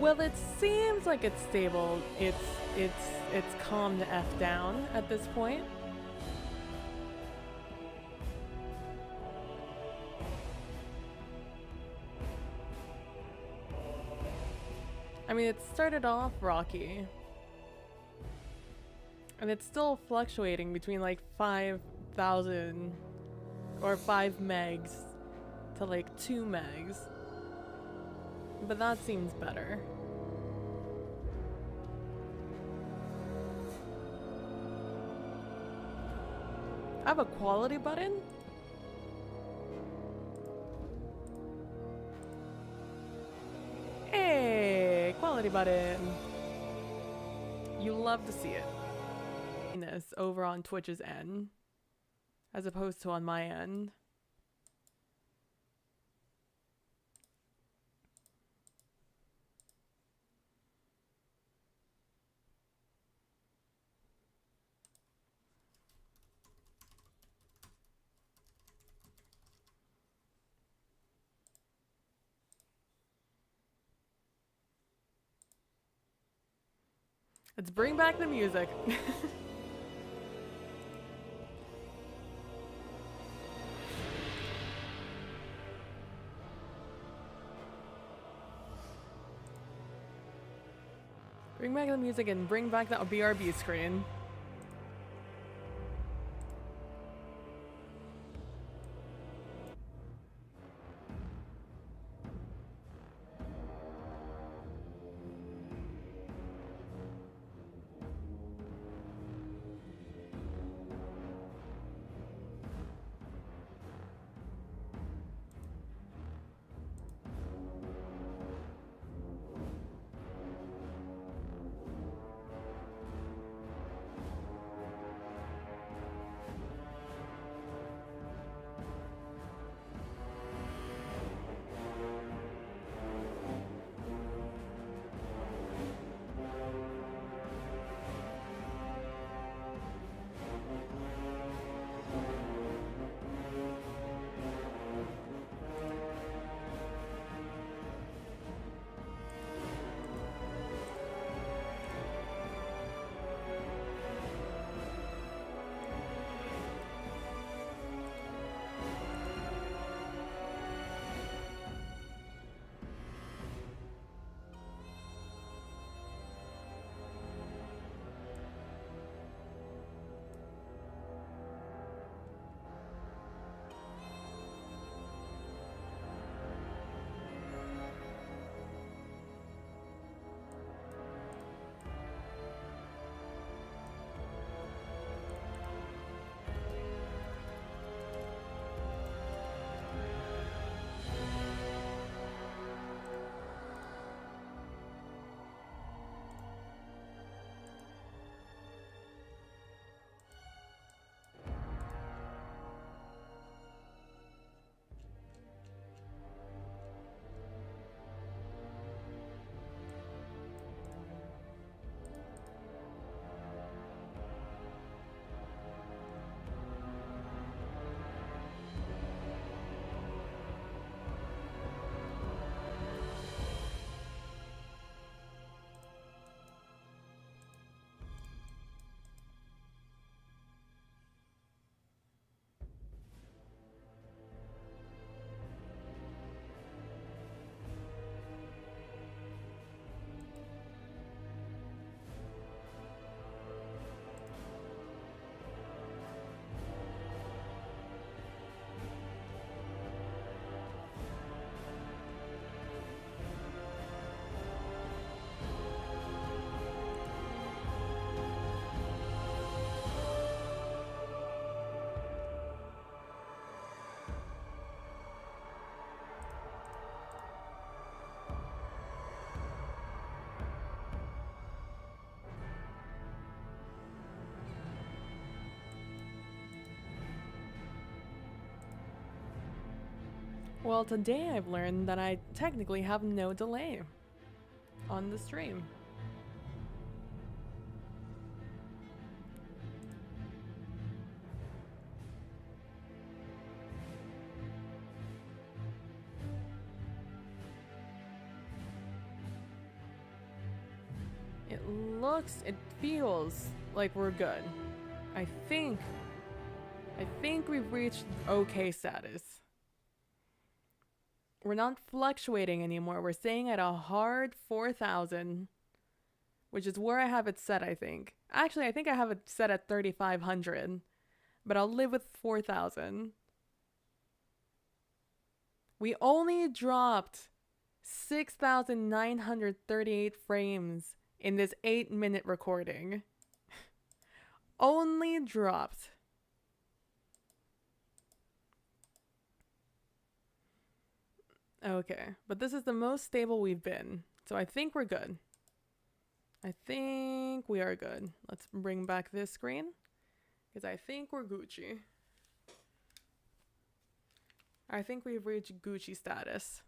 Well, it seems like it's stable. It's calmed F down at this point. I mean, it started off rocky. And it's still fluctuating between like 5,000 or 5 megs to like 2 megs. But that seems better. I have a quality button? Hey, quality button. You love to see it. This over on Twitch's end, as opposed to on my end. Let's bring back the music. Bring back the music and bring back the BRB screen. Well, today I've learned that I technically have no delay on the stream. it feels like we're good. I think we've reached okay status. We're not fluctuating anymore. We're staying at a hard 4,000, which is where I have it set, I think. Actually, I think I have it set at 3,500, but I'll live with 4,000. We only dropped 6,938 frames in this 8-minute recording. Only dropped. Okay, but this is the most stable we've been. So I think we're good. I think we are good. Let's bring back this screen, because I think we're Gucci. I think we've reached Gucci status.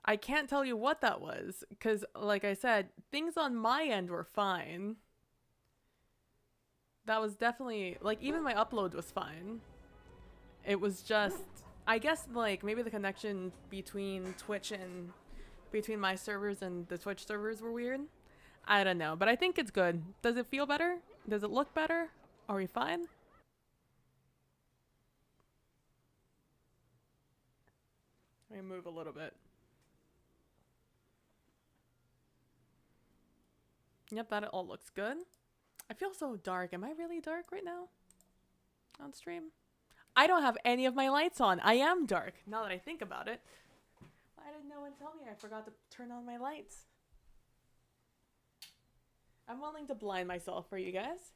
I can't tell you what that was, because like I said, things on my end were fine. That was definitely, like, even my upload was fine. It was just, I guess, like, maybe the connection between Twitch and between my servers and the Twitch servers were weird. I don't know, but I think it's good. Does it feel better? Does it look better? Are we fine? Let me move a little bit. Yep, that all looks good. I feel so dark. Am I really dark right now? On stream? I don't have any of my lights on. I am dark, now that I think about it. Why did no one tell me I forgot to turn on my lights? I'm willing to blind myself for you guys.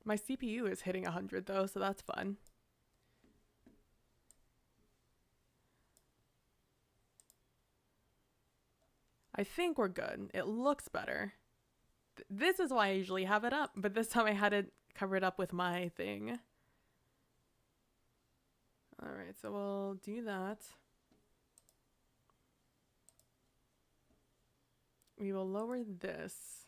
My CPU is hitting 100 though, so that's fun. I think we're good. It looks better. This is why I usually have it up, but this time I had it covered up with my thing. Alright, so we'll do that. We will lower this.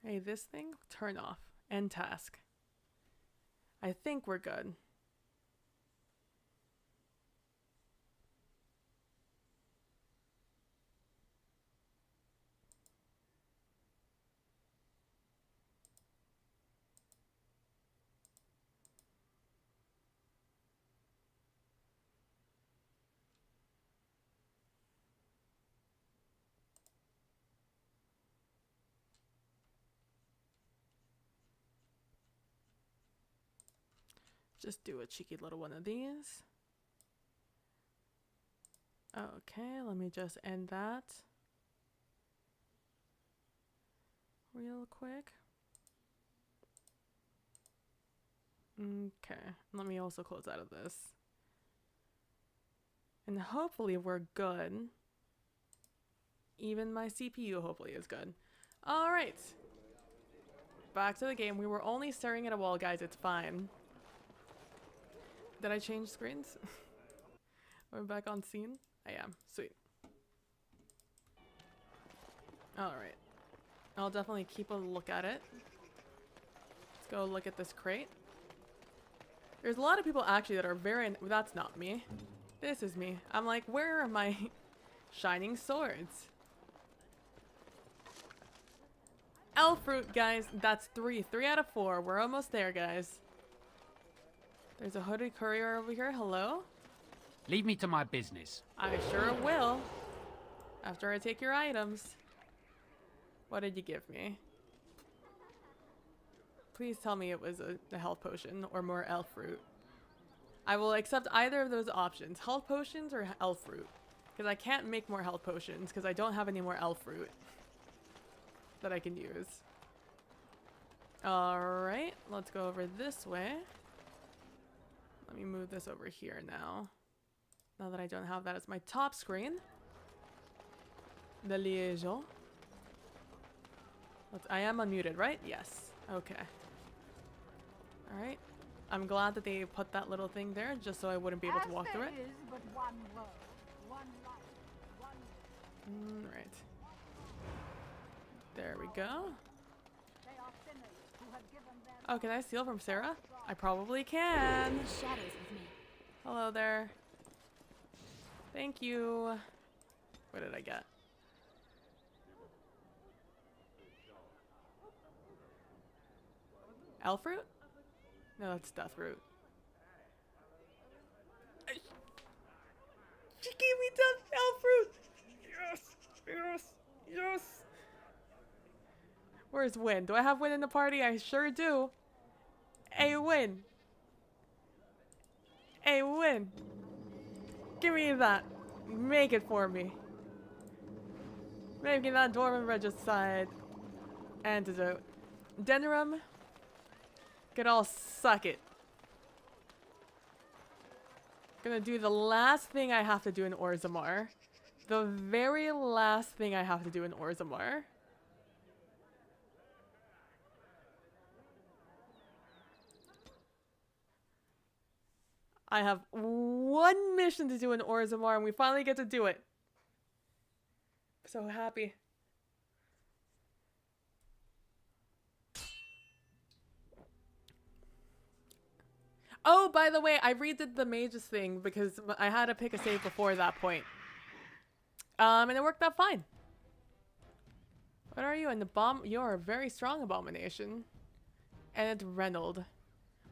Hey, this thing, turn off. End task. I think we're good. Just do a cheeky little one of these. Okay, let me just end that real quick. Okay, let me also close out of this. And hopefully we're good. Even my CPU hopefully is good. Alright. Back to the game. We were only staring at a wall, guys. It's fine. Did I change screens? We're back on scene? I am. Sweet. Alright. I'll definitely keep a look at it. Let's go look at this crate. There's a lot of people actually that are very... That's not me. This is me. I'm like, where are my shining swords? Elf fruit, guys. That's 3. 3 out of 4. We're almost there, guys. There's a hooded courier over here. Hello? Leave me to my business. I sure will. After I take your items. What did you give me? Please tell me it was a health potion or more elf fruit. I will accept either of those options. Health potions or elf fruit. Because I can't make more health potions because I don't have any more elf fruit that I can use. Alright, let's go over this way. Let me move this over here now. Now that I don't have that as my top screen. The liaison. I am unmuted, right? Yes. Okay. Alright. I'm glad that they put that little thing there just so I wouldn't be able to walk through it. But one world, one Right. There we go. Oh, can I steal from Sarah? I probably can. Shadows with me. Hello there. Thank you. What did I get? Elf fruit? No, that's death root. She gave me death elf fruit! Yes! Yes! Yes! Where's Win? Do I have Win in the party? I sure do. Hey, Win. Hey, Win. Give me that. Make it for me. Making that Dwarven Regicide antidote. Denerim. Get all suck it. Gonna do the last thing I have to do in Orzammar. The very last thing I have to do in Orzammar. I have one mission to do in Orzammar and we finally get to do it. So happy. Oh, by the way, I redid the mages thing because I had to pick a save before that point. And it worked out fine. What are you? And the bomb? You're a very strong abomination. And it's Reynold.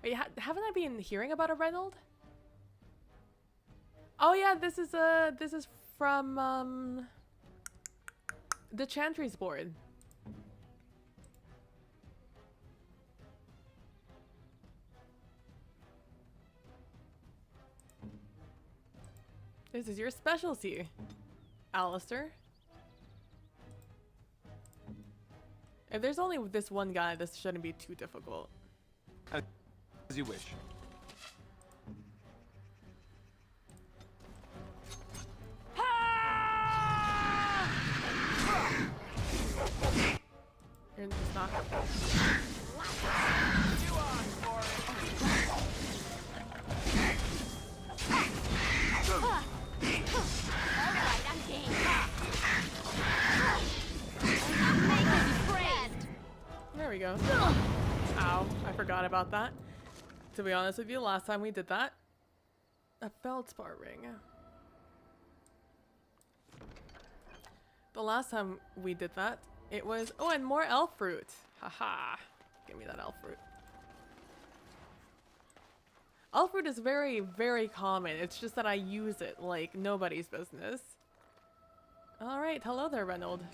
Wait, haven't I been hearing about a Reynold? Oh yeah, this is from the Chantry's board. This is your specialty, Alistair. If there's only this one guy, this shouldn't be too difficult. As you wish. You're just not. Alright, I'm game. Make us praised. There we go. Ow, I forgot about that. To be honest with you, last time we did that, a feldspar ring. The last time we did that, it was, oh, and more elf fruit. Haha. Give me that elf fruit. Elf fruit is very, very common. It's just that I use it like nobody's business. Alright, hello there, Reynold.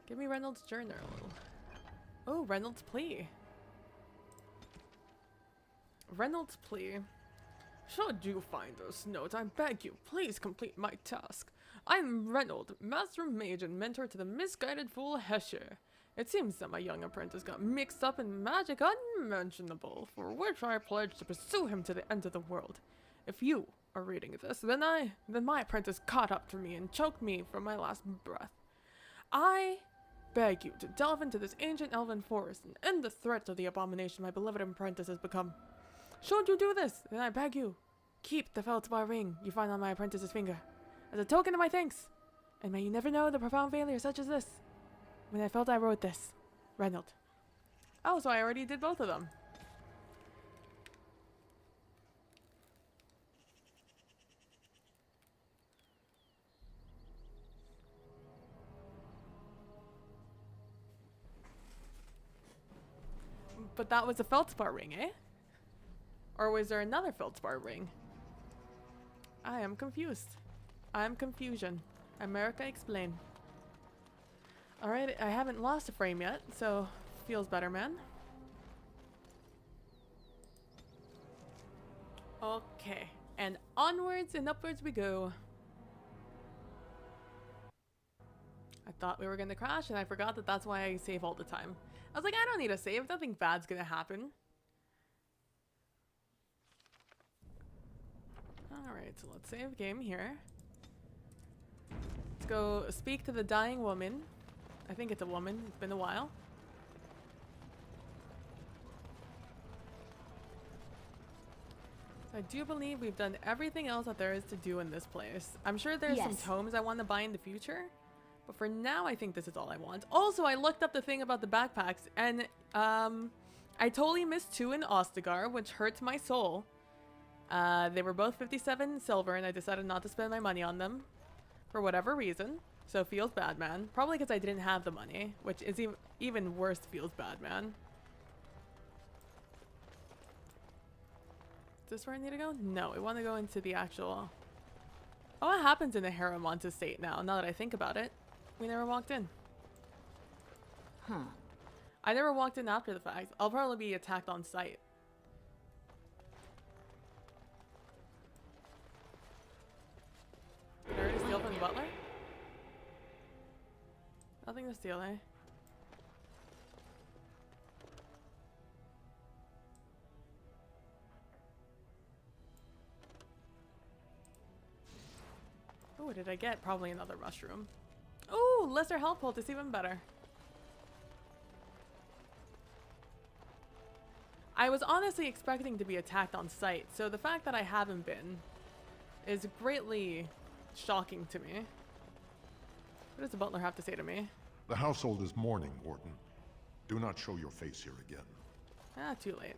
Give me Reynolds' journal. Oh, Reynolds' plea. Reynolds' plea. Should you find this note, I beg you, please complete my task. I'm Reynold, Master Mage and mentor to the misguided fool Hesher. It seems that my young apprentice got mixed up in magic unmentionable, for which I pledge to pursue him to the end of the world. If you are reading this, then my apprentice caught up to me and choked me from my last breath. I beg you to delve into this ancient elven forest and end the threat of the abomination my beloved apprentice has become. Should you do this, then I beg you, keep the feldspar ring you find on my apprentice's finger, as a token of my thanks, and may you never know the profound failure such as this. When I felt I wrote this, Reynold. Oh, so I already did both of them. But that was a feldspar ring, eh? Or was there another feldspar ring? I am confused. I am confusion. America, explain. Alright, I haven't lost a frame yet, so feels better, man. Okay, and onwards and upwards we go. I thought we were gonna crash, and I forgot that that's why I save all the time. I was like, I don't need a save, nothing bad's gonna happen. Alright, so let's save game here. Let's go speak to the dying woman. I think it's a woman, it's been a while. So I do believe we've done everything else that there is to do in this place. I'm sure there's some Yes. tomes I want to buy in the future, but for now I think this is all I want. Also, I looked up the thing about the backpacks, and I totally missed 2 in Ostagar, which hurts my soul. They were both 57 silver, and I decided not to spend my money on them for whatever reason. So feels bad, man. Probably because I didn't have the money, which is even worse. Feels bad, man. Is this where I need to go? No, we want to go into the actual... Oh, what happens in the Harrowmont estate now that I think about it? We never walked in. Huh. I never walked in after the fact. I'll probably be attacked on sight. Did I already steal from the butler? Nothing to steal, eh? Oh, what did I get? Probably another mushroom. Oh, lesser health poultice, even better. I was honestly expecting to be attacked on sight, so the fact that I haven't been is greatly shocking to me. What does the butler have to say to me? The household is mourning, Warden. Do not show your face here again. Ah, too late.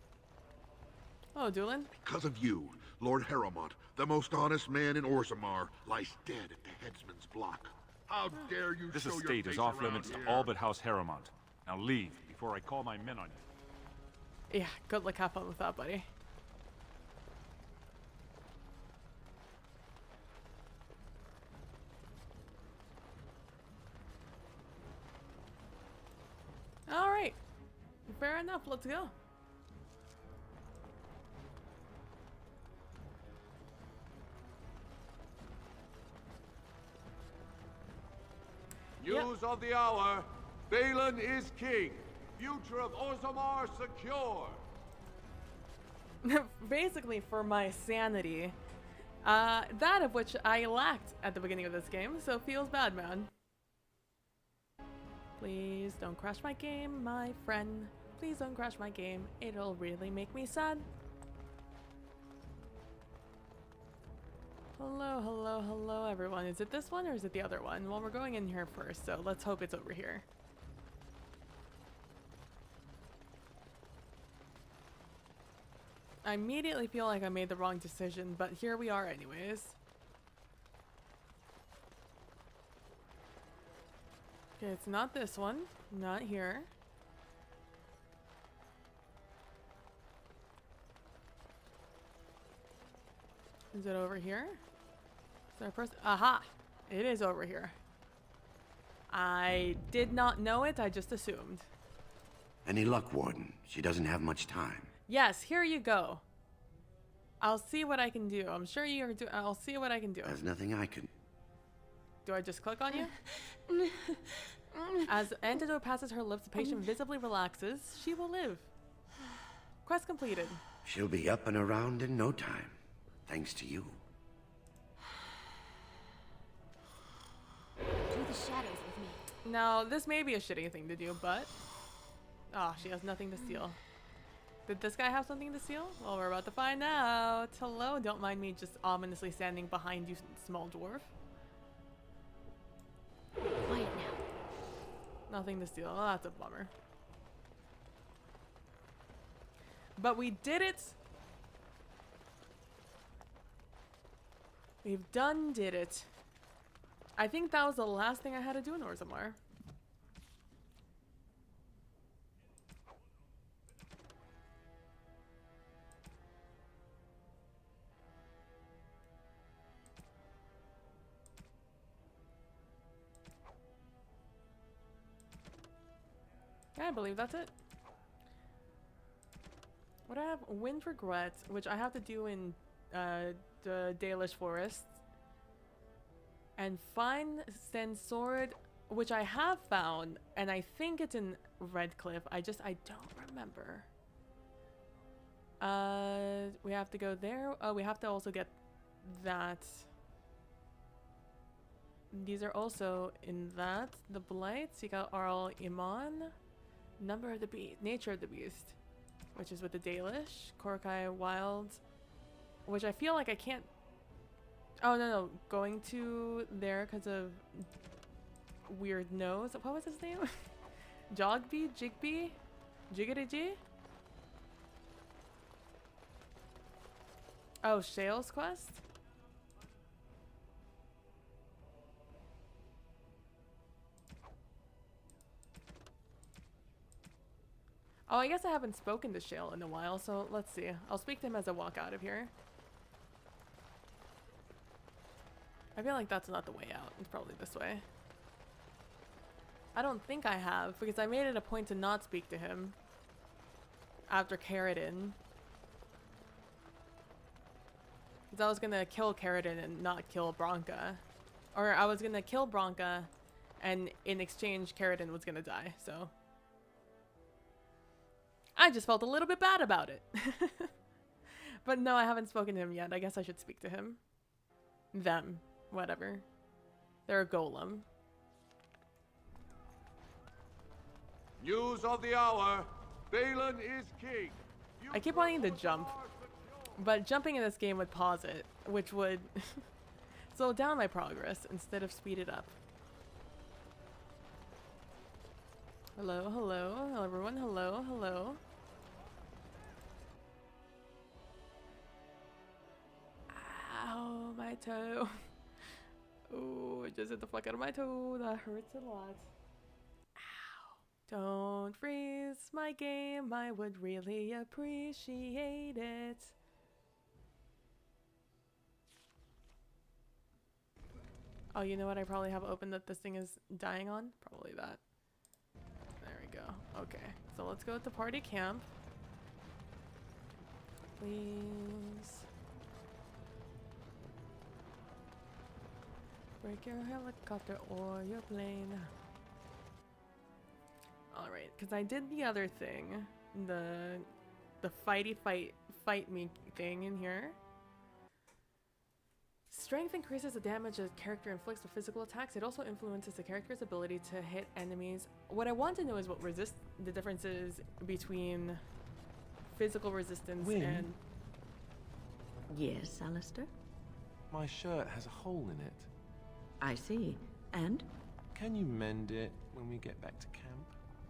Oh, Doolin? Because of you, Lord Harrowmont, the most honest man in Orzammar, lies dead at the headsman's block. How dare you This show your estate face is off around limits to here? all but House Harrowmont. Now leave before I call my men on you. Yeah, good luck, have fun with that, buddy. Alright. Fair enough, let's go. News of the hour. Balin is king. Future of Orzammar secure. Basically, for my sanity. That of which I lacked at the beginning of this game, so feels bad, man. Please don't crash my game, my friend. Please don't crash my game. It'll really make me sad. Hello, hello, hello, everyone. Is it this one or is it the other one? Well, we're going in here first, so let's hope it's over here. I immediately feel like I made the wrong decision, but here we are anyways. Okay, it's not this one. Not here. Is it over here? Is there a person? Aha! It is over here. I did not know it, I just assumed. Any luck, Warden? She doesn't have much time. Yes, here you go. I'll see what I can do. I'm sure you're do. I'll see what I can do. There's nothing I can... Do I just click on you? As the antidote passes her lips, the patient visibly relaxes. She will live. Quest completed. She'll be up and around in no time. Thanks to you. Through the shadows with me. Now, this may be a shitty thing to do, but... Oh, she has nothing to steal. Did this guy have something to steal? Well, we're about to find out. Hello, don't mind me just ominously standing behind you, small dwarf. Quiet now. Nothing to steal. Oh, that's a bummer. But we did it! We've did it. I think that was the last thing I had to do in Orzammar. Yeah, I believe that's it. What I have? Wind Regrets, which I have to do in the Dalish Forest. And find Sensord, which I have found, and I think it's in Redcliffe. I don't remember. We have to go there. Oh, we have to also get that. These are also in that. The Blight, seek out Arl Iman. Number of the Beast, Nature of the Beast, which is with the Dalish. Korkai Wild. which I feel like I can't. Oh no, going to there because of weird nose. What was his name? Jogby, Jigbee, Jiggity. Oh, Shale's quest. Oh, I guess I haven't spoken to Shale in a while, so let's see. I'll speak to him as I walk out of here. I feel like that's not the way out. It's probably this way. I don't think I have, because I made it a point to not speak to him after Caridin. Because I was gonna kill Caridin and not kill Bronca. Or I was gonna kill Bronca, and in exchange, Caridin was gonna die, so... I just felt a little bit bad about it. But no, I haven't spoken to him yet. I guess I should speak to him. Them. Whatever. They're a golem. News of the hour. Balin is king. I keep wanting to jump, but jumping in this game would pause it, which would slow down my progress instead of speed it up. Hello, hello, hello everyone, hello, hello. Ow, my toe. Oh, I just hit the fuck out of my toe. That hurts a lot. Ow. Don't freeze my game. I would really appreciate it. Oh, you know what I probably have open that this thing is dying on? Probably that. There we go. Okay, so let's go to party camp. Please. Break your helicopter or your plane. Alright, because I did the other thing. The fight me thing in here. Strength increases the damage a character inflicts with physical attacks. It also influences the character's ability to hit enemies. What I want to know is what the difference is between physical resistance Wynne? and... Yes, Alistair? My shirt has a hole in it. I see. And? Can you mend it when we get back to camp?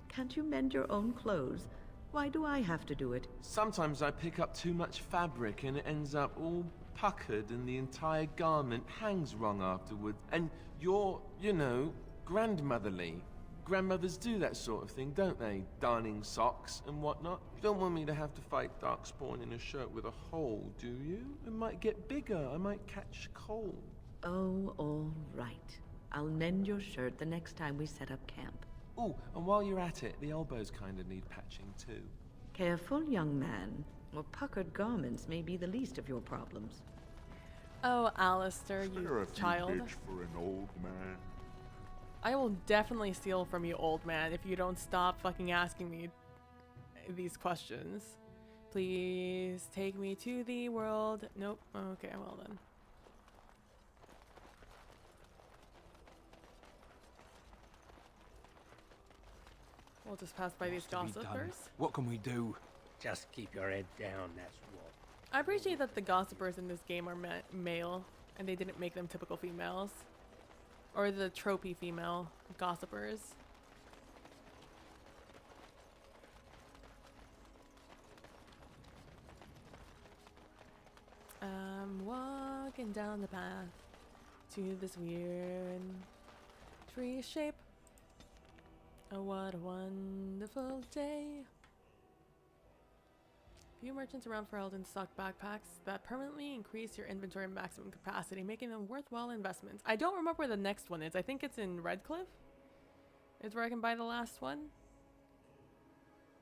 Can't you mend your own clothes? Why do I have to do it? Sometimes I pick up too much fabric and it ends up all puckered and the entire garment hangs wrong afterward. And you're, you know, grandmotherly. Grandmothers do that sort of thing, don't they? Darning socks and whatnot. You don't want me to have to fight Darkspawn in a shirt with a hole, do you? It might get bigger. I might catch cold. Oh, all right. I'll mend your shirt the next time we set up camp. Oh, and while you're at it, the elbows kind of need patching too. Careful, young man. Well, puckered garments may be the least of your problems. Oh, Alistair, Is there you a few child. bitch for an old man? I will definitely steal from you, old man, if you don't stop fucking asking me these questions. Please take me to the world. Nope. Okay, well then. We'll just pass by these gossipers. What can we do? Just keep your head down, that's what. I appreciate that the gossipers in this game are male, and they didn't make them typical females. Or the tropey female gossipers. I'm walking down the path to this weird tree shape. Oh, what a wonderful day. Few merchants around Ferelden stock backpacks that permanently increase your inventory maximum capacity, making them worthwhile investments. I don't remember where the next one is. I think it's in Redcliffe. It's where I can buy the last one.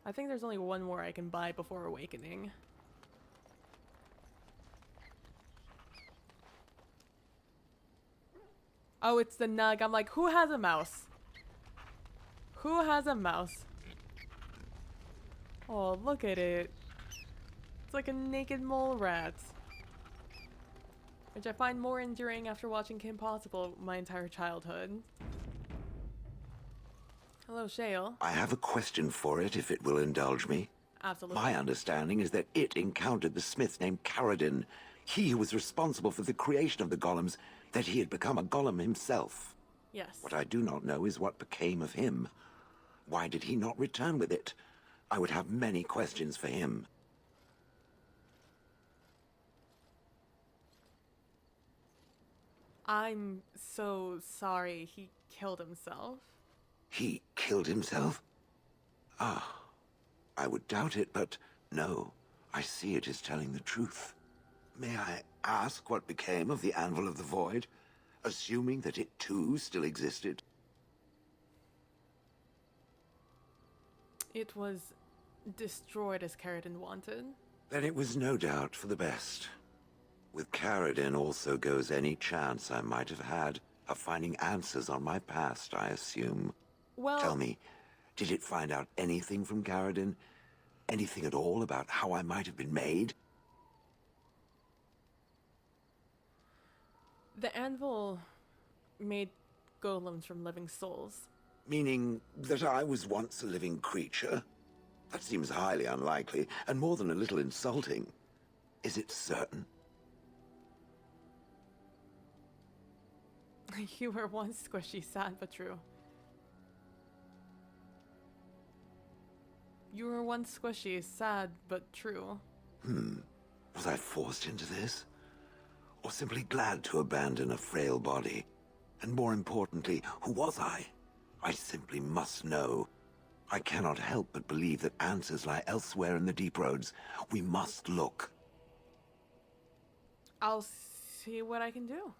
I think there's only one more I can buy before Awakening. Oh, it's the Nug. I'm like, who has a mouse? Who has a mouse? Oh, look at it. It's like a naked mole rat. Which I find more endearing after watching Kim Possible my entire childhood. Hello, Shale. I have a question for it, if it will indulge me. Absolutely. My understanding is that it encountered the smith named Caridin He who was responsible for the creation of the golems, that he had become a golem himself. Yes. What I do not know is what became of him. Why did he not return with it? I would have many questions for him. I'm so sorry he killed himself. He killed himself? Ah, I would doubt it, but no. I see it is telling the truth. May I ask what became of the Anvil of the Void, assuming that it too still existed? It was destroyed as Caridin wanted. Then it was no doubt for the best. With Caridin also goes any chance I might have had of finding answers on my past, I assume. Well, Tell me, did it find out anything from Caridin? Anything at all about how I might have been made? the anvil made golems from living souls. Meaning that I was once a living creature? That seems highly unlikely, and more than a little insulting. Is it certain? You were once squishy, sad but true. You were once squishy, sad but true. Was I forced into this? Or simply glad to abandon a frail body? And more importantly, who was I? I simply must know. I cannot help but believe that answers lie elsewhere in the Deep Roads. We must look. I'll see what I can do.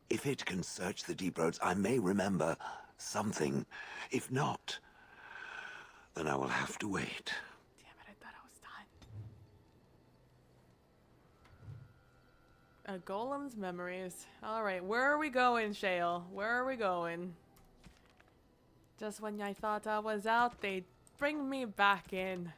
If it can search the Deep Roads, I may remember something. If not, then I will have to wait. Damn it, I thought I was done. A golem's memories. Alright, where are we going, Shale? Where are we going? Just when I thought I was out, they bring me back in.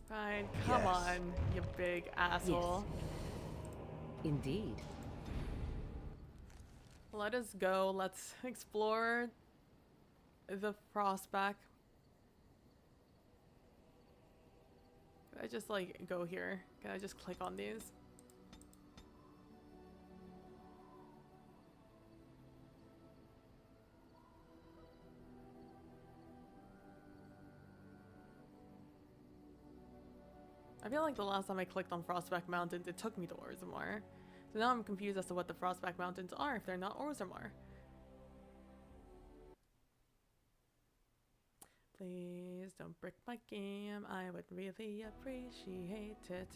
Fine, come Yes. on, you big asshole. Indeed. Let us go. Let's explore the Frostback. Can I just like go here? Can I just click on these? I feel like the last time I clicked on Frostback Mountains, it took me to Orzammar. So now I'm confused as to what the Frostback Mountains are if they're not Orzammar. Please don't brick my game. I would really appreciate it.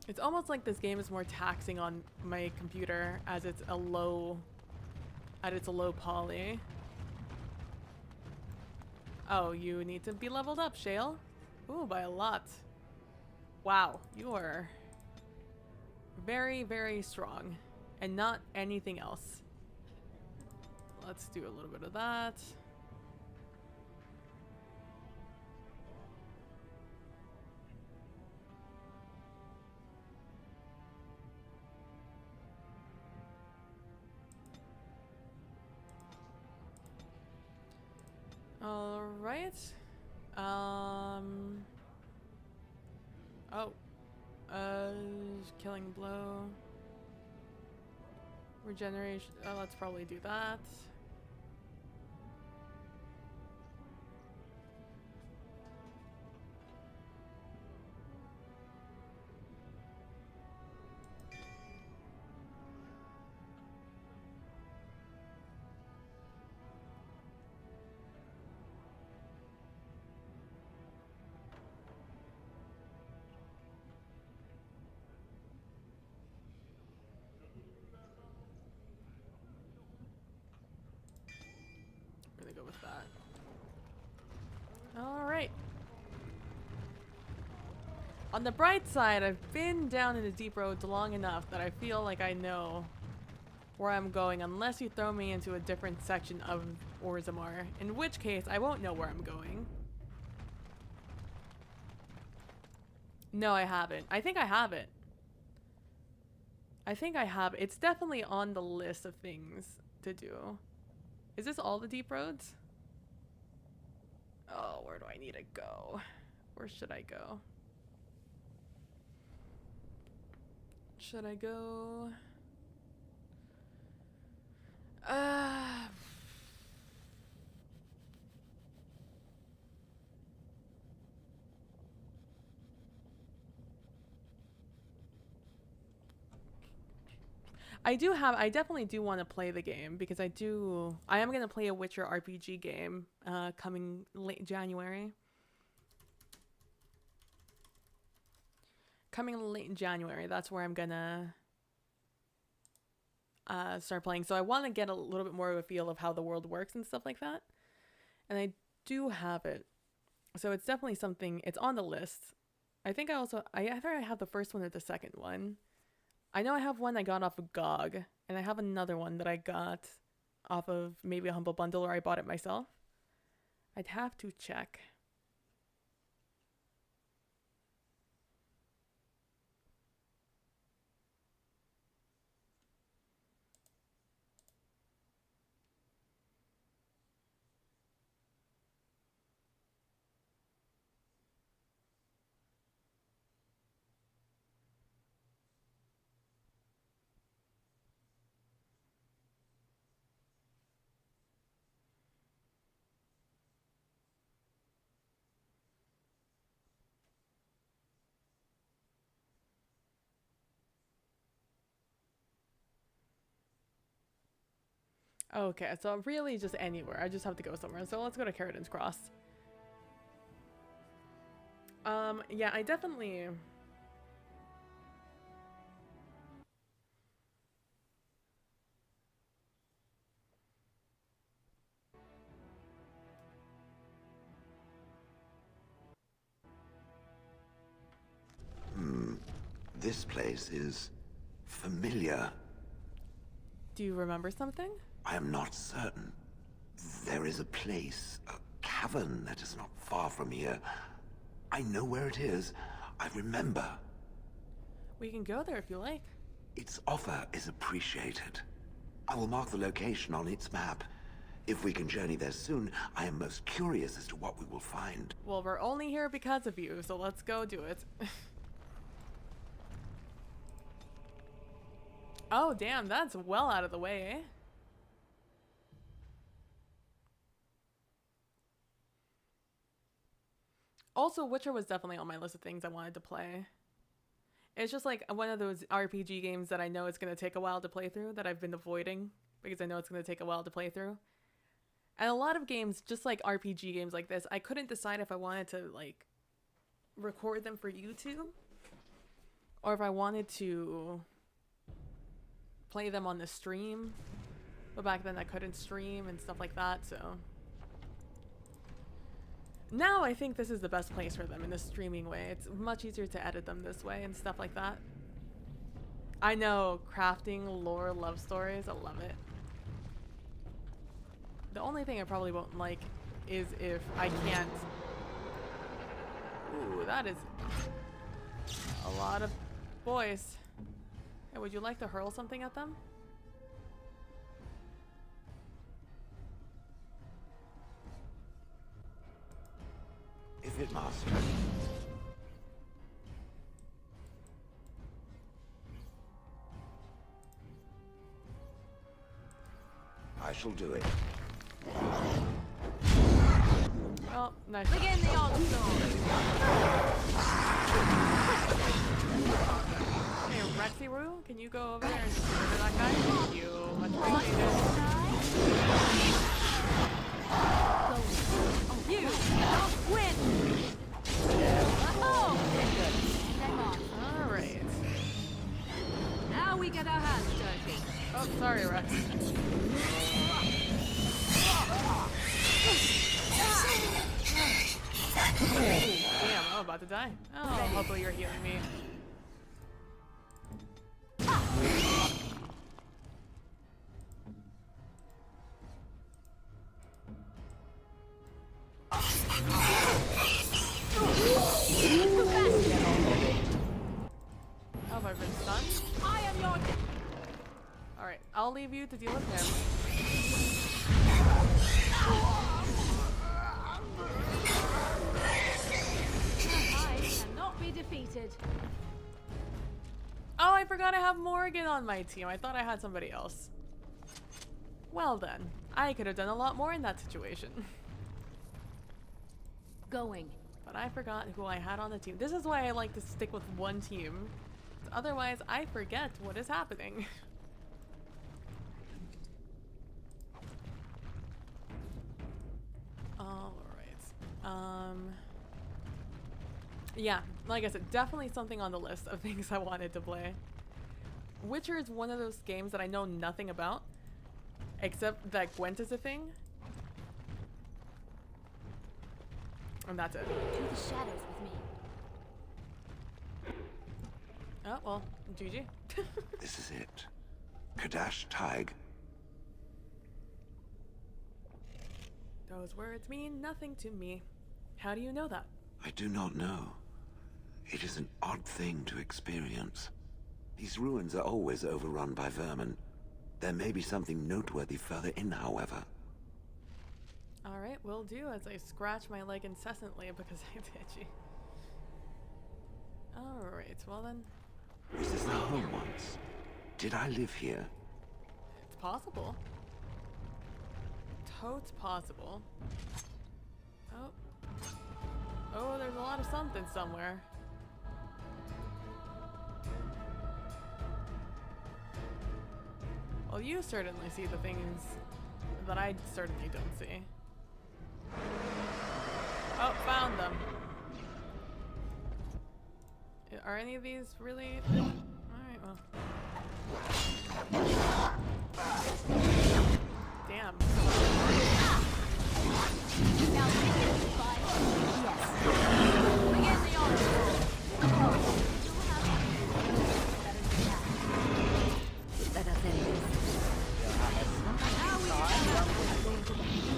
It's almost like this game is more taxing on my computer as it's a low poly. Oh, you need to be leveled up, Shale. Ooh, by a lot. Wow, you are very, very strong. And not anything else. Let's do a little bit of that. All right. Killing blow. Regeneration. Let's probably do that. Gonna go with that. Alright. On the bright side, I've been down in the Deep Roads long enough that I feel like I know where I'm going, unless you throw me into a different section of Orzammar, in which case I won't know where I'm going. No, I haven't. I think I have it. I think I have. It's definitely on the list of things to do. Is this all the deep roads? Oh, where do I need to go? Where should I go? Should I go? I definitely do want to play the game because I am going to play a Witcher RPG game coming late January. Coming late in January, that's where I'm gonna start playing. So I want to get a little bit more of a feel of how the world works and stuff like that. And I do have it. So it's definitely something, it's on the list. I think either I have the first one or the second one. I know I have one I got off of GOG, and I have another one that I got off of maybe a Humble Bundle, or I bought it myself. I'd have to check. Okay, so really just anywhere. I just have to go somewhere. So let's go to Carradon's Cross. Yeah, I definitely... This place is familiar. Do you remember something? I am not certain. There is a place, a cavern that is not far from here. I know where it is. I remember. We can go there if you like. Its offer is appreciated. I will mark the location on its map. If we can journey there soon, I am most curious as to what we will find. Well, we're only here because of you, so let's go do it. Oh, damn, that's well out of the way, eh? Also, Witcher was definitely on my list of things I wanted to play. It's just like one of those RPG games that I know it's going to take a while to play through, that I've been avoiding because I know it's going to take a while to play through. And a lot of games, just like RPG games like this, I couldn't decide if I wanted to like record them for YouTube or if I wanted to play them on the stream. But back then I couldn't stream and stuff like that, so now I think this is the best place for them in the streaming way. It's much easier to edit them this way and stuff like that. I know, crafting lore love stories, I love it. The only thing I probably won't like is if I can't... Ooh, that is a lot of boys. Hey, would you like to hurl something at them? If it must. I shall do it. Oh, nice. Begin the onslaught. Hey, Rexy-Roo, can you go over there and murder that guy? Thank you. Much appreciated. You don't win. Oh, hang on. Alright. Now we get our hands dirty. Oh, sorry, Rex. Damn, I'm about to die. Oh, hopefully you're healing me. Have I been stunned? I am your leave you to deal with him. I cannot be defeated. Oh, I forgot I have Morgan on my team. I thought I had somebody else. Well then, I could have done a lot more in that situation. Going. But I forgot who I had on the team. This is why I like to stick with one team. Otherwise, I forget what is happening. Alright. Yeah, like I said, definitely something on the list of things I wanted to play. Witcher is one of those games that I know nothing about, except that Gwent is a thing. And that's it. To the shadows with me. Oh, well, GG. This is it. Kadash Taig. Those words mean nothing to me. How do you know that? I do not know. It is an odd thing to experience. These ruins are always overrun by vermin. There may be something noteworthy further in, however. Alright, will do as I scratch my leg incessantly because I'm itchy. Alright, well then. Was this the home once? Did I live here? It's possible. Totes possible. Oh. Oh, there's a lot of something somewhere. Well, you certainly see the things that I certainly don't see. Oh, found them. Are any of these really? Alright, well. Damn. Now this is fun. Yes. Begin the onslaught. You'll have better than that. Let us end this. Now we can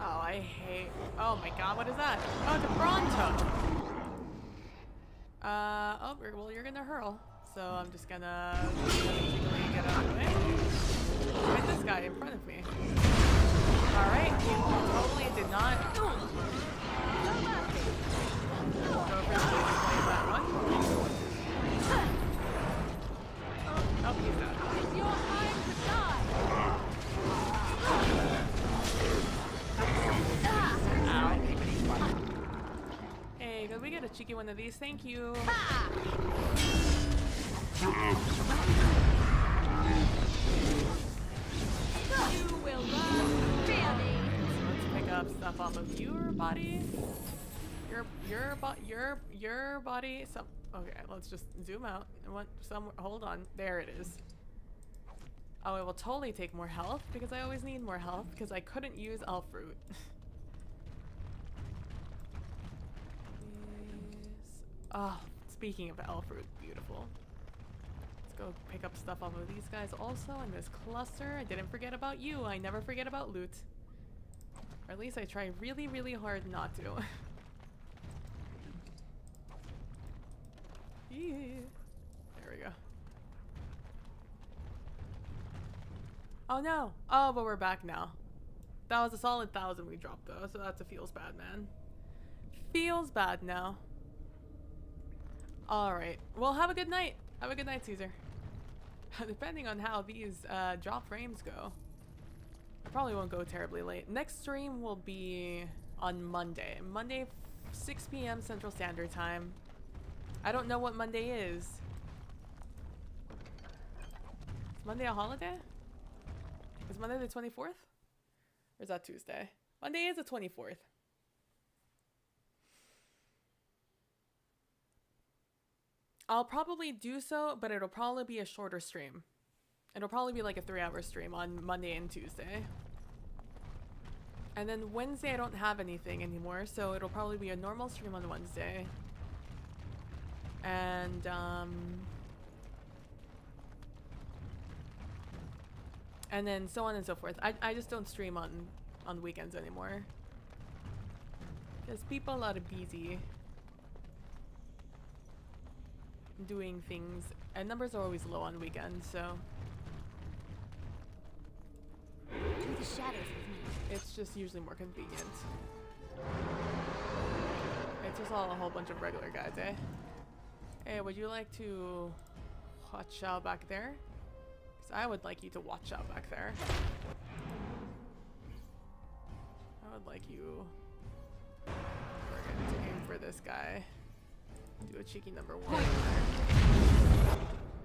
Oh, I hate. Oh my god, what is that? Oh, it's a Bronto. Oh, well, you're gonna hurl. So I'm just gonna get out of the way. Look at this guy in front of me. Alright, he totally did not go for the play that one. Oh, he's dead. It's your time to die. Hey, could we get a cheeky one of these? Thank you. You will learn really. Let's pick up stuff off of your body. Your body. Okay, let's just zoom out. Hold on. There it is. Oh, it will totally take more health because I always need more health because I couldn't use elf fruit. Oh, speaking of elf fruit, beautiful. Let's go pick up stuff off of these guys also in this cluster. I didn't forget about you. I never forget about loot. Or at least I try really, really hard not to. There we go. Oh no! Oh, but we're back now. That was a solid 1,000 we dropped though, so that's a feels bad, man. Feels bad now. Alright. Well, have a good night. Have a good night, Caesar. Depending on how these drop frames go, I probably won't go terribly late. Next stream will be on Monday. Monday, 6 p.m. Central Standard Time. I don't know what Monday is. Is Monday a holiday? Is Monday the 24th? Or is that Tuesday? Monday is the 24th. I'll probably do so, but it'll probably be a shorter stream. It'll probably be like a 3-hour stream on Monday and Tuesday. And then Wednesday I don't have anything anymore, so it'll probably be a normal stream on Wednesday. And then so on and so forth. I just don't stream on weekends anymore. Because people are busy. doing things, and numbers are always low on weekends, so Through the shadows with me. it's just usually more convenient. It's just all a whole bunch of regular guys, eh? Hey, would you like to watch out back there? Because I would like you to watch out back there. I would like you... We're going to aim for this guy. Do a cheeky number 1.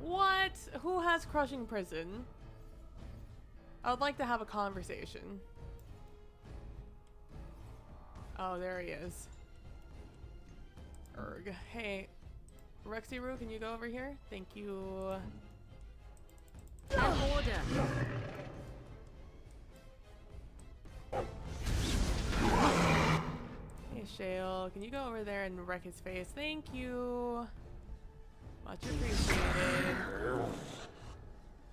What? Who has Crushing Prison? I would like to have a conversation. Oh, there he is. Erg. Hey, Rexiru, can you go over here? Thank you. An order. Hey, Shale, can you go over there and wreck his face? Thank you. Much appreciated.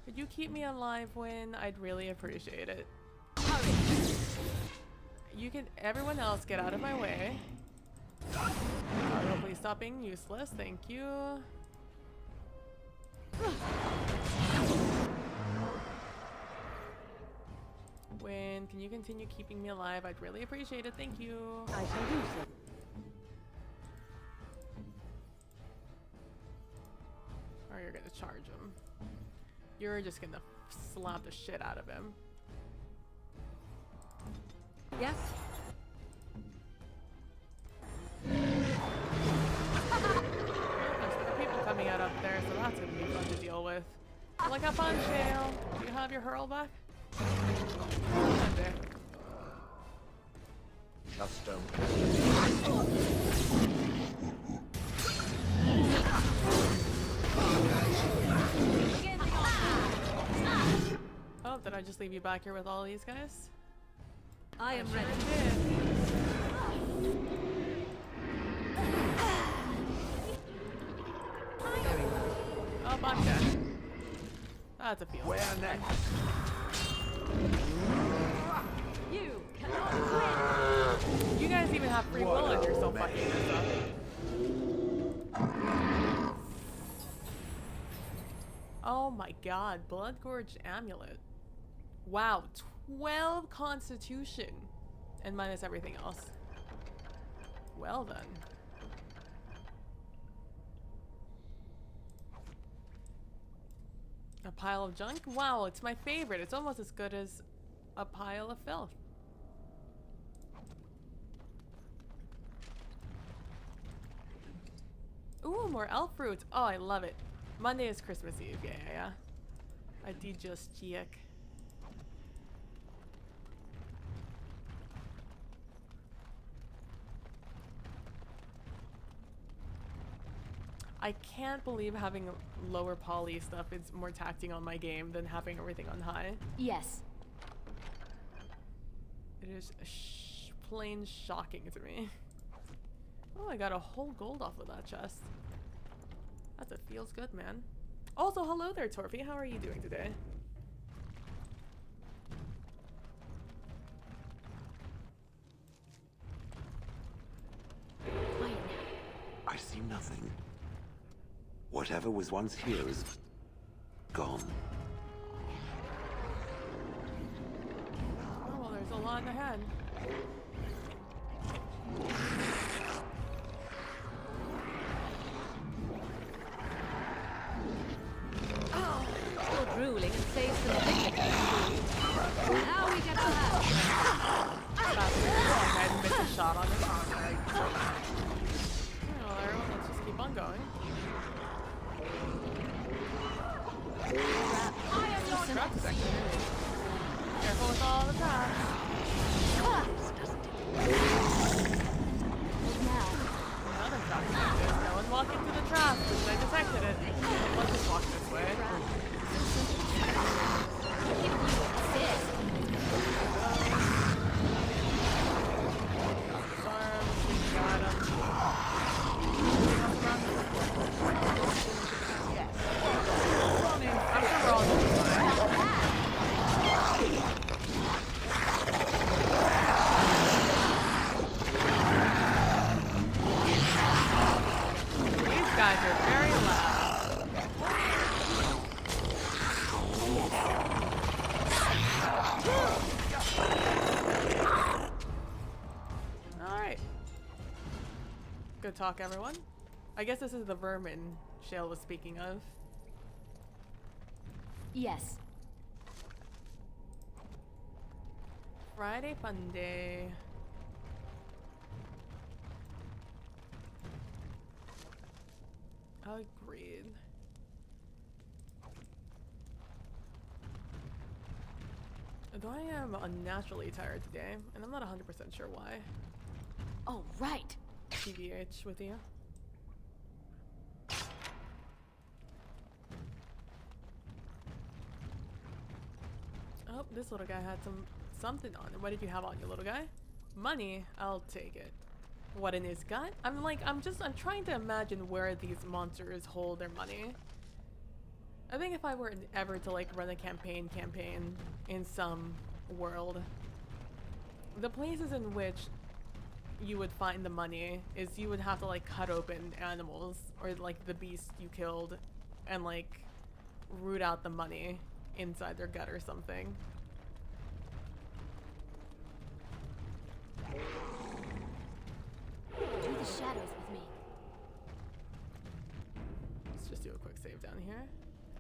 Could you keep me alive, Win? I'd really appreciate it. Hurry. You can. Everyone else, get out of my way. Please stop being useless. Thank you. Win, can you continue keeping me alive? I'd really appreciate it. Thank you. I shall do so. Or you're gonna charge him. You're just gonna slap the shit out of him. Yes? There's more people coming out up there, so that's gonna be fun to deal with. Like a fun Shale. Do you have your hurl back? Right there. Just don't. Begin the onslaught. Oh, did I just leave you back here with all these guys? I am Sure ready. did. Very well. Oh, I'm dead. That's a field. Where next? You cannot win. You guys even have free will and you're still fucking this up. Oh my god, Blood Gorge Amulet. Wow, 12 Constitution. And minus everything else. Well then. A pile of junk? Wow, it's my favorite. It's almost as good as a pile of filth. Ooh, more elf fruits. Oh, I love it. Monday is Christmas Eve. Yeah. I did just check. I can't believe having lower poly stuff is more taxing on my game than having everything on high. Yes. It is plain shocking to me. Oh, I got a whole gold off of that chest. That feels good, man. Also, hello there, Torphy. How are you doing today? I see nothing. Whatever was once here is gone. Oh, well, there's a lot ahead. You're drooling and save some dignity. Now we get to have. I missed a shot on him. Well, everyone, let's just keep on going. I am your Trap section. Careful with all the traps. This doesn't Good talk, everyone. I guess this is the vermin Shale was speaking of. Yes. Friday fun day. Agreed. Though I am unnaturally tired today, and I'm not 100% sure why. Oh, right. TBH with you. Oh, this little guy had something on. What did you have on you, little guy? Money? I'll take it. What in his gut? I'm trying to imagine where these monsters hold their money. I think if I were ever to like run a campaign in some world, the places in which you would find the money is you would have to like cut open animals or like the beast you killed and like root out the money inside their gut or something. Through the shadows with me. Let's just do a quick save down here.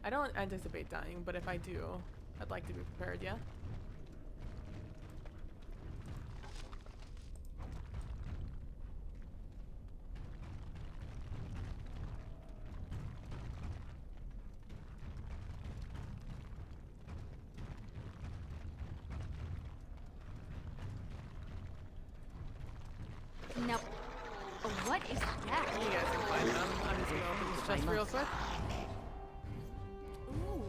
I don't anticipate dying, but if I do, I'd like to be prepared, yeah? Now, what is that? You guys can find them. I'm just gonna open this chest real quick. Ooh.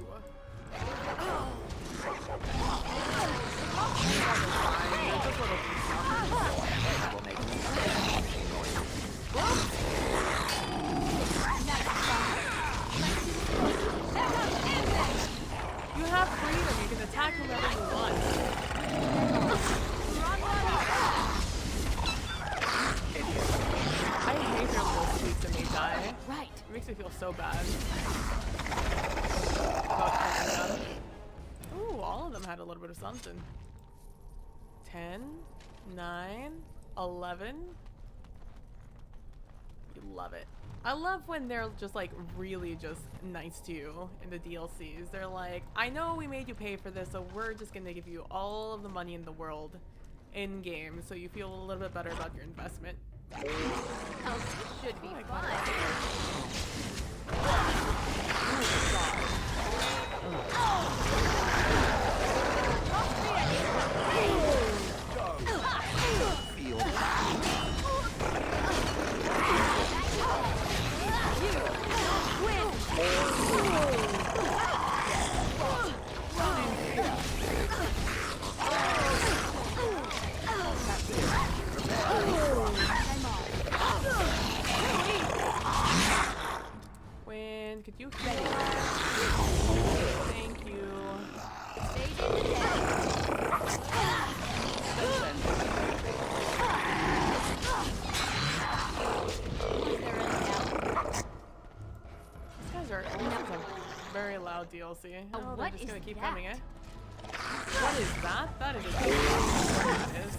You have freedom. You can attack whoever you want. I hate their little squeaks and they die. Right. It makes me feel so bad. About killing them. Ooh, all of them had a little bit of something. 10, 9, 11. You love it. I love when they're just like really just nice to you in the DLCs. They're like, I know we made you pay for this, so we're just gonna give you all of the money in the world in game, so you feel a little bit better about your investment. Oh, this should be fun. When could you heal? Thank you. These guys are this is a very loud DLC. Oh, they're what just is gonna keep that? coming, eh? What is that? That is a that is.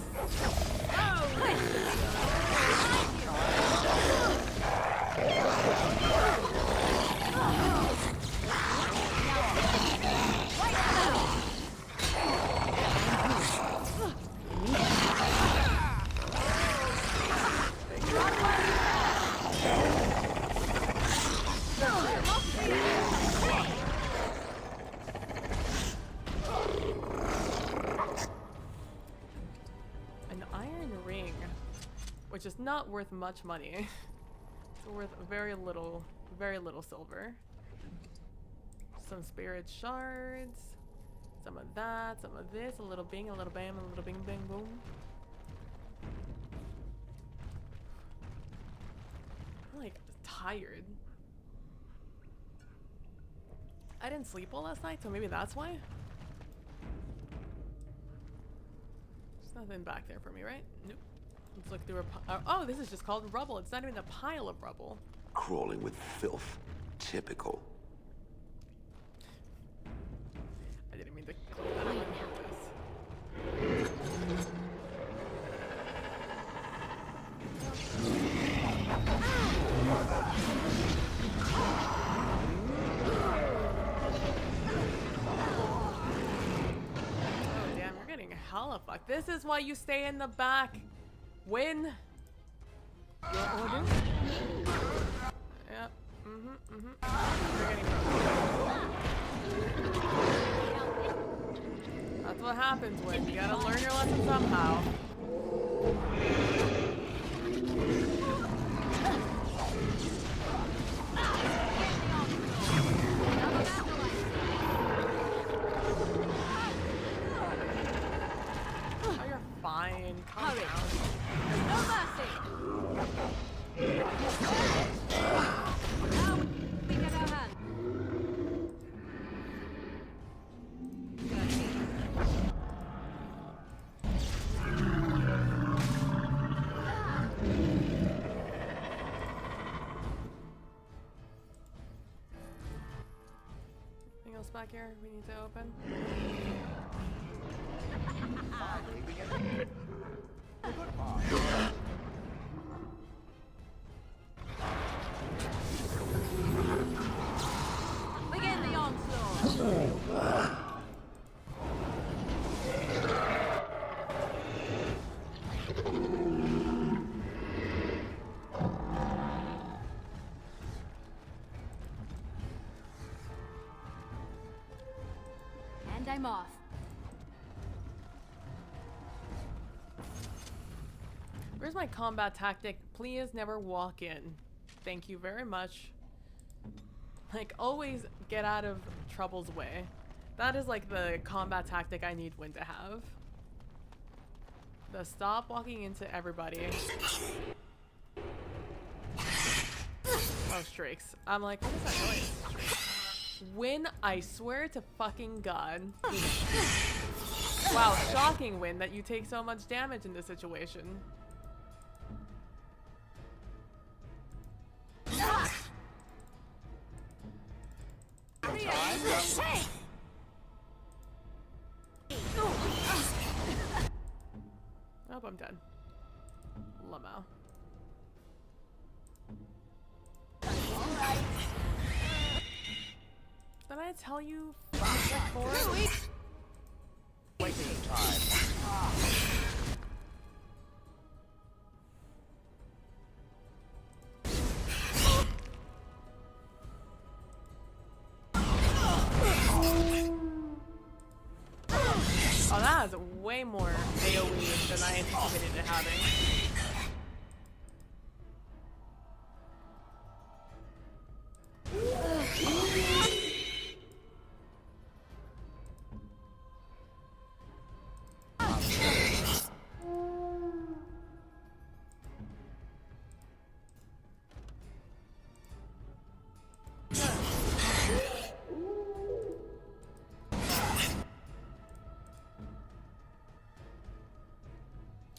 An iron ring, which is not worth much money. It's worth very little silver. Some spirit shards, some of that, some of this, a little bing, a little bam, a little bing bang boom. I'm like tired. I didn't sleep well last night, so maybe that's why. There's nothing back there for me, right? Nope. Let's look through a oh, this is just called rubble. It's not even a pile of rubble. Crawling with filth. Typical. I didn't mean to click that. I'm gonna do this. This is why you stay in the back. Win. Your order? Yep. You're getting broken. That's what happens when you gotta learn your lesson somehow. Oh, you're fine. Calm down. No mercy! Now we get our hand. Anything else back here we need to open? Begin the onslaught! And I'm off. Where's my combat tactic? Please never walk in. Thank you very much. Like, always get out of trouble's way. That is like the combat tactic I need Wynn to have. The stop walking into everybody. Oh, Strakes. I'm like, what is that noise? Wynn, I swear to fucking God. Wow, shocking, Wynn, that you take so much damage in this situation. Oh, I'm dead. Lamau. Did I tell you before? Wasting time. Oh, that is way more AoE than I anticipated it having.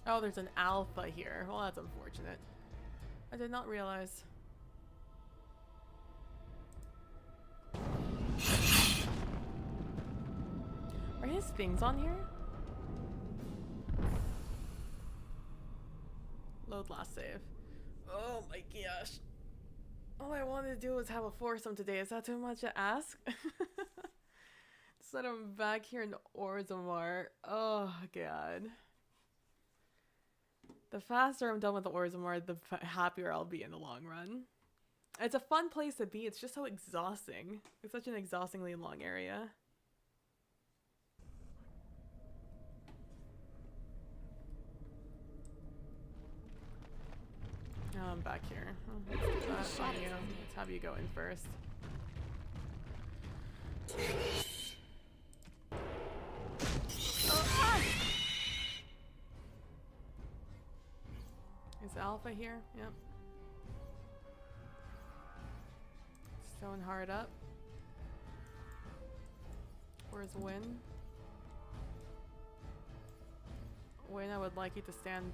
Oh, there's an alpha here. Well, that's unfortunate. I did not realize. Are his things on here? Load last save. Oh my gosh. All I wanted to do was have a foursome today. Is that too much to ask? Instead I'm back here in Orzammar. Oh god. The faster I'm done with the Orzammar, the happier I'll be in the long run. It's a fun place to be, it's just so exhausting. It's such an exhaustingly long area. Oh, I'm back here. Oh, let's do that on you. Let's have you go in first. Is Alpha here? Yep. Stoneheart up. Where's Wynn? Wynn, I would like you to stand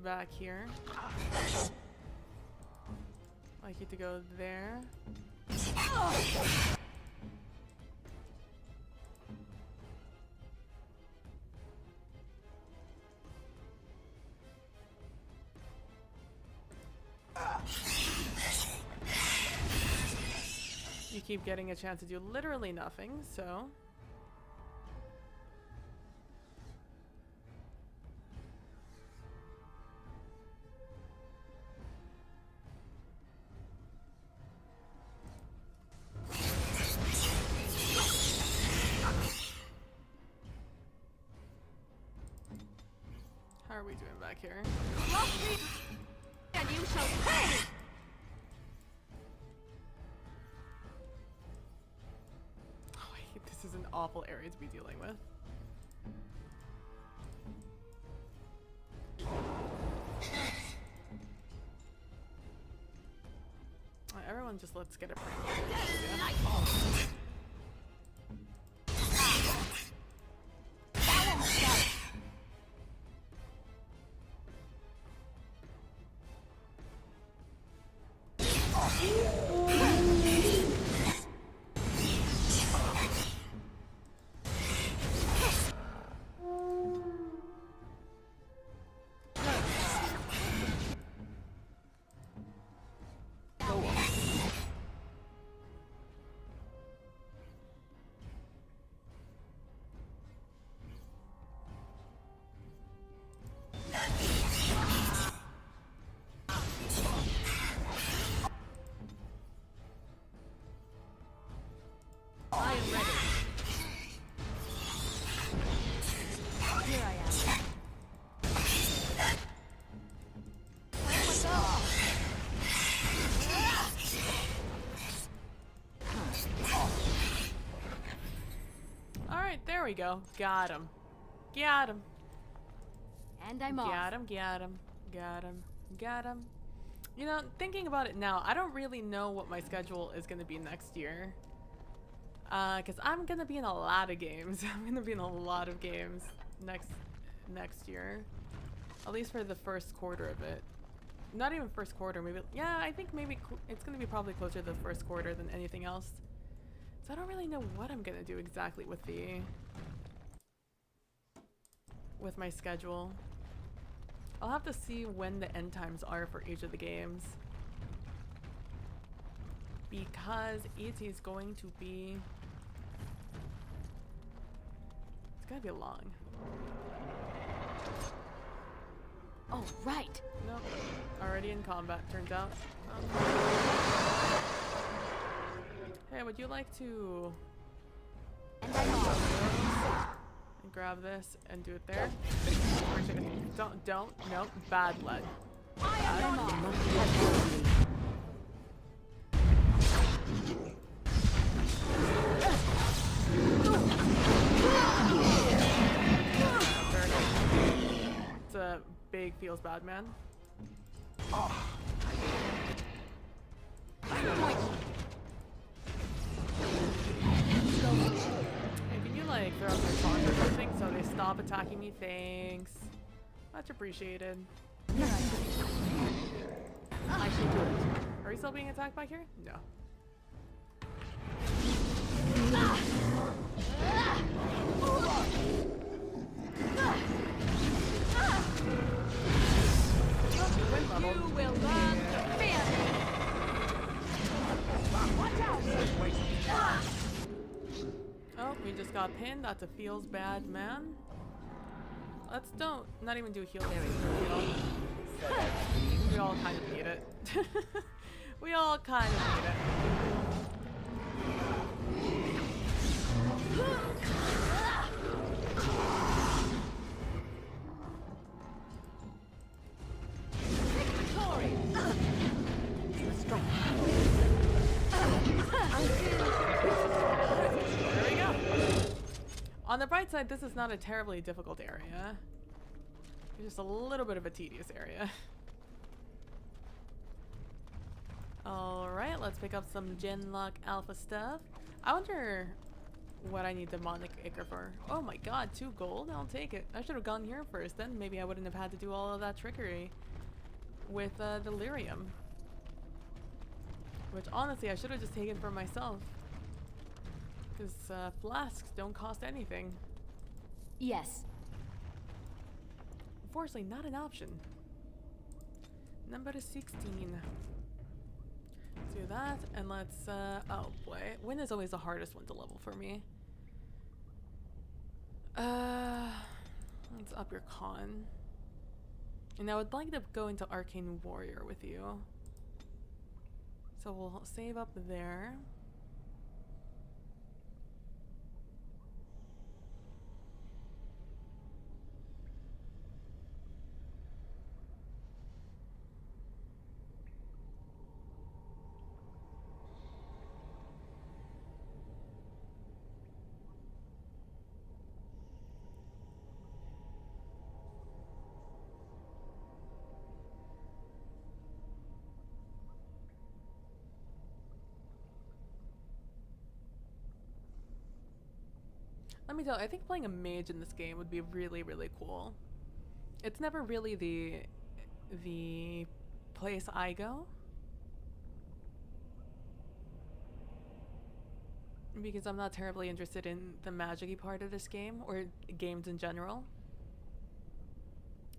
back here. I'd like you to go there. You keep getting a chance to do literally nothing, so... How are we doing back here? And you shall pay! Oh, I hate this is an awful area to be dealing with. Alright, everyone just let's get it right. I am ready. Here I am. Alright, there we go. Got him. Got him. And I'm off. Got him, got him, got him, got him. You know, thinking about it now, I don't really know what my schedule is going to be next year. Because I'm going to be in a lot of games. I'm going to be in a lot of games next year. At least for the first quarter of it. Not even first quarter, maybe. Yeah, I think maybe it's going to be probably closer to the first quarter than anything else. So I don't really know what I'm going to do exactly with my schedule. I'll have to see when the end times are for each of the games. Because it is going to be... It's gonna be long. Oh, right. Nope. Already in combat, turns out. Hey, would you like to... And I'm off. And grab this and do it there? Don't, nope, bad lead. I'm off. It's a big feels bad man. Hey, can you like throw out their taunt or something so they stop attacking me? Thanks. Much appreciated. I should do it. Are you still being attacked back here? No. You will learn to fear me. Watch out! Oh, we just got pinned. That's a feels bad man. Let's not even do heal. We all kind of need it. We all kind of need it. There we go. On the bright side, this is not a terribly difficult area. It's just a little bit of a tedious area. Alright, let's pick up some Genlock Alpha stuff. I wonder what I need Demonic Ichor for. Oh my god, 2 gold? I'll take it. I should have gone here first, then maybe I wouldn't have had to do all of that trickery with Delirium. Which honestly, I should have just taken for myself. Because flasks don't cost anything. Yes. Unfortunately, not an option. Number 16. Let's do that, and let's, oh boy. Wind is always the hardest one to level for me. Let's up your con. And I would like to go into Arcane Warrior with you. So we'll save up there. Let me tell you, I think playing a mage in this game would be really, really cool. It's never really the place I go. Because I'm not terribly interested in the magic-y part of this game, or games in general.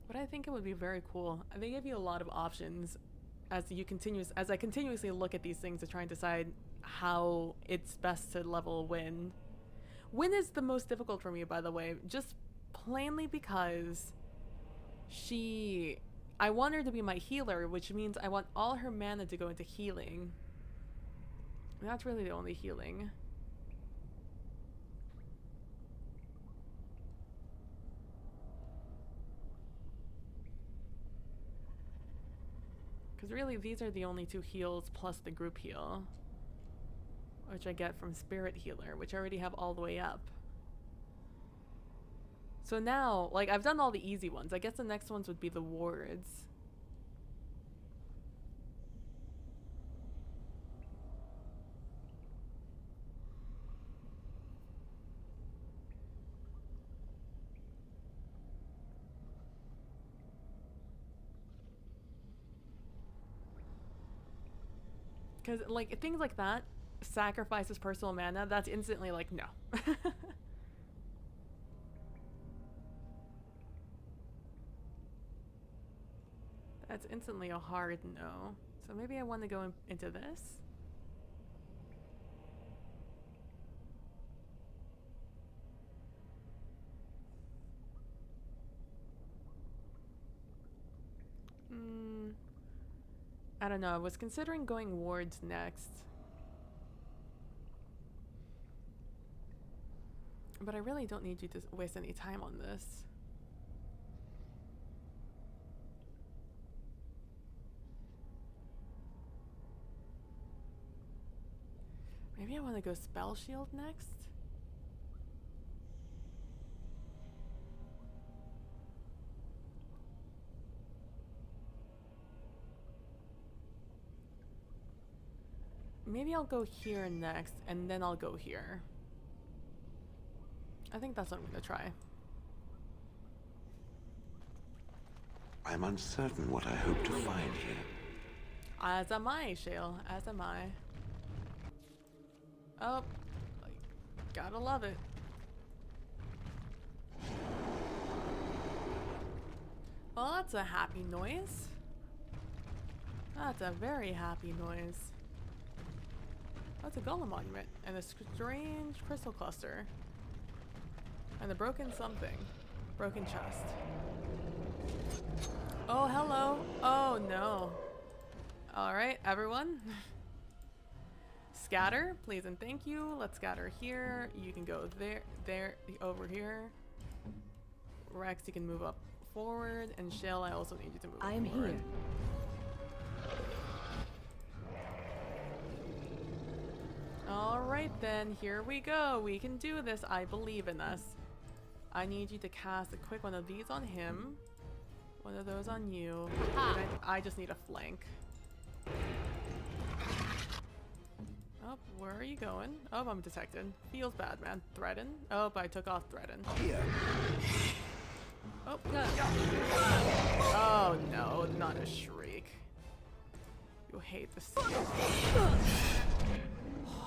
But I think it would be very cool. They give you a lot of options as I continuously look at these things to try and decide how it's best to level Wynn. Wynn is the most difficult for me, by the way, just plainly because I want her to be my healer, which means I want all her mana to go into healing. And that's really the only healing. Because really, these are the only two heals plus the group heal, which I get from Spirit Healer, which I already have all the way up. So now, like, I've done all the easy ones. I guess the next ones would be the wards. Because, like, things like that, sacrifices personal mana, that's instantly like, no. That's instantly a hard no. So maybe I want to go into this. I don't know, I was considering going wards next. But I really don't need you to waste any time on this. Maybe I want to go Spell Shield next? Maybe I'll go here next, and then I'll go here. I think that's what I'm gonna try. I'm uncertain what I hope to find here. As am I, Shale. As am I. Oh, gotta love it. Well, that's a happy noise. That's a very happy noise. That's a golem monument and a strange crystal cluster. And a broken something. Broken chest. Oh, hello. Oh, no. Alright, everyone. Scatter, please and thank you. Let's scatter here. You can go there, over here. Rex, you can move up forward. And Shale, I also need you to move up forward. Here. Alright then, here we go. We can do this. I believe in us. I need you to cast a quick one of these on him. One of those on you. And I just need a flank. Oh, where are you going? Oh, I'm detected. Feels bad, man. Threaten? Oh, I took off threaten. Here. Oh, oh no, not a shriek. You hate the seal.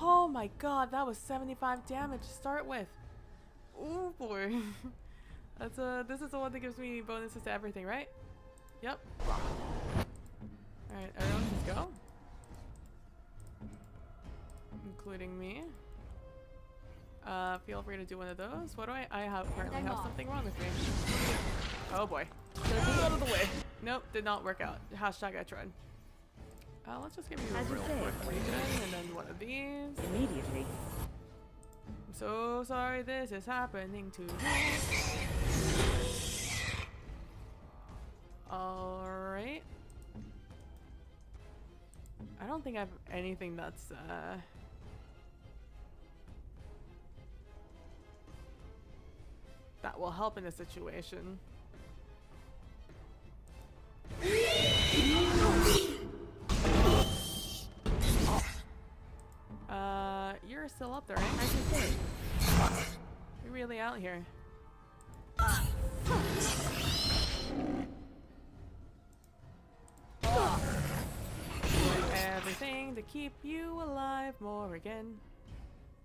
Oh my god, that was 75 damage to start with. Oh boy. This is the one that gives me bonuses to everything, right? Yep. Alright, everyone just go. Including me. Feel free to do one of those. What do I apparently have something wrong with me. Oh boy. Move out of the way. Nope, did not work out. Hashtag I tried. Let's just give you a real quick regen and then one of these. Immediately. I'm so sorry this is happening to me. Alright. I don't think I have anything that's that will help in this situation. You're still up there, right? I can say. We really out here. Everything to keep you alive, Morrigan.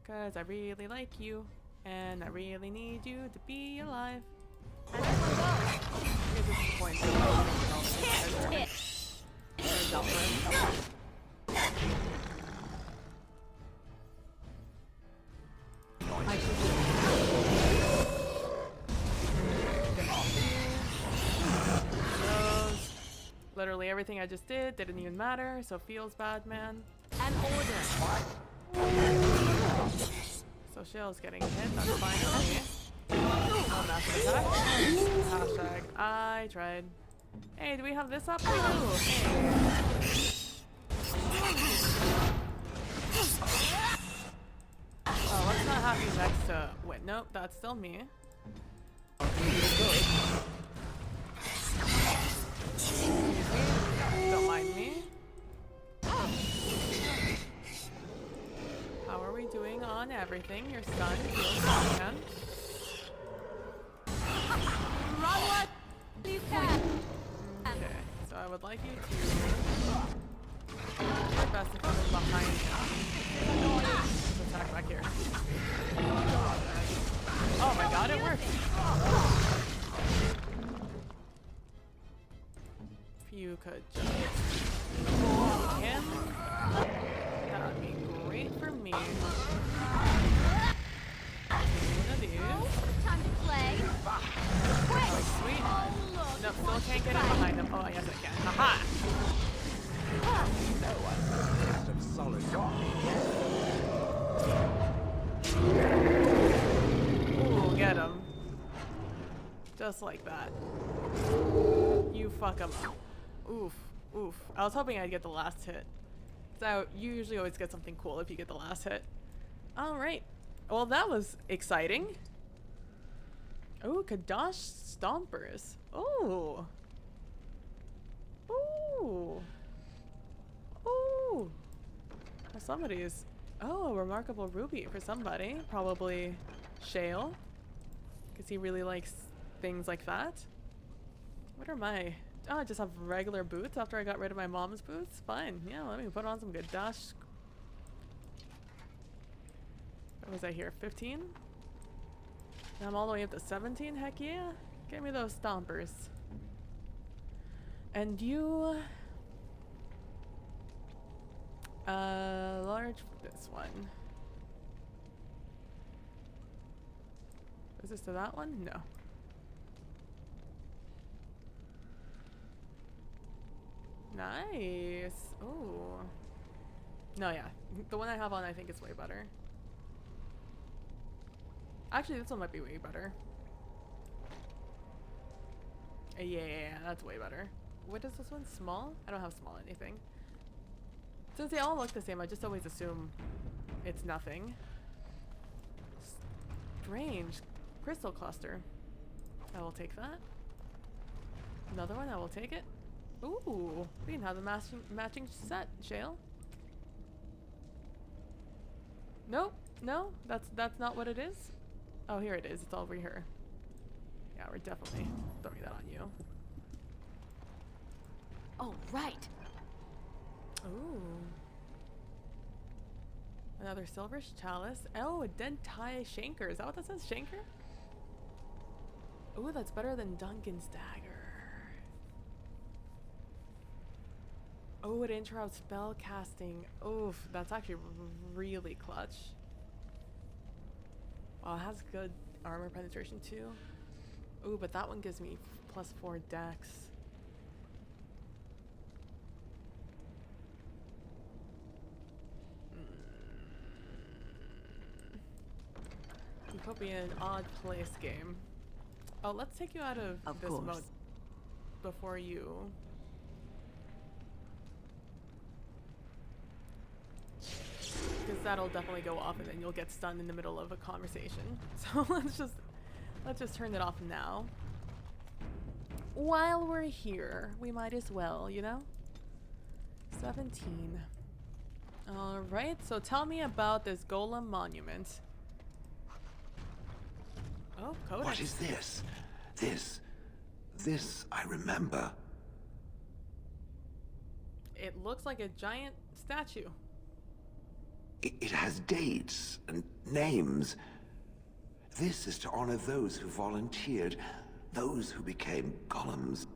'Cause I really like you, and I really need you to be alive. I guess this is the point. Literally everything I just did didn't even matter, so feels bad, man. An order. So Shale's getting hit, that's fine with me. Oh, massive attack. Hashtag I tried. Hey, do we have this up? We do. Hey. Oh, let's not have you next to... Wait, nope, that's still me. Don't mind me. How are we doing on everything? Your son feels man. Run what? Please can. Okay, so I would like you to do your best to come in behind me. Let's attack back here. Oh my god, it worked! If you could just hold him, that would be great for me. One of these. Time to play. Quick. Oh, sweet. Oh, look. No, still can't get in behind him. Oh, yes, I can. Haha! Ooh, get him. Just like that. You fuck him up. Oof, oof. I was hoping I'd get the last hit. So you usually always get something cool if you get the last hit. Alright. Well, that was exciting. Oh, Kadash Stompers. Oh. Ooh. Ooh. Somebody's... Oh, a remarkable ruby for somebody. Probably Shale. Because he really likes things like that. What are my... Oh, I just have regular boots after I got rid of my mom's boots? Fine. Yeah, let me put on some good dash. What was I here? 15? And I'm all the way up to 17? Heck yeah. Give me those stompers. And you... large for this one. Is this to that one? No. Nice. Oh. No, yeah. The one I have on I think is way better. Actually, this one might be way better. Yeah, that's way better. What is this one? Small? I don't have small anything. Since they all look the same, I just always assume it's nothing. Strange. Crystal cluster. I will take that. Another one, I will take it. Ooh, we can have the matching set, Shale. Nope, no, that's not what it is. Oh, here it is. It's all over here. Yeah, we're definitely throwing that on you. Oh, right. Ooh. Another silverish chalice. Oh, a Dentai Shanker. Is that what that says? Shanker? Ooh, that's better than Duncan's dagger. Oh, it interrupts spell casting. Oof, that's actually really clutch. Wow, it has good armor penetration too. Ooh, but that one gives me +4 dex. You put me in an odd place game. Oh, let's take you out of this mode before you... Because that'll definitely go off and then you'll get stunned in the middle of a conversation. So let's just turn it off now. While we're here, we might as well, you know? 17. Alright, so tell me about this Golem Monument. Oh, codex. What is this? This I remember. It looks like a giant statue. It has dates and names. This is to honor those who volunteered, those who became golems.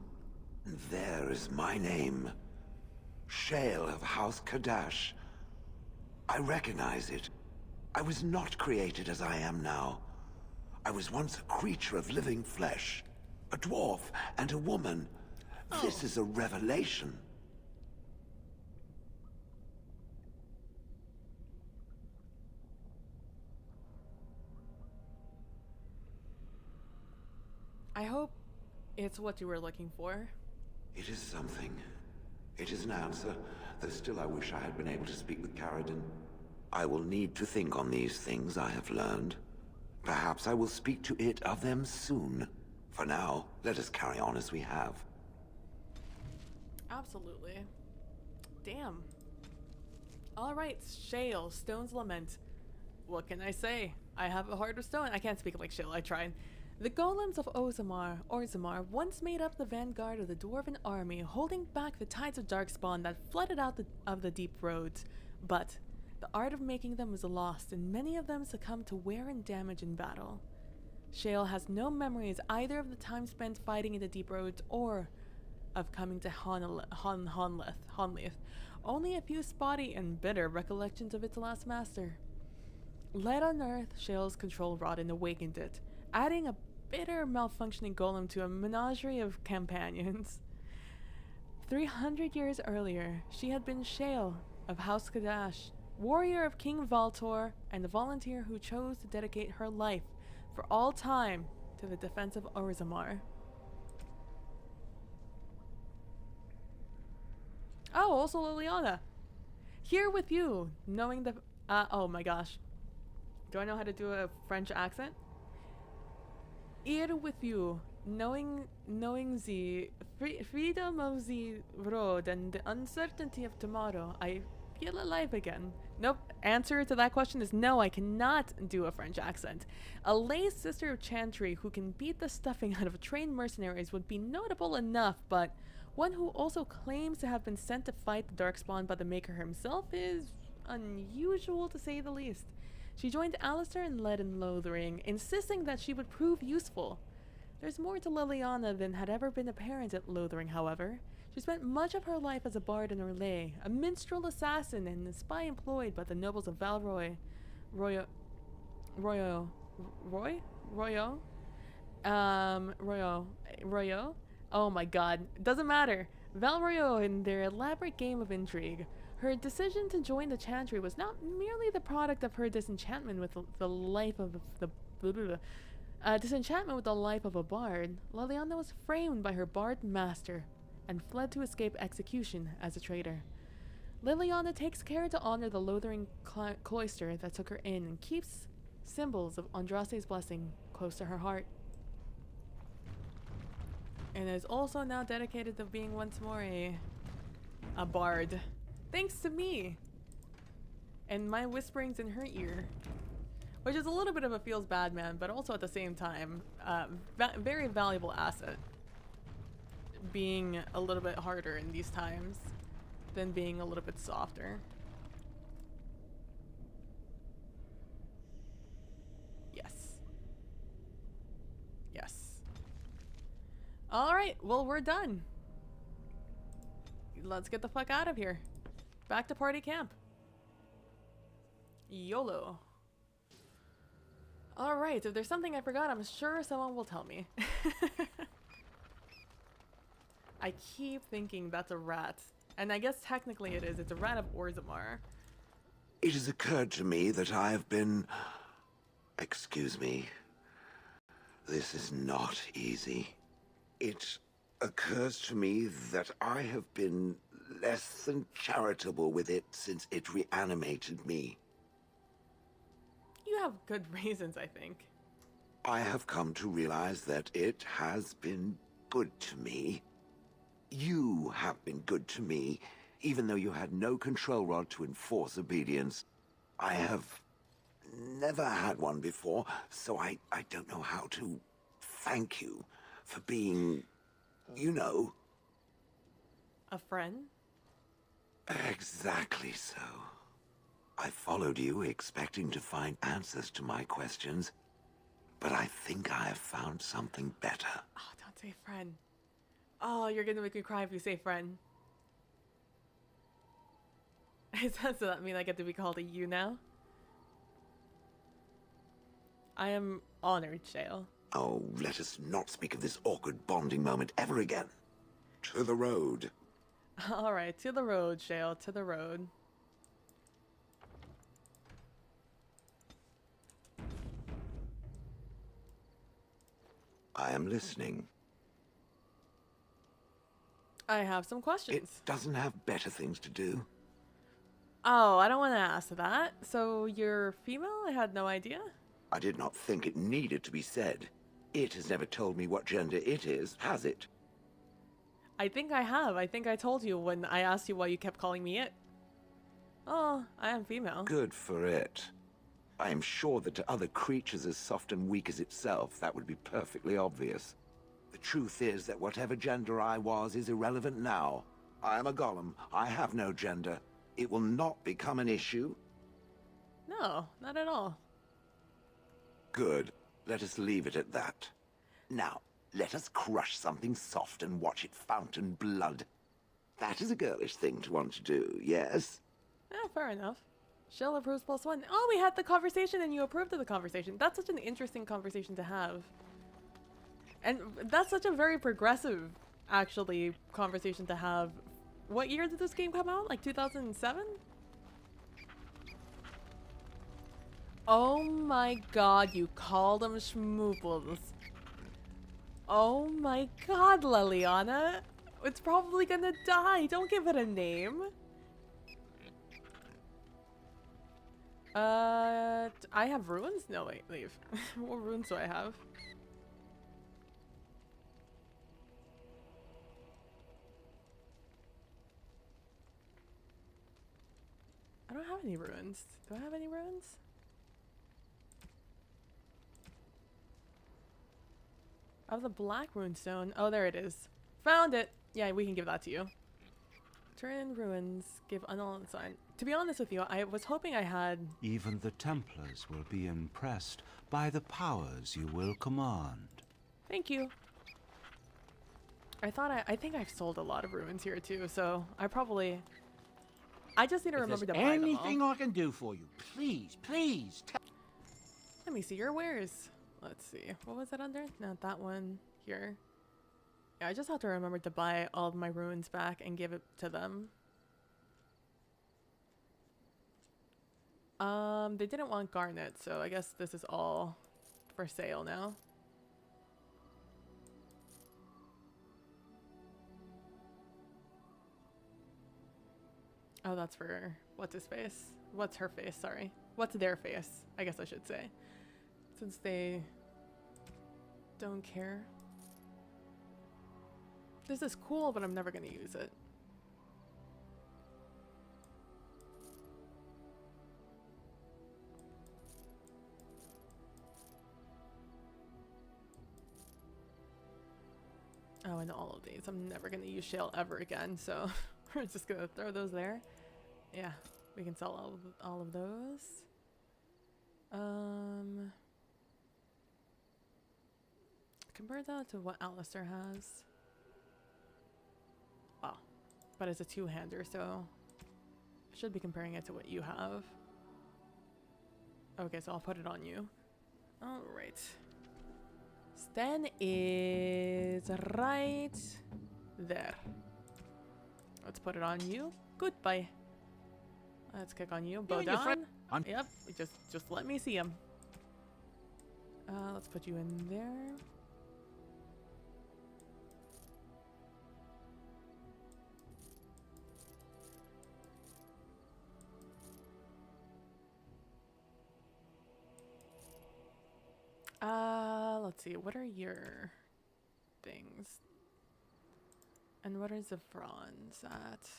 And there is my name. Shale of House Kadash. I recognize it. I was not created as I am now. I was once a creature of living flesh. A dwarf and a woman. This is a revelation. I hope it's what you were looking for. It is something. It is an answer, though still I wish I had been able to speak with Caridin. I will need to think on these things I have learned. Perhaps I will speak to it of them soon. For now, let us carry on as we have. Absolutely. Damn. Alright, Shale, Stone's Lament. What can I say? I have a heart of stone. I can't speak like Shale, I tried. The golems of Orzammar once made up the vanguard of the dwarven army, holding back the tides of darkspawn that flooded out of the deep roads. But the art of making them was lost, and many of them succumbed to wear and damage in battle. Shale has no memories either of the time spent fighting in the deep roads or of coming to Honleith. Only a few spotty and bitter recollections of its last master. Let unearth Shale's control rod and awakened it, adding a bitter malfunctioning golem to a menagerie of companions. 300 years earlier, she had been Shale of House Kadash, warrior of King Valtor, and a volunteer who chose to dedicate her life for all time to the defense of Orzammar. Oh, also Liliana. Here with you, knowing the... oh my gosh. Do I know how to do a French accent? Here with you, knowing the freedom of the road and the uncertainty of tomorrow, I feel alive again. Nope, answer to that question is no, I cannot do a French accent. A lay sister of Chantry who can beat the stuffing out of trained mercenaries would be notable enough, but one who also claims to have been sent to fight the Darkspawn by the Maker himself is unusual to say the least. She joined Alistair and led in Lothering, insisting that she would prove useful. There's more to Liliana than had ever been apparent at Lothering, however. She spent much of her life as a bard in Orlais, a minstrel assassin, and a spy employed by the nobles of Valroy. Royo? Oh my god, doesn't matter. Valroyo in their elaborate game of intrigue. Her decision to join the Chantry was not merely the product of her disenchantment with the life of a bard. Liliana was framed by her bard master and fled to escape execution as a traitor. Liliana takes care to honor the Lothering cloister that took her in and keeps symbols of Andraste's blessing close to her heart. And is also now dedicated to being once more a bard. Thanks to me! And my whisperings in her ear. Which is a little bit of a feels bad man, but also at the same time, very valuable asset. Being a little bit harder in these times than being a little bit softer. Yes. Yes. Alright, well we're done. Let's get the fuck out of here. Back to party camp. YOLO. Alright, if there's something I forgot, I'm sure someone will tell me. I keep thinking that's a rat. And I guess technically it is. It's a rat of Orzammar. It has occurred to me that I have been... Excuse me. This is not easy. It occurs to me that I have been less than charitable with it since it reanimated me. You have good reasons, I think. I have come to realize that it has been good to me. You have been good to me, even though you had no control rod to enforce obedience. I have never had one before, so I don't know how to thank you for being, you know. A friend? Exactly so. I followed you expecting to find answers to my questions, but I think I have found something better. Oh, don't say friend. Oh, you're gonna make me cry if you say friend. Does that mean I get to be called a you now? I am honored, Shale. Oh, let us not speak of this awkward bonding moment ever again. To the road. Alright, to the road, Shale, to the road. I am listening. I have some questions. It doesn't have better things to do. Oh, I don't want to ask that. So you're female? I had no idea. I did not think it needed to be said. It has never told me what gender it is, has it? I think I have. I think I told you when I asked you why you kept calling me it. Oh, I am female. Good for it. I am sure that to other creatures as soft and weak as itself, that would be perfectly obvious. The truth is that whatever gender I was is irrelevant now. I am a golem. I have no gender. It will not become an issue. No, not at all. Good. Let us leave it at that. Now, let us crush something soft and watch it fountain blood. That is a girlish thing to want to do, yes? Fair enough. Shell approves +1. Oh, we had the conversation and you approved of the conversation. That's such an interesting conversation to have. And that's such a very progressive, actually, conversation to have. What year did this game come out? Like 2007? Oh my god, you called them schmooples. Oh my god, Leliana. It's probably gonna die. Don't give it a name. I have runes? No, wait, leave. What runes do I have? I don't have any runes. Do I have any runes? I have the black runestone. Oh, there it is. Found it! Yeah, we can give that to you. Turn ruins. Give unknown sign. To be honest with you, I was hoping I had... Even the Templars will be impressed by the powers you will command. Thank you. I think I've sold a lot of ruins here too, so I probably... I just need to remember to buy them all. Anything I can do for you, please, please. Let me see your wares. Let's see. What was it under? Not that one. Here. Yeah, I just have to remember to buy all of my ruins back and give it to them. They didn't want garnet, so I guess this is all for sale now. Oh, that's for what's his face? What's her face? Sorry. What's their face? I guess I should say. Since they don't care. This is cool, but I'm never gonna use it. Oh, and all of these. I'm never gonna use shale ever again, so we're just gonna throw those there. Yeah, we can sell all of those. Compare that to what Alistair has. Oh, but it's a two-hander, so I should be comparing it to what you have. Okay, so I'll put it on you. All right. Stan is right there. Let's put it on you. Goodbye. Let's click on you. Bodan. Yep. Just let me see him. Let's put you in there. Let's see, what are your things? And what is the bronze at?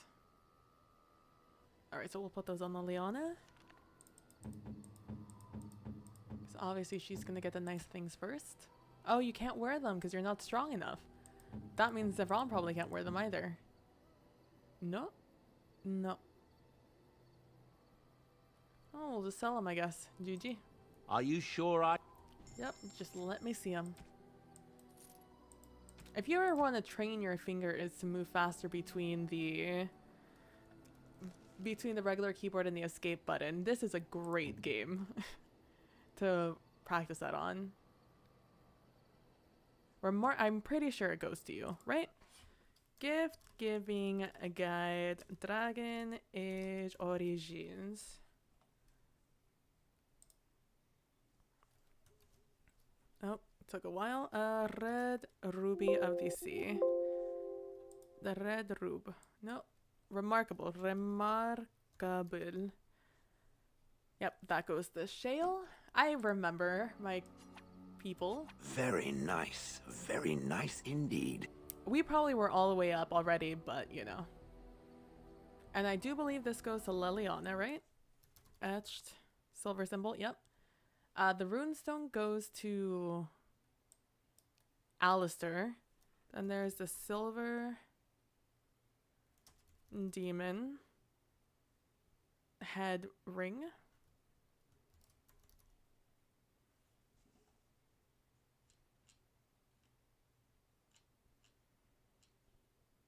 Alright, so we'll put those on Leliana. Obviously, she's gonna get the nice things first. Oh, you can't wear them because you're not strong enough. That means Zevran probably can't wear them either. No? No. Oh, we'll just sell them, I guess. GG. Are you sure I... Yep, just let me see them. If you ever want to train your fingers to move faster between the regular keyboard and the escape button, this is a great game to practice that on. I'm pretty sure it goes to you, right? Gift giving a guide, Dragon Age Origins. Oh, took a while. Red Ruby of the Sea. The Red Rube. No. Remarkable. Remarkable. Yep, that goes to Shale. I remember my people. Very nice indeed. We probably were all the way up already, but you know. And I do believe this goes to Leliana, right? Etched. Silver symbol, yep. The runestone goes to Alistair. Then there's the silver demon head ring.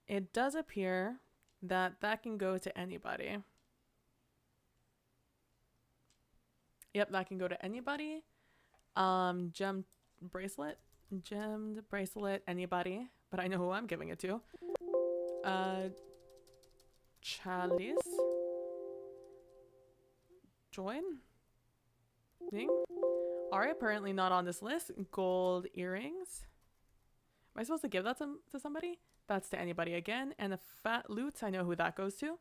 It does appear that that can go to anybody. Yep, that can go to anybody. Gemmed bracelet, anybody. But I know who I'm giving it to. Chalice. Join. Ding. Alright, apparently not on this list. Gold earrings. Am I supposed to give that to somebody? That's to anybody again. And the fat loot, I know who that goes to.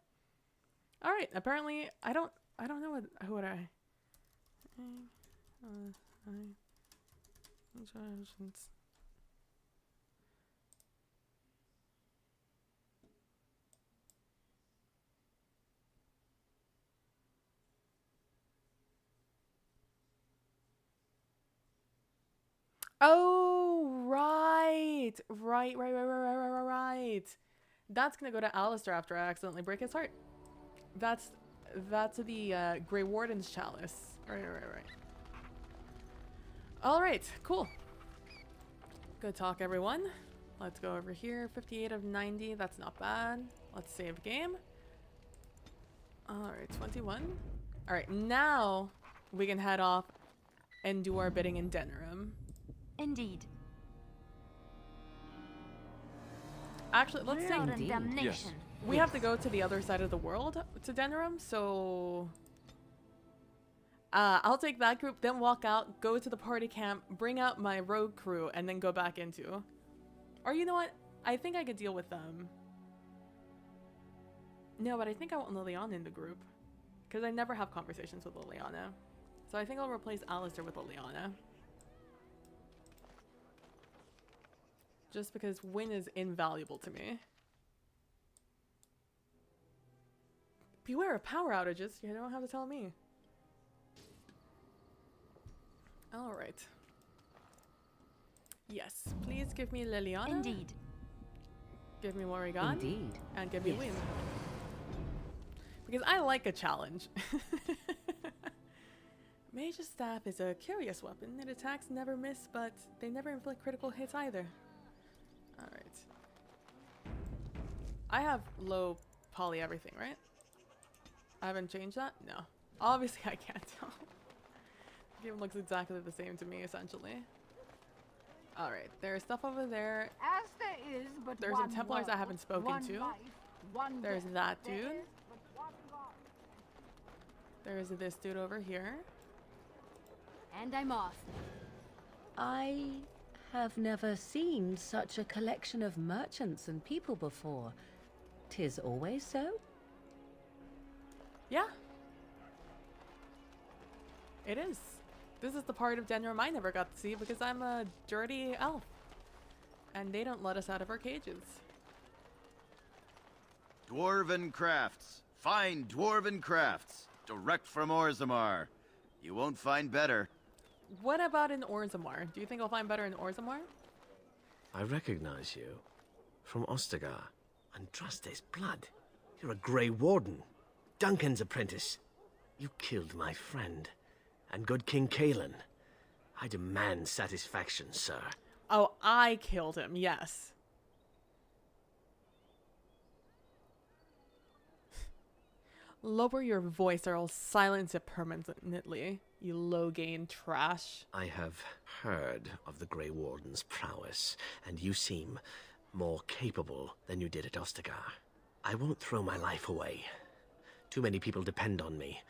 Alright, apparently I don't know who would I. Oh, right. That's gonna go to Alistair after I accidentally break his heart. That's the Grey Warden's chalice. Right. Alright, cool. Good talk, everyone. Let's go over here. 58 of 90. That's not bad. Let's save game. Alright, 21. Alright, now we can head off and do our bidding in Denerim. Indeed. Actually, let's say Yes. we have to go to the other side of the world to Denerim, so I'll take that group, then walk out, go to the party camp, bring out my rogue crew, and then go back into. Or you know what? I think I could deal with them. No, but I think I want Liliana in the group. Because I never have conversations with Liliana. So I think I'll replace Alistair with Liliana. Just because Win is invaluable to me. Beware of power outages. You don't have to tell me. Alright. Yes, please give me Liliana. Indeed. Give me Morrigan. Indeed. And give me Win. Because I like a challenge. Mage's Staff is a curious weapon. It attacks never miss, but they never inflict critical hits either. Alright. I have low poly everything, right? I haven't changed that? No. Obviously I can't tell. The game looks exactly the same to me, essentially. Alright, there's stuff over there. As there is but There's some Templars I haven't spoken to. There's that dude. There's this dude over here. And I'm off. I have never seen such a collection of merchants and people before. 'Tis always so? Yeah. It is. This is the part of Denerim I never got to see because I'm a dirty elf. And they don't let us out of our cages. Dwarven crafts. Fine dwarven crafts. Direct from Orzammar. You won't find better. What about in Orzammar? Do you think I'll find better in Orzammar? I recognize you. From Ostagar. Andraste's blood. You're a Grey Warden. Duncan's apprentice. You killed my friend. And good King Kalen. I demand satisfaction, sir. Oh, I killed him, yes. Lower your voice or I'll silence it permanently, you low-gain trash. I have heard of the Grey Warden's prowess, and you seem more capable than you did at Ostagar. I won't throw my life away. Too many people depend on me,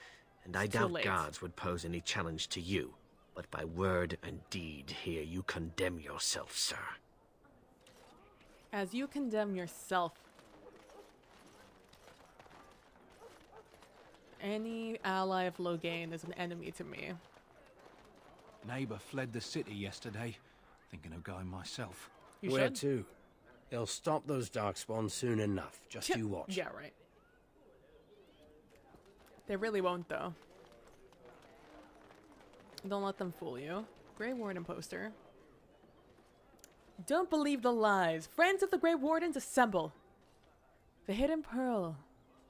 and I It's too doubt late. guards would pose any challenge to you. But by word and deed here you condemn yourself, sir. As you condemn yourself, any ally of Logain is an enemy to me. Neighbor fled the city yesterday. Thinking of going myself. You Where should. to? They'll stop those darkspawn soon enough. Just you watch. Yeah, right. They really won't, though. Don't let them fool you. Grey Warden poster. Don't believe the lies. Friends of the Grey Wardens, assemble. The hidden pearl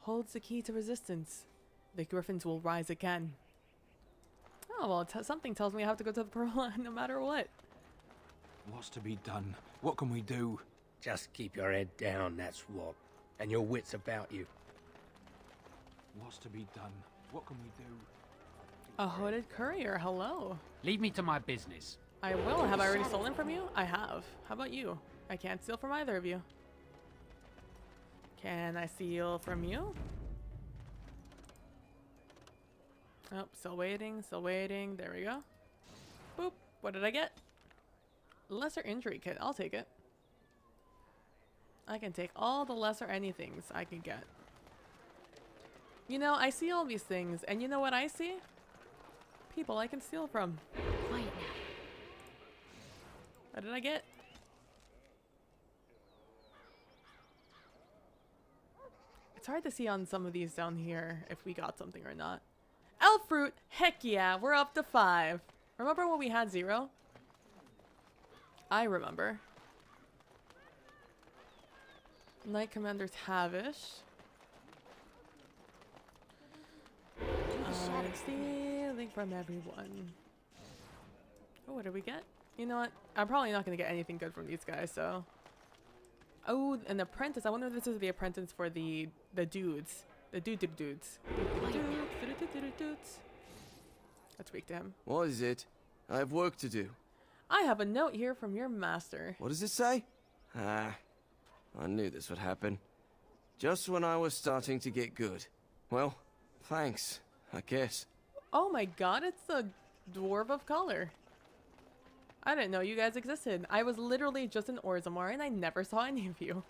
holds the key to resistance. The Griffins will rise again. Oh, well, something tells me I have to go to the pearl no matter what. What's to be done? What can we do? Just keep your head down, that's what. And your wits about you. What's to be done? What can we do? A hooded courier, hello. Leave me to my business. I will. Have I already stolen from you? I have. How about you? I can't steal from either of you. Can I steal from you? Oh, still waiting, still waiting. There we go. Boop. What did I get? Lesser injury kit. I'll take it. I can take all the lesser anythings I can get. You know, I see all these things, and you know what I see? People I can steal from. Quiet now. What did I get? It's hard to see on some of these down here if we got something or not. Elf fruit! Heck yeah, we're up to 5. Remember when we had 0? I remember. Knight Commander Tavish. I'm stealing from everyone. Oh, what did we get? You know what? I'm probably not going to get anything good from these guys, so... Oh, an apprentice. I wonder if this is the apprentice for the dudes. The dudes. Let's speak to him. What is it? I have work to do. I have a note here from your master. What does it say? Ah, I knew this would happen. Just when I was starting to get good. Well, thanks, I guess. Oh my god, it's the Dwarf of Color. I didn't know you guys existed. I was literally just in Orzammar and I never saw any of you.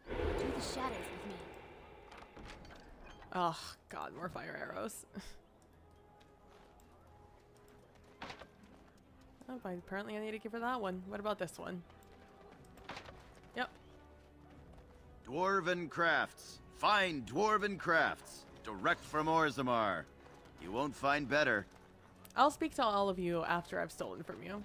Through the shadows with me. Oh god, more fire arrows. Oh, but apparently I need a key for that one. What about this one? Yep. Dwarven crafts. Fine dwarven crafts. Direct from Orzammar. You won't find better. I'll speak to all of you after I've stolen from you.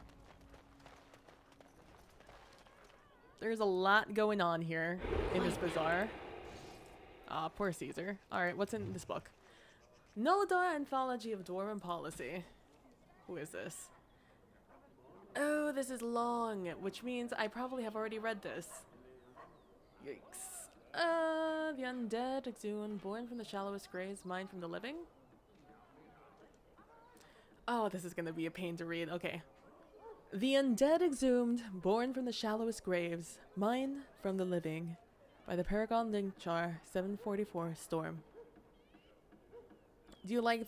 There's a lot going on here in this bazaar. Ah, poor Caesar. Alright, what's in this book? Nolador Anthology of Dwarven Policy. Who is this? Oh, this is long, which means I probably have already read this. Yikes. The undead exhumed, born from the shallowest graves, mined from the living? Oh, this is gonna be a pain to read. Okay. The undead exhumed, born from the shallowest graves, mined from the living, by the Paragon Linkchar, 744 Storm. Do you like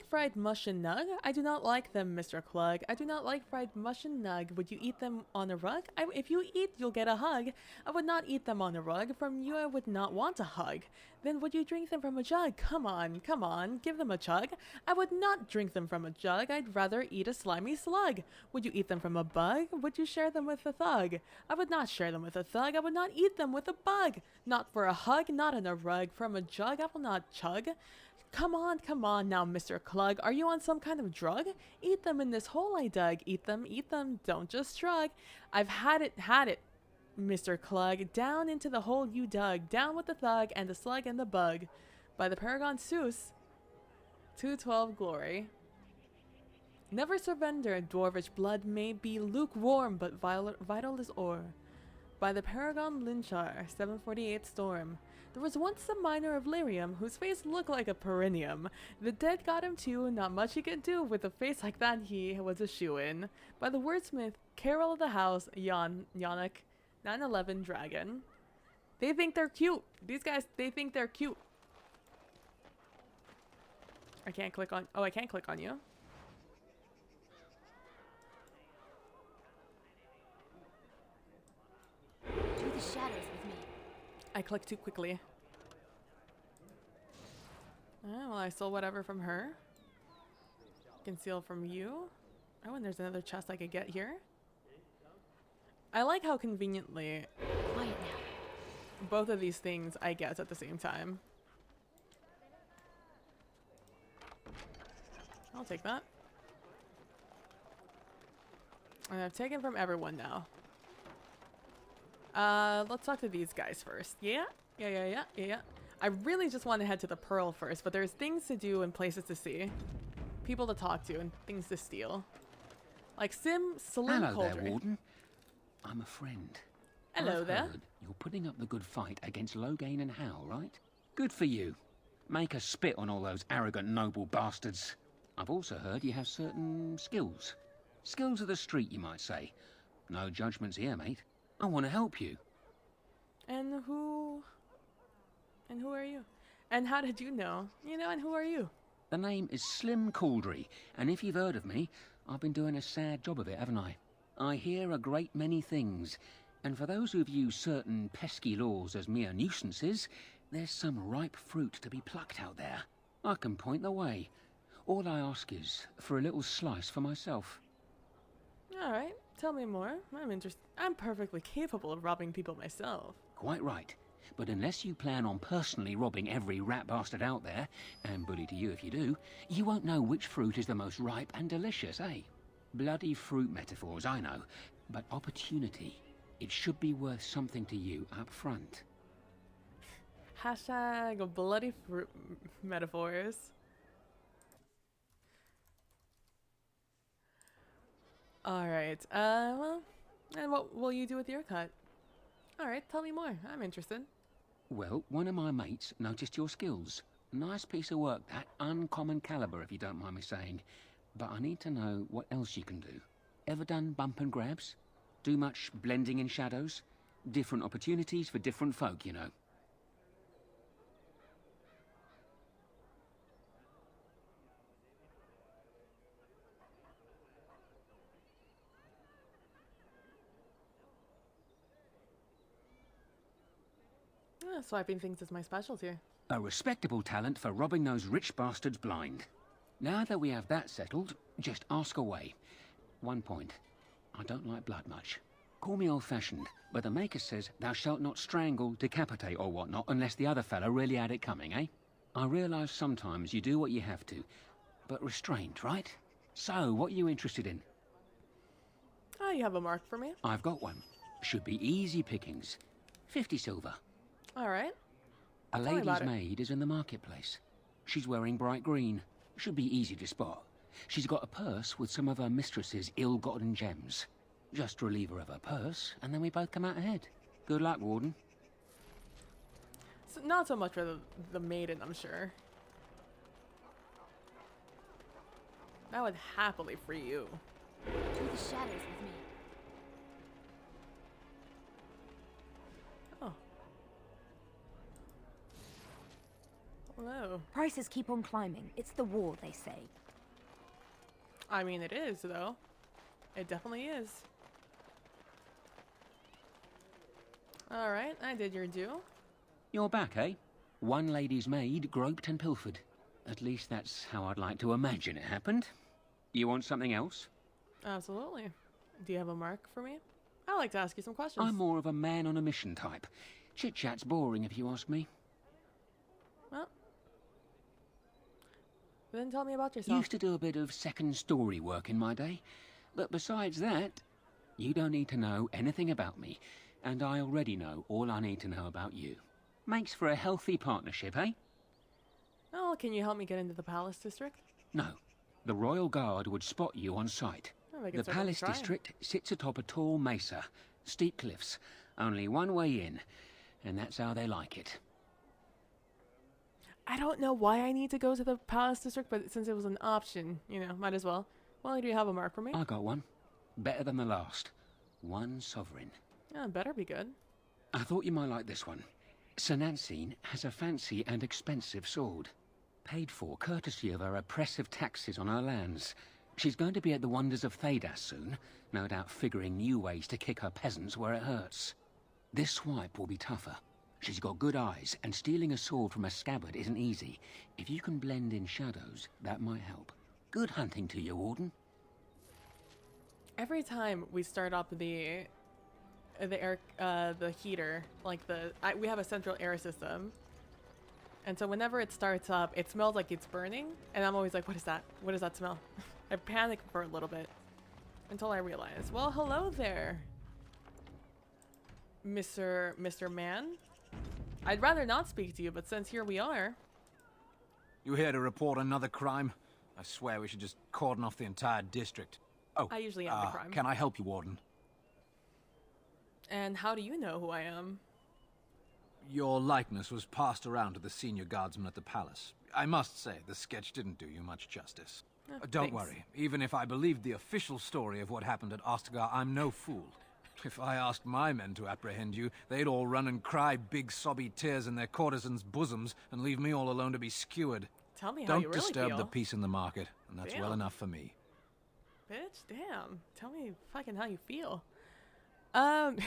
fried mush and nug? I do not like them, Mr. Klug. I do not like fried mush and nug. Would you eat them on a rug? If you eat, you'll get a hug. I would not eat them on a rug. From you, I would not want a hug. Then would you drink them from a jug? Come on, give them a chug. I would not drink them from a jug. I'd rather eat a slimy slug. Would you eat them from a bug? Would you share them with a thug? I would not share them with a thug. I would not eat them with a bug. Not for a hug, not in a rug. From a jug, I will not chug. Come on now, Mr. Klug. Are you on some kind of drug? Eat them in this hole I dug. Eat them, don't just shrug. I've had it, Mr. Klug. Down into the hole you dug. Down with the thug and the slug and the bug. By the Paragon Zeus. 212 Glory. Never surrender. Dwarvish blood may be lukewarm, but vital as ore. By the Paragon Lynchar. 748 Storm. There was once a miner of Lyrium whose face looked like a perineum. The dead got him too, not much he could do with a face like that, he was a shoo-in. By the wordsmith, Carol of the House, Yannick, 911 Dragon. They think they're cute. These guys, they think they're cute. I can't click on, oh, I can't click on you. Through the shadows with me. I clicked too quickly. Oh, well, I stole whatever from her. Conceal from you. Oh, and there's another chest I could get here. I like how conveniently Quiet now. both of these things I get at the same time. I'll take that. And I've taken from everyone now. Let's talk to these guys first. Yeah. I really just want to head to the Pearl first, but there's things to do and places to see. People to talk to and things to steal. Like Slim Hello Coldry. there, Warden. I'm a friend. Hello I've there. heard you're putting up the good fight against Loghain and Hal, right? Good for you. Make a spit on all those arrogant noble bastards. I've also heard you have certain skills. Skills of the street, you might say. No judgments here, mate. I want to help you. And who are you? And how did you know? You know, and who are you? The name is Slim Coldry, and if you've heard of me, I've been doing a sad job of it, haven't I? I hear a great many things, and for those who view certain pesky laws as mere nuisances, there's some ripe fruit to be plucked out there. I can point the way. All I ask is for a little slice for myself. All right, tell me more. I'm interested. I'm perfectly capable of robbing people myself. Quite right. But unless you plan on personally robbing every rat bastard out there, and bully to you if you do, you won't know which fruit is the most ripe and delicious, eh? Bloody fruit metaphors, I know. But opportunity, it should be worth something to you up front. Hashtag bloody fruit metaphors. Alright, well, and what will you do with your cut? Alright, tell me more. I'm interested. Well, one of my mates noticed your skills. Nice piece of work, that. Uncommon caliber, if you don't mind me saying. But I need to know what else you can do. Ever done bump and grabs? Do much blending in shadows? Different opportunities for different folk, you know. Swiping things is my specialty. A respectable talent for robbing those rich bastards blind. Now that we have that settled, just ask away. One point. I don't like blood much. Call me old-fashioned, but the Maker says thou shalt not strangle, decapitate or whatnot unless the other fella really had it coming, eh? I realise sometimes you do what you have to, but restrained, right? So, what are you interested in? Oh, you have a mark for me? I've got one. Should be easy pickings. 50 silver. Alright. A lady's maid is in the marketplace. She's wearing bright green. Should be easy to spot. She's got a purse with some of her mistress's ill-gotten gems. Just relieve her of her purse, and then we both come out ahead. Good luck, Warden. So, not so much for the maiden, I'm sure. I would happily free you. Through the shadows with me. Oh. Hello. Prices keep on climbing. It's the war, they say. I mean, it is, though. It definitely is. Alright, I did your due. You're back, eh? One lady's maid groped and pilfered. At least that's how I'd like to imagine it happened. You want something else? Absolutely. Do you have a mark for me? I'd like to ask you some questions. I'm more of a man on a mission type. Chit-chat's boring, if you ask me. Well, Then tell me about yourself. Used to do a bit of second story work in my day. But besides that, you don't need to know anything about me. And I already know all I need to know about you. Makes for a healthy partnership, eh? Oh, can you help me get into the Palace District? No. The Royal Guard would spot you on sight. Oh, I could The certainly Palace try. District sits atop a tall mesa. Steep cliffs. Only one way in. And that's how they like it. I don't know why I need to go to the Palace District, but since it was an option, you know, might as well. Well, do you have a mark for me? I got one. Better than the last. 1 sovereign. Yeah, it better be good. I thought you might like this one. Sanansine has a fancy and expensive sword. Paid for courtesy of her oppressive taxes on her lands. She's going to be at the wonders of Thedas soon, no doubt figuring new ways to kick her peasants where it hurts. This swipe will be tougher. She's got good eyes, and stealing a sword from a scabbard isn't easy. If you can blend in shadows, that might help. Good hunting to you, Warden. Every time we start up the heater, like we have a central air system, and so whenever it starts up, it smells like it's burning, and I'm always like, what is that? What does that smell? I panic for a little bit until I realize, well, hello there, Mr. Man. I'd rather not speak to you, but since here we are. You here to report another crime? I swear we should just cordon off the entire district. Oh, I usually am the crime. Can I help you, Warden? And how do you know who I am? Your likeness was passed around to the senior guardsman at the palace. I must say, the sketch didn't do you much justice. Don't thanks. worry. Even if I believed the official story of what happened at Ostagar, I'm no fool. If I asked my men to apprehend you, they'd all run and cry big sobby tears in their courtesans' bosoms and leave me all alone to be skewered. Tell me how Don't you really disturb feel. the peace in the market, and that's well Damn. enough for me. Bitch, damn. Tell me fucking how you feel.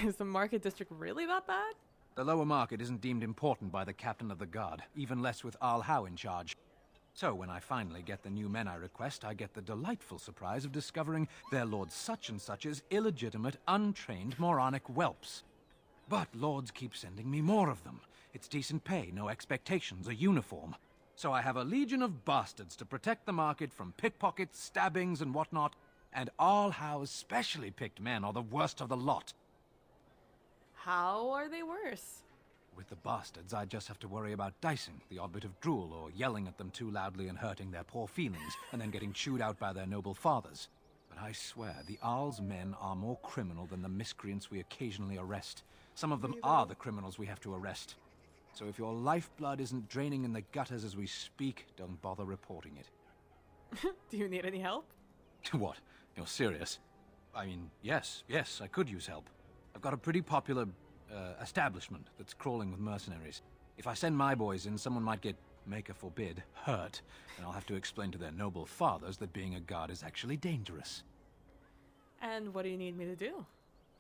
Is the market district really that bad? The lower market isn't deemed important by the captain of the guard, even less with Al Howe in charge. So when I finally get the new men I request, I get the delightful surprise of discovering their Lord Such-and-Such's illegitimate, untrained, moronic whelps. But lords keep sending me more of them. It's decent pay, no expectations, a uniform. So I have a legion of bastards to protect the market from pickpockets, stabbings, and whatnot, and Al Howe's specially picked men are the worst of the lot. How are they worse? With the bastards, I just have to worry about dicing, the odd bit of drool, or yelling at them too loudly and hurting their poor feelings, and then getting chewed out by their noble fathers. But I swear, the Arl's men are more criminal than the miscreants we occasionally arrest. Some of them are the criminals we have to arrest. So if your lifeblood isn't draining in the gutters as we speak, don't bother reporting it. Do you need any help? What? You're serious? I mean, yes, I could use help. I've got a pretty popular establishment that's crawling with mercenaries. If I send my boys in, someone might get, maker forbid, hurt, and I'll have to explain to their noble fathers that being a guard is actually dangerous. And what do you need me to do?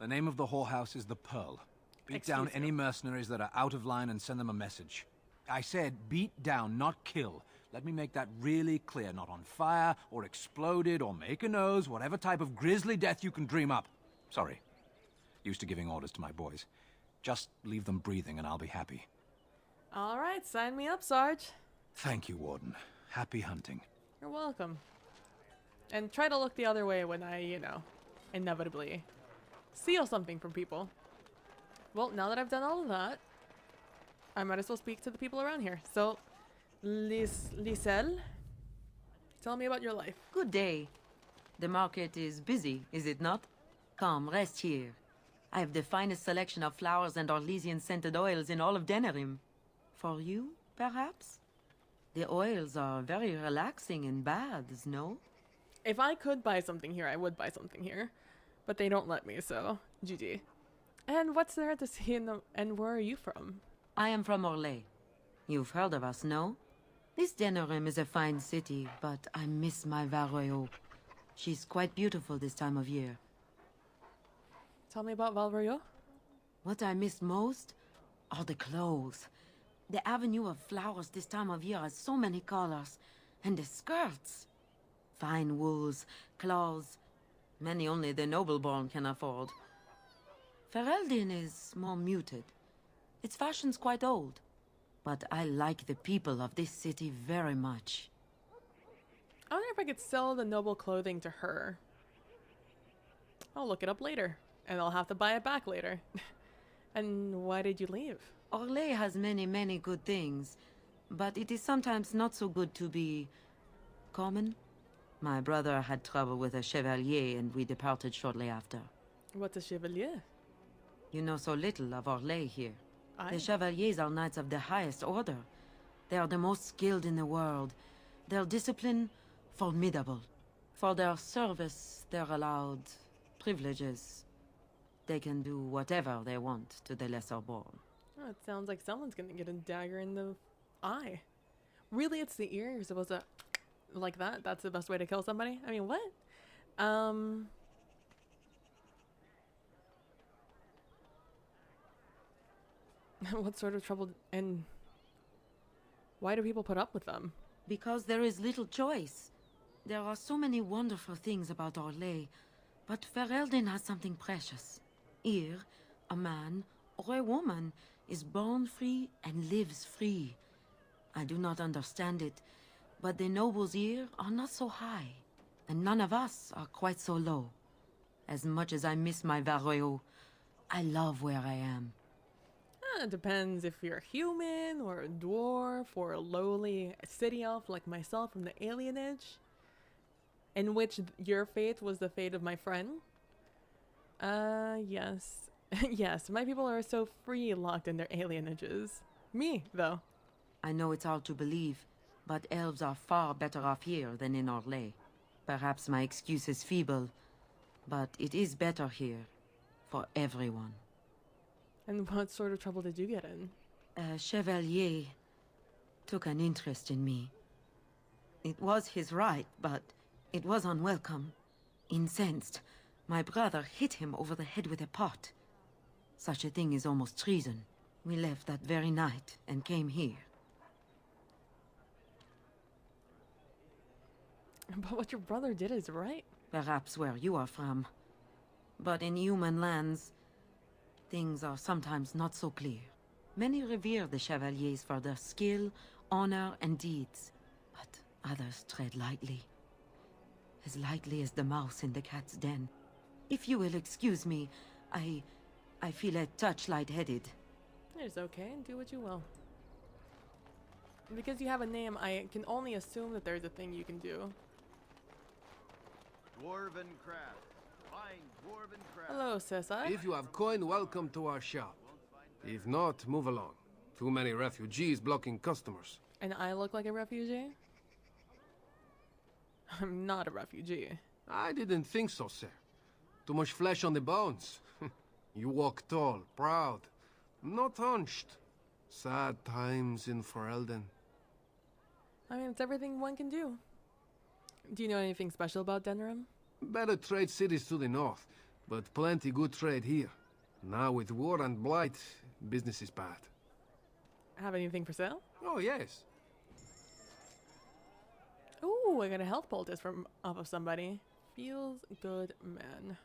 The name of the whorehouse is the Pearl. Beat down any mercenaries that are out of line and send them a message. I said beat down, not kill. Let me make that really clear. Not on fire, or exploded, or make a nose, whatever type of grisly death you can dream up. Sorry. Used to giving orders to my boys. Just leave them breathing and I'll be happy. All right, sign me up, Sarge. Thank you, Warden. Happy hunting. You're welcome. And try to look the other way when I, you know, inevitably steal something from people. Well, now that I've done all of that, I might as well speak to the people around here. So, Lisel, tell me about your life. Good day. The market is busy, is it not? Come, rest here. I have the finest selection of flowers and Arlesian-scented oils in all of Denerim. For you, perhaps? The oils are very relaxing in baths, no? If I could buy something here, I would buy something here. But they don't let me, so GG. And what's there to see and where are you from? I am from Orlais. You've heard of us, no? This Denerim is a fine city, but I miss my Valroyo. She's quite beautiful this time of year. Tell me about Valroyo. What I miss most are the clothes. The avenue of flowers this time of year has so many colors. And the skirts. Fine wools, cloths, many only the noble-born can afford. Ferelden is more muted. Its fashion's quite old. But I like the people of this city very much. I wonder if I could sell the noble clothing to her. I'll look it up later, and I'll have to buy it back later. And why did you leave? Orlais has many, many good things, but it is sometimes not so good to be common. My brother had trouble with a chevalier, and we departed shortly after. What's a chevalier? You know so little of Orlais here. Aye. The chevaliers are knights of the highest order. They are the most skilled in the world. Their discipline, formidable. For their service, they're allowed privileges. They can do whatever they want to the lesser born. Oh, it sounds like someone's gonna get a dagger in the eye. Really, it's the ear. You're supposed to like that. That's the best way to kill somebody. I mean, what? What sort of trouble and why do people put up with them? Because there is little choice. There are so many wonderful things about Orlais, but Ferelden has something precious. Here, a man or a woman is born free and lives free. I do not understand it, but the nobles here are not so high, and none of us are quite so low. As much as I miss my Varoyo, I love where I am. It depends if you're human or a dwarf or a lowly city elf like myself from the alienage, in which your fate was the fate of my friend. Yes. Yes, my people are so free locked in their alienages. Me, though. I know it's hard to believe, but elves are far better off here than in Orlais. Perhaps my excuse is feeble, but it is better here for everyone. And what sort of trouble did you get in? A chevalier took an interest in me. It was his right, but it was unwelcome. Incensed, my brother hit him over the head with a pot. Such a thing is almost treason. We left that very night and came here. But what your brother did is right. Perhaps where you are from. But in human lands, things are sometimes not so clear. Many revere the chevaliers for their skill, honor, and deeds. But others tread lightly. As lightly as the mouse in the cat's den. If you will excuse me, I feel a touch lightheaded. It's okay, do what you will. Because you have a name, I can only assume that there's a thing you can do. Dwarven craft. Fine dwarven craft. Hello, Cesar. If you have coin, welcome to our shop. If not, move along. Too many refugees blocking customers. And I look like a refugee? I'm not a refugee. I didn't think so, sir. Too much flesh on the bones. You walk tall, proud, not hunched. Sad times in Ferelden. I mean, it's everything one can do. Do you know anything special about Denerim? Better trade cities to the north, but plenty good trade here. Now with war and blight, business is bad. Have anything for sale? Oh, yes. Ooh, I got a health poultice from off of somebody. Feels good, man.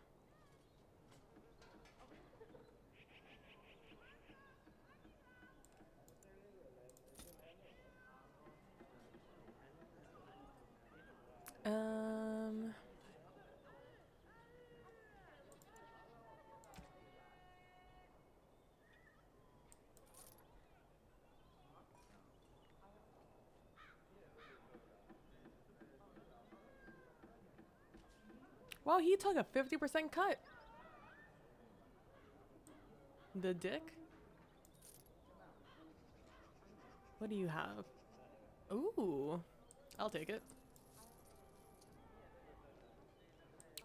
Wow, he took a 50% cut. The dick? What do you have? Ooh, I'll take it.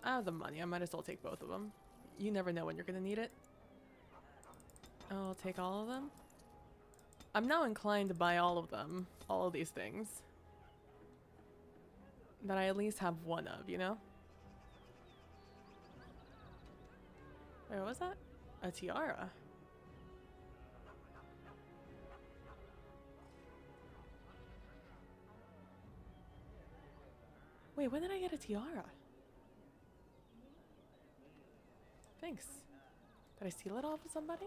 I have the money. I might as well take both of them. You never know when you're gonna need it. I'll take all of them. I'm now inclined to buy all of them. All of these things. That I at least have one of, you know? Wait, what was that? A tiara. Wait, when did I get a tiara? Thanks. Did I steal it off of somebody?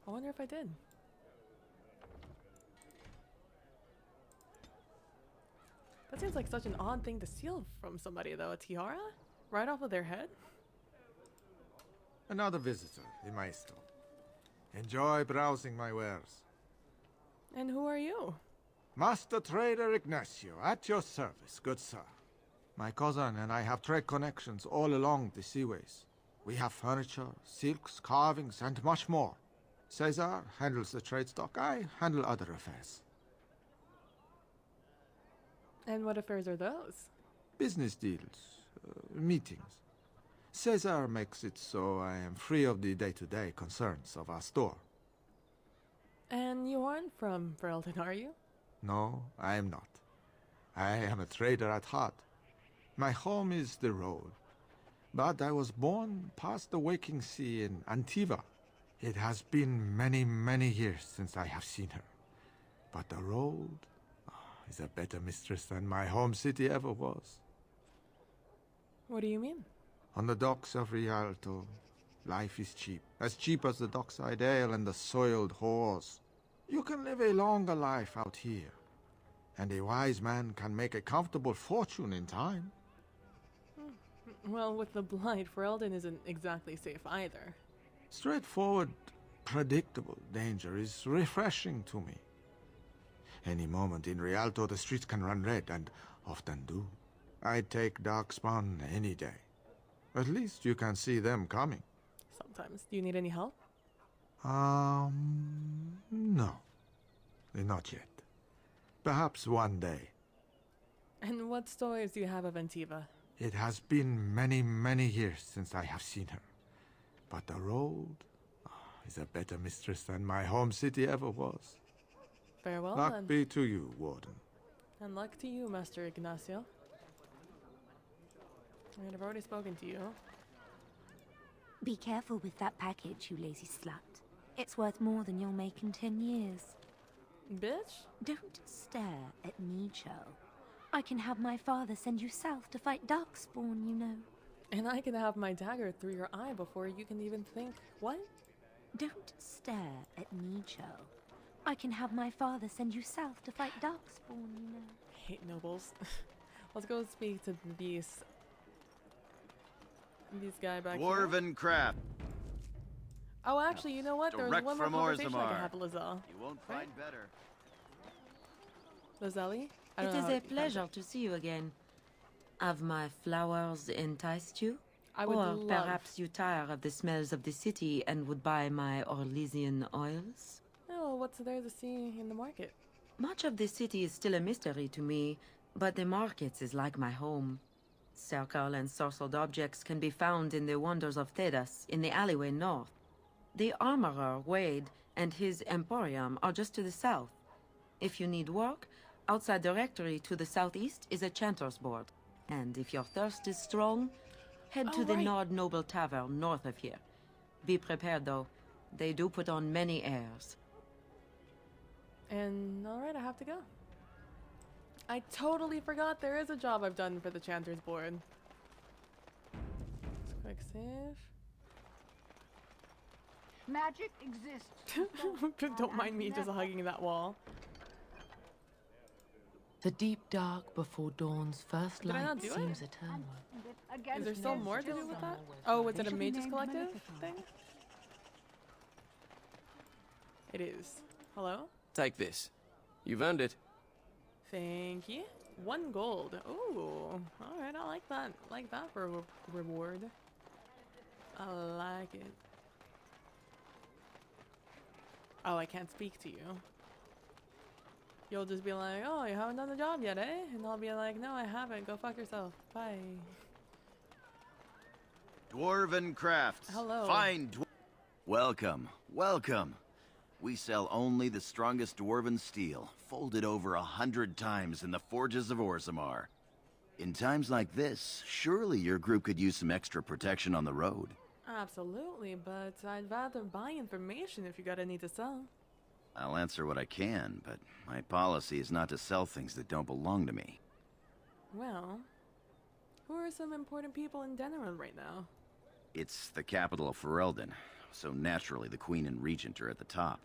I wonder if I did. That seems like such an odd thing to steal from somebody, though. A tiara? Right off of their head? Another visitor, the Maestro. Enjoy browsing my wares. And who are you? Master Trader Ignacio, at your service, good sir. My cousin and I have trade connections all along the seaways. We have furniture, silks, carvings, and much more. Caesar handles the trade stock, I handle other affairs. And what affairs are those? Business deals, meetings. Caesar makes it so I am free of the day-to-day concerns of our store. And you aren't from Ferelden, are you? No, I am not. I am a trader at heart. My home is the road. But I was born past the waking sea in Antiva. It has been many, many years since I have seen her. But the road is a better mistress than my home city ever was. What do you mean? On the docks of Rialto, life is cheap. As cheap as the dockside ale and the soiled whores. You can live a longer life out here. And a wise man can make a comfortable fortune in time. Well, with the Blight, Ferelden isn't exactly safe either. Straightforward, predictable danger is refreshing to me. Any moment in Rialto, the streets can run red, and often do. I'd take Darkspawn any day. At least you can see them coming. Sometimes. Do you need any help? No. Not yet. Perhaps one day. And what stories do you have of Antiva? It has been many, many years since I have seen her. But the road is a better mistress than my home city ever was. Farewell, Luck then. be to you, Warden. And luck to you, Master Ignacio. I mean, I've already spoken to you. Be careful with that package, you lazy slut. It's worth more than you'll make in 10 years. Bitch? Don't stare at me, Cho. I can have my father send you south to fight Darkspawn, you know. And I can have my dagger through your eye before you can even think, what? Don't stare at me, Cho. I can have my father send you south to fight Darkspawn, you know. Hate nobles. Let's go speak to these guy back here. Dwarven craft. Oh, actually, you know what? There was Direct one more from conversation I Orzammar. can have with Lae'zel. You won't find better. Lae'zel? I It don't know is how a you pronounce pleasure to see you again. Have my flowers enticed you? I would or love- perhaps you tire of the smells of the city and would buy my Orlesian oils? Oh, what's there to see in the market? Much of the city is still a mystery to me, but the markets is like my home. Circle and sorcelled objects can be found in the wonders of Thedas, in the alleyway north. The armorer, Wade, and his emporium are just to the south. If you need work, outside the rectory to the southeast is a chanter's board. And if your thirst is strong, head to the Nord Noble Tavern north of here. Be prepared, though. They do put on many airs. And alright, I have to go. I totally forgot there is a job I've done for the Chanter's Board. Let's quick save. Magic exists. Don't mind me just hugging that wall. The deep dark before dawn's first Did I light not do it? seems eternal. Is there still more to do with that? Oh, was it a Mages Collective thing? It is. Hello? Take this. You've earned it. Thank you. 1 gold. Ooh. Alright, I like that. Like that for a reward. I like it. Oh, I can't speak to you. You'll just be like, oh, you haven't done the job yet, eh? And I'll be like, no, I haven't. Go fuck yourself. Bye. Dwarven crafts. Hello. Fine. Welcome. Welcome. We sell only the strongest dwarven steel, folded over 100 times in the forges of Orzammar. In times like this, surely your group could use some extra protection on the road. Absolutely, but I'd rather buy information if you got any to sell. I'll answer what I can, but my policy is not to sell things that don't belong to me. Well, who are some important people in Denerim right now? It's the capital of Ferelden, so naturally the Queen and Regent are at the top.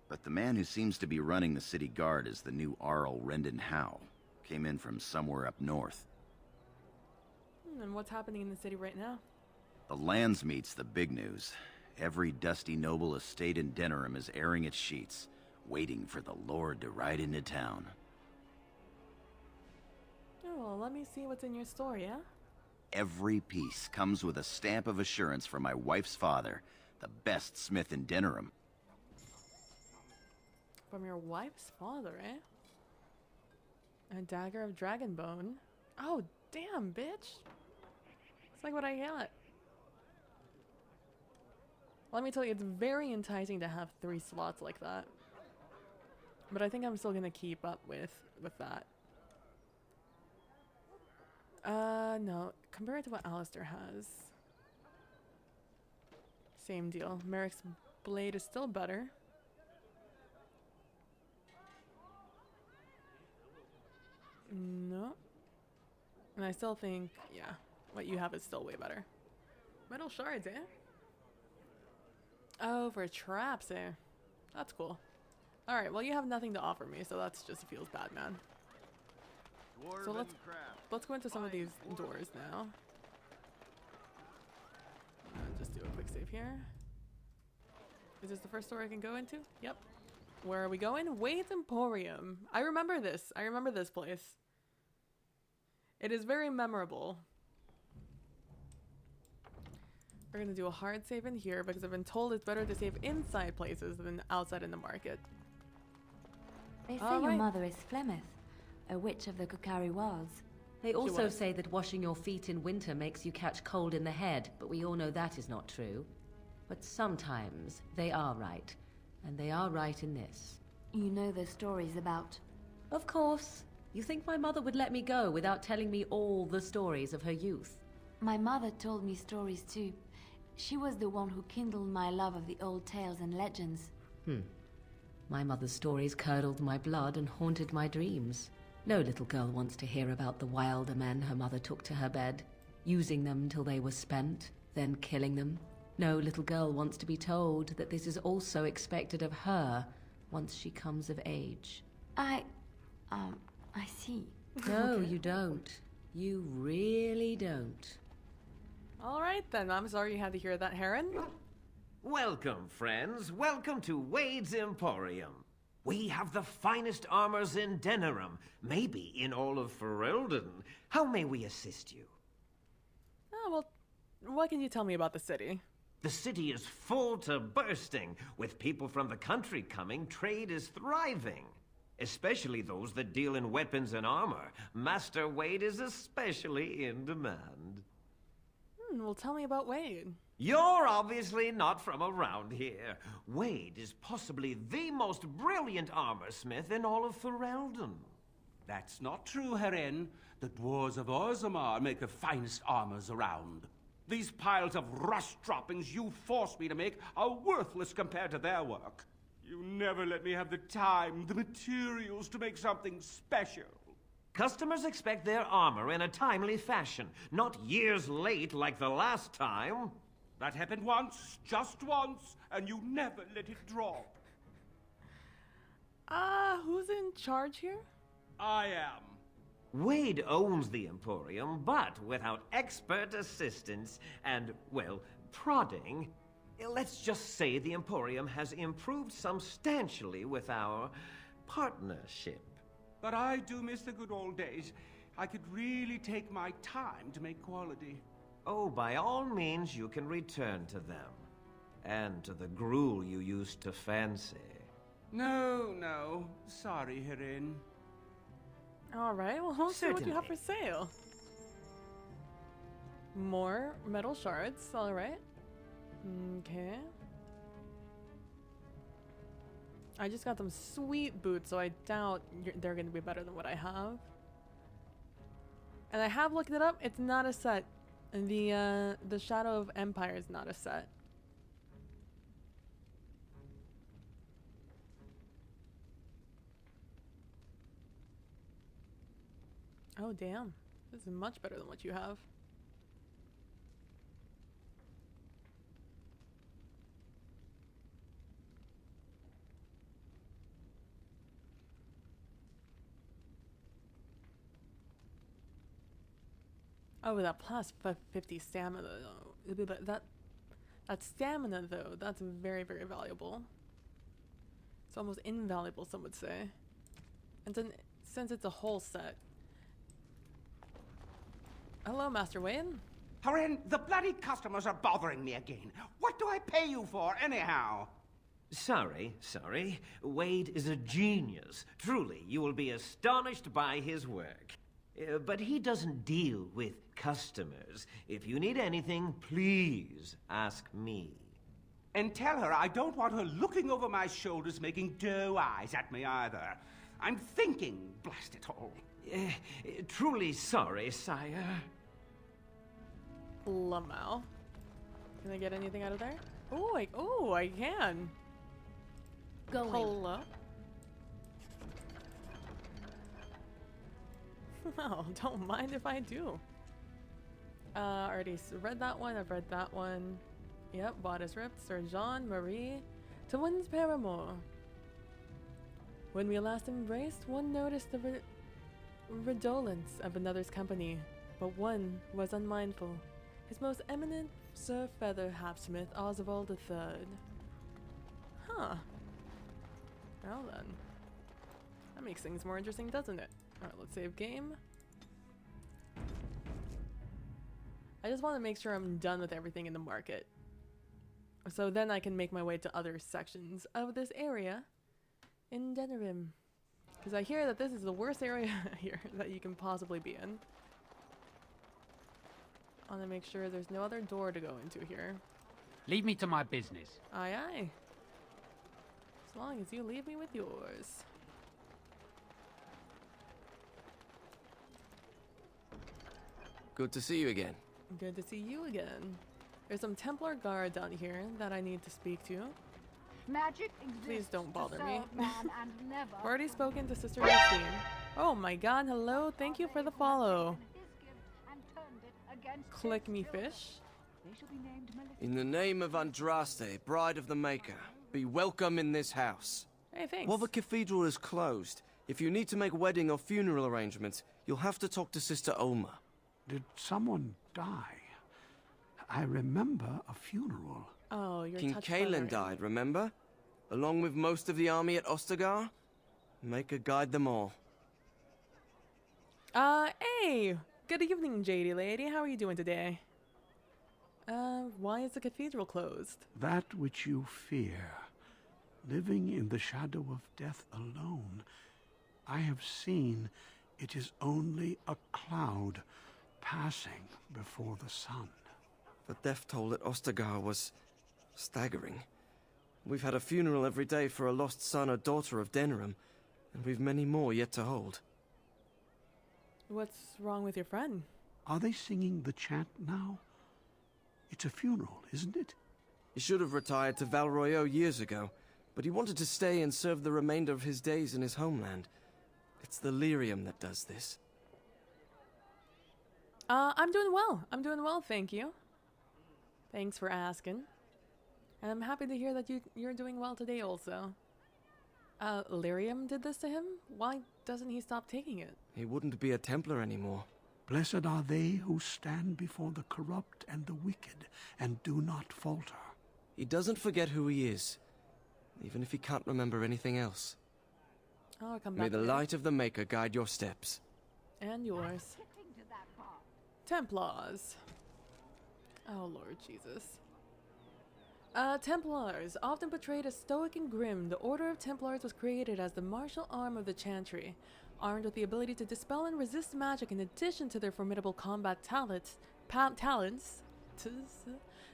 But the man who seems to be running the city guard is the new Arl Rendon Howe. Came in from somewhere up north. And what's happening in the city right now? The Landsmeet's the big news. Every dusty noble estate in Denerim is airing its sheets, waiting for the Lord to ride into town. Oh, well, let me see what's in your store, yeah? Every piece comes with a stamp of assurance from my wife's father, the best smith in Denerim. From your wife's father, eh? A dagger of dragonbone. Oh, damn, bitch. It's like what I got. Let me tell you, it's very enticing to have 3 slots like that. But I think I'm still gonna keep up with that. No. Compared to what Alistair has. Same deal. Merrick's blade is still better. No. And I still think, yeah, what you have is still way better. Metal shards, eh? Oh, for traps, eh? That's cool. Alright, well you have nothing to offer me, so that's just feels bad, man. So let's go into some of these doors now. Just do a quick save here. Is this the first door I can go into? Yep. Where are we going? Wade's Emporium. I remember this. I remember this place. It is very memorable. We're gonna do a hard save in here because I've been told it's better to save inside places than outside in the market. They say your mother is Flemeth, a witch of the Kokari Wilds. They also say that washing your feet in winter makes you catch cold in the head, but we all know that is not true. But sometimes they are right, and they are right in this. You know the stories about... Of course. You think my mother would let me go without telling me all the stories of her youth? My mother told me stories too. She was the one who kindled my love of the old tales and legends. My mother's stories curdled my blood and haunted my dreams. No little girl wants to hear about the wilder men her mother took to her bed, using them till they were spent, then killing them. No little girl wants to be told that this is also expected of her once she comes of age. I see. No, you don't. You really don't. Alright then, I'm sorry you had to hear that, Heron. Welcome, friends. Welcome to Wade's Emporium. We have the finest armors in Denerim, maybe in all of Ferelden. How may we assist you? Oh, well, what can you tell me about the city? The city is full to bursting. With people from the country coming, trade is thriving. Especially those that deal in weapons and armor. Master Wade is especially in demand. Well, tell me about Wade. You're obviously not from around here. Wade is possibly the most brilliant armorsmith in all of Ferelden. That's not true, Heren. The dwarves of Orzammar make the finest armors around. These piles of rust droppings you force me to make are worthless compared to their work. You never let me have the time, the materials to make something special. Customers expect their armor in a timely fashion, not years late like the last time. That happened once, just once, and you never let it drop. Who's in charge here? I am. Wade owns the Emporium, but without expert assistance and, well, prodding, let's just say the Emporium has improved substantially with our partnership. But I do miss the good old days. I could really take my time to make quality. Oh, by all means, you can return to them. And to the gruel you used to fancy. No. Sorry, Heren. Alright, well, let's see what you have for sale. More metal shards, alright. Okay. I just got them sweet boots, so I doubt they're going to be better than what I have. And I have looked it up. It's not a set. The Shadow of Empire is not a set. Oh, damn. This is much better than what you have. Oh, that plus 50 stamina though. That stamina though, that's very, very valuable. It's almost invaluable, some would say. And then, since it's a whole set. Hello, Master Wayne. Haren, the bloody customers are bothering me again. What do I pay you for, anyhow? Sorry. Wade is a genius. Truly, you will be astonished by his work. But he doesn't deal with customers. If you need anything, please ask me. And tell her I don't want her looking over my shoulders making doe eyes at me either. I'm thinking, blast it all. Truly sorry, sire. Lamau. Can I get anything out of there? Oh, I can. Go Hello. No, don't mind if I do. Already read that one. I've read that one. Yep, bodice ripped. Sir Jean Marie to one's paramour. When we last embraced, one noticed the redolence of another's company, but one was unmindful. His most eminent Sir Feather Halfsmith Oswald III. Huh. Well then. That makes things more interesting, doesn't it? Alright, let's save game. I just want to make sure I'm done with everything in the market. So then I can make my way to other sections of this area in Denerim. Because I hear that this is the worst area here that you can possibly be in. I want to make sure there's no other door to go into here. Leave me to my business. Aye, aye. As long as you leave me with yours. Good to see you again. Good to see you again. There's some Templar guard down here that I need to speak to. Magic exists. Please don't bother to me. serve man and never I've already spoken to Sister Justine. Oh my god, hello, thank you for the follow. Click me fish. In the name of Andraste, Bride of the Maker, be welcome in this house. Hey, thanks. While the cathedral is closed, if you need to make wedding or funeral arrangements, you'll have to talk to Sister Olma. Did someone die? I remember a funeral. Oh, you're King touched by Kalen Lorraine. died, remember? Along with most of the army at Ostagar? Maker guide them all. Hey! Good evening, JD lady. How are you doing today? Why is the cathedral closed? That which you fear, living in the shadow of death alone, I have seen it is only a cloud passing before the sun. The death toll at Ostagar was staggering. We've had a funeral every day for a lost son or daughter of Denerim, and we've many more yet to hold. What's wrong with your friend? Are they singing the chant now? It's a funeral, isn't it? He should have retired to Val Royeaux years ago, but he wanted to stay and serve the remainder of his days in his homeland. It's the lyrium that does this. I'm doing well. I'm doing well, thank you. Thanks for asking. And I'm happy to hear that you're doing well today also. Lyrium did this to him? Why doesn't he stop taking it? He wouldn't be a Templar anymore. Blessed are they who stand before the corrupt and the wicked, and do not falter. He doesn't forget who he is, even if he can't remember anything else. I'll come back. May the later. light of the Maker guide your steps. And yours. Templars. Oh, Lord Jesus. Templars, often portrayed as stoic and grim, the Order of Templars was created as the martial arm of the Chantry. Armed with the ability to dispel and resist magic in addition to their formidable combat talents,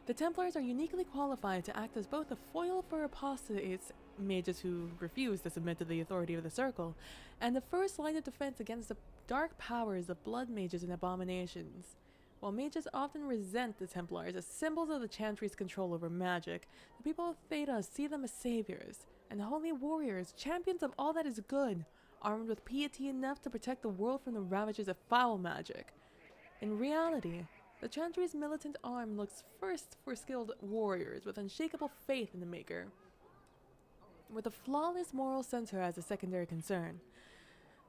the Templars are uniquely qualified to act as both a foil for apostates, mages who refuse to submit to the authority of the Circle, and the first line of defense against the dark powers of blood mages and abominations. While mages often resent the Templars as symbols of the Chantry's control over magic, the people of Theta see them as saviors, and holy warriors, champions of all that is good, armed with piety enough to protect the world from the ravages of foul magic. In reality, the Chantry's militant arm looks first for skilled warriors with unshakable faith in the Maker, with a flawless moral center as a secondary concern.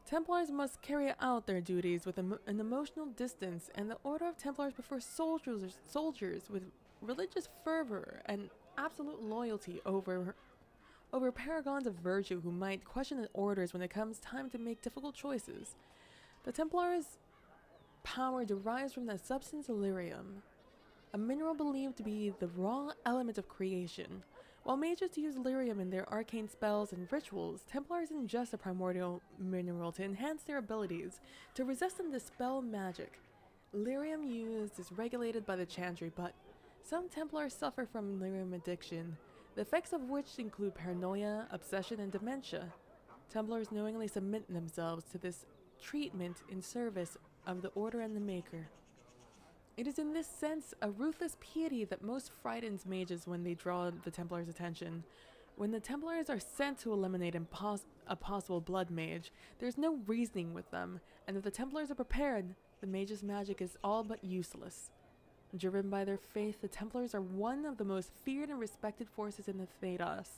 Templars must carry out their duties with an emotional distance, and the Order of Templars prefers soldiers with religious fervor and absolute loyalty over paragons of virtue who might question the orders when it comes time to make difficult choices. The Templars' power derives from the substance Illyrium, a mineral believed to be the raw element of creation. While mages use lyrium in their arcane spells and rituals, Templars ingest a primordial mineral to enhance their abilities to resist and dispel magic. Lyrium used is regulated by the Chantry, but some Templars suffer from lyrium addiction, the effects of which include paranoia, obsession, and dementia. Templars knowingly submit themselves to this treatment in service of the Order and the Maker. It is in this sense a ruthless piety that most frightens mages when they draw the Templars' attention. When the Templars are sent to eliminate a possible blood mage, there's no reasoning with them, and if the Templars are prepared, the mage's magic is all but useless. Driven by their faith, the Templars are one of the most feared and respected forces in the Thedas.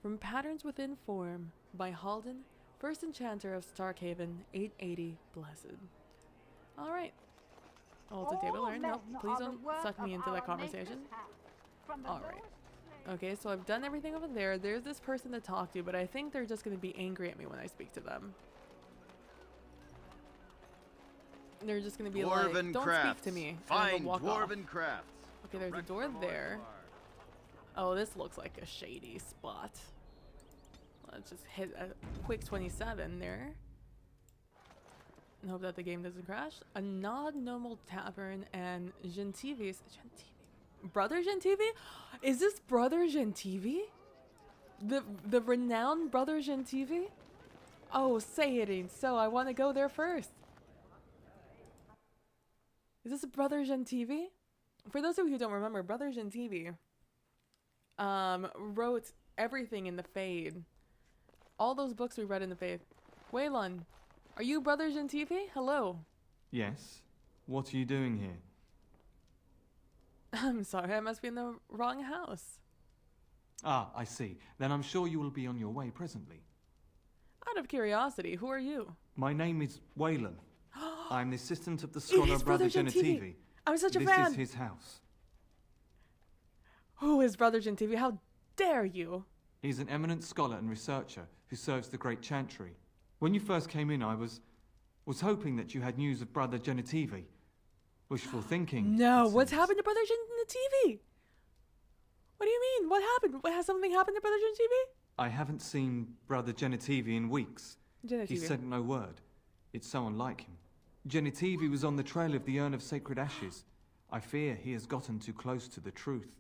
From Patterns Within Form, by Halden, First Enchanter of Starkhaven, 880 Blessed. Alright. Oh, it's a table learn. Nope, please don't suck me into that conversation. Alright. Okay, so I've done everything over there. There's this person to talk to, but I think they're just going to be angry at me when I speak to them. They're just going to be like, don't speak to me. Find walk Dwarven off. Crafts. Okay, there's a door there. Oh, this looks like a shady spot. Let's just hit a quick 27 there. And hope that the game doesn't crash. A non-normal tavern and Gentivi's. Brother Gentivi? Is this Brother Gentivi? The renowned Brother Gentivi? Oh, say it ain't so. I want to go there first. Is this Brother Gentivi? For those of you who don't remember, Brother Gentivi wrote everything in the Fade. All those books we read in the Fade. Waylon, are you Brother Gentivi? Hello. Yes. What are you doing here? I'm sorry, I must be in the wrong house. Ah, I see. Then I'm sure you will be on your way presently. Out of curiosity, who are you? My name is Waylon. I'm the assistant of the scholar Brother Genitivi. I'm such a fan. This is his house. Who is Brother Gentivi? How dare you? He's an eminent scholar and researcher who serves the Great Chantry. When you first came in, I was hoping that you had news of Brother Genitivi. Wishful thinking. No, what's happened to Brother Genitivi? What do you mean? What happened? Has something happened to Brother Genitivi? I haven't seen Brother Genitivi in weeks. He said no word. It's so unlike him. Genitivi was on the trail of the Urn of Sacred Ashes. I fear he has gotten too close to the truth.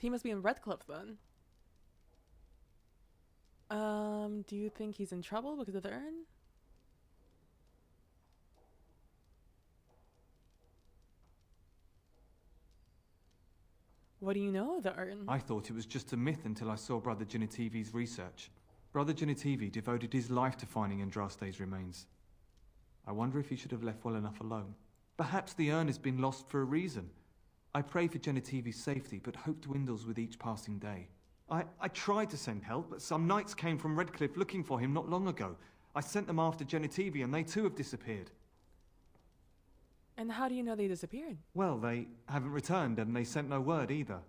He must be in Redcliffe then. Do you think he's in trouble because of the urn? What do you know of the urn? I thought it was just a myth until I saw Brother Genitivi's research. Brother Genitivi devoted his life to finding Andraste's remains. I wonder if he should have left well enough alone. Perhaps the urn has been lost for a reason. I pray for Genitivi's safety, but hope dwindles with each passing day. I tried to send help, but some knights came from Redcliffe looking for him not long ago. I sent them after Genitivi, and they too have disappeared. And how do you know they disappeared? Well, they haven't returned, and they sent no word either.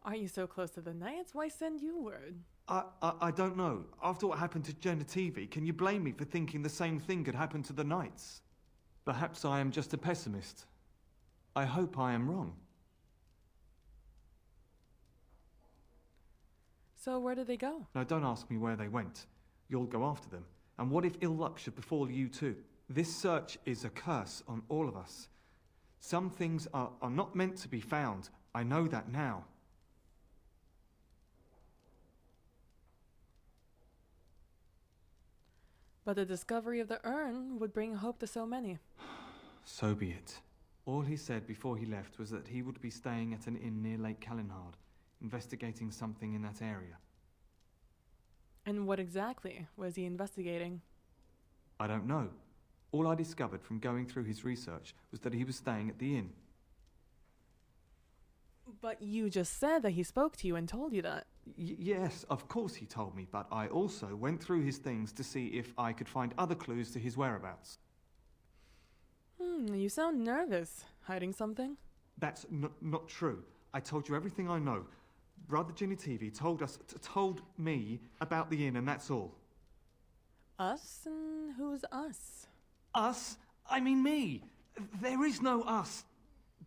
Aren't you so close to the knights? Why send you word? I don't know. After what happened to Genitivi, can you blame me for thinking the same thing could happen to the knights? Perhaps I am just a pessimist. I hope I am wrong. So where did they go? Now don't ask me where they went. You'll go after them. And what if ill luck should befall you too? This search is a curse on all of us. Some things are not meant to be found. I know that now. But the discovery of the urn would bring hope to so many. So be it. All he said before he left was that he would be staying at an inn near Lake Calenhard, investigating something in that area. And what exactly was he investigating? I don't know. All I discovered from going through his research was that he was staying at the inn. But you just said that he spoke to you and told you that. Yes, of course he told me, but I also went through his things to see if I could find other clues to his whereabouts. You sound nervous. Hiding something? That's not true. I told you everything I know. Brother Genitivi told me about the inn, and that's all. Us? And who's us? Us? I mean me. There is no us.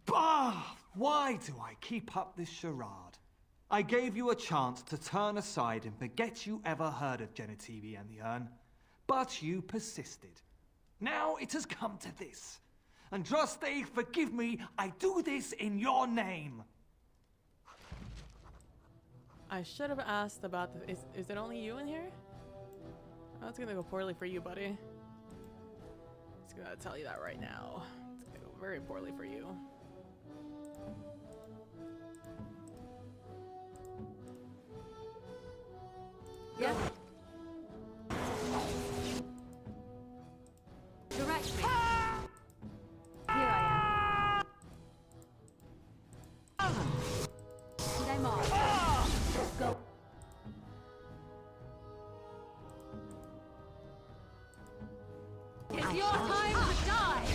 Bah! Why do I keep up this charade? I gave you a chance to turn aside and forget you ever heard of Genitivi and the urn, but you persisted. Now it has come to this. Andraste, forgive me, I do this in your name. I should have asked about the... Is it only you in here? Oh, it's gonna go poorly for you, buddy. Just gonna tell you that right now. It's gonna go very poorly for you. Yeah. Direct me. Here I am. Did I mark? Go. It's your time to die.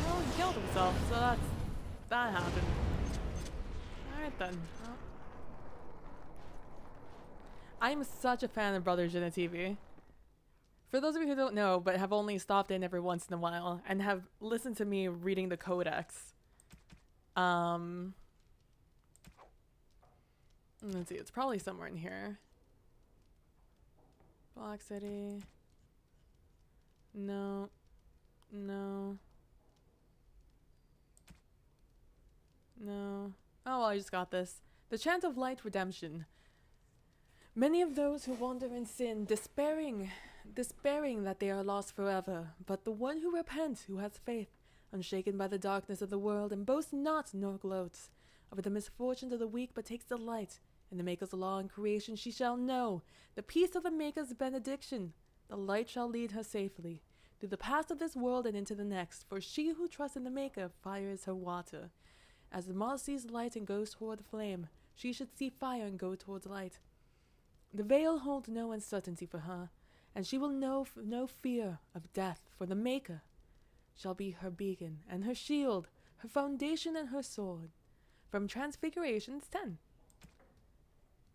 Well, he killed himself, so that happened. Alright then. Well. I'm such a fan of Brother Genitivi. For those of you who don't know, but have only stopped in every once in a while, and have listened to me reading the Codex. Let's see, it's probably somewhere in here. Black City. No. No. No. Oh, well, I just got this. The Chant of Light Redemption. Many of those who wander in sin, despairing that they are lost forever, but the one who repents, who has faith, unshaken by the darkness of the world, and boasts not nor gloats over the misfortunes of the weak, but takes delight in the Maker's law and creation, she shall know the peace of the Maker's benediction. The light shall lead her safely through the paths of this world and into the next, for she who trusts in the Maker fires her water. As the moth sees light and goes toward the flame, she should see fire and go towards light. The veil holds no uncertainty for her, and she will know no fear of death, for the Maker shall be her beacon and her shield, her foundation and her sword. From Transfigurations 10.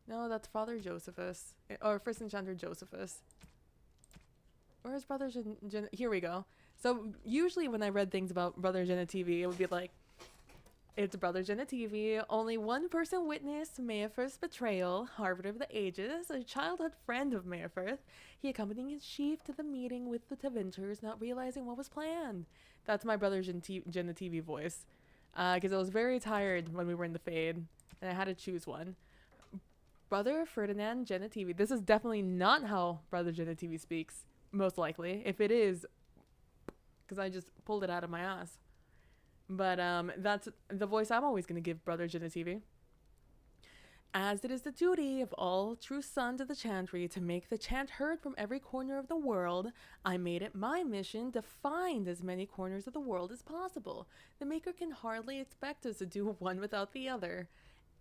No, that's Father Josephus, or First Enchanter Josephus. Where is Brother Here we go. So usually when I read things about Brother Genitivi, it would be like, it's Brother Genitivi. Only one person witnessed Mayorfirth's betrayal, Harvard of the Ages, a childhood friend of Mayorfirth. He accompanied his chief to the meeting with the Tevinters, not realizing what was planned. That's my Brother Genitivi voice. Because I was very tired when we were in the Fade, and I had to choose one. Brother Ferdinand Genitivi. This is definitely not how Brother Genitivi speaks, most likely. If it is, because I just pulled it out of my ass. But that's the voice I'm always going to give Brother Genitivi. As it is the duty of all true sons of the Chantry to make the chant heard from every corner of the world, I made it my mission to find as many corners of the world as possible. The Maker can hardly expect us to do one without the other.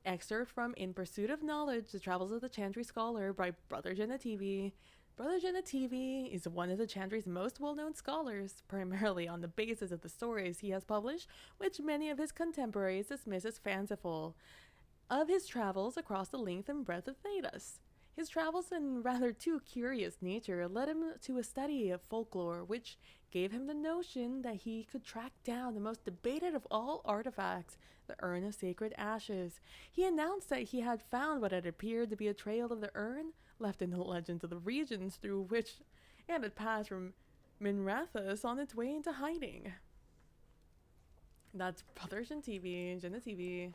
Excerpt from In Pursuit of Knowledge, The Travels of the Chantry Scholar by Brother Genitivi. Brother Genitivi is one of the Chantry's most well-known scholars, primarily on the basis of the stories he has published, which many of his contemporaries dismiss as fanciful, of his travels across the length and breadth of Thedas. His travels in rather too curious nature led him to a study of folklore, which gave him the notion that he could track down the most debated of all artifacts, the Urn of Sacred Ashes. He announced that he had found what had appeared to be a trail of the urn, left in the legends of the regions through which it had passed from Minrathous on its way into hiding. That's Brother Genitivi.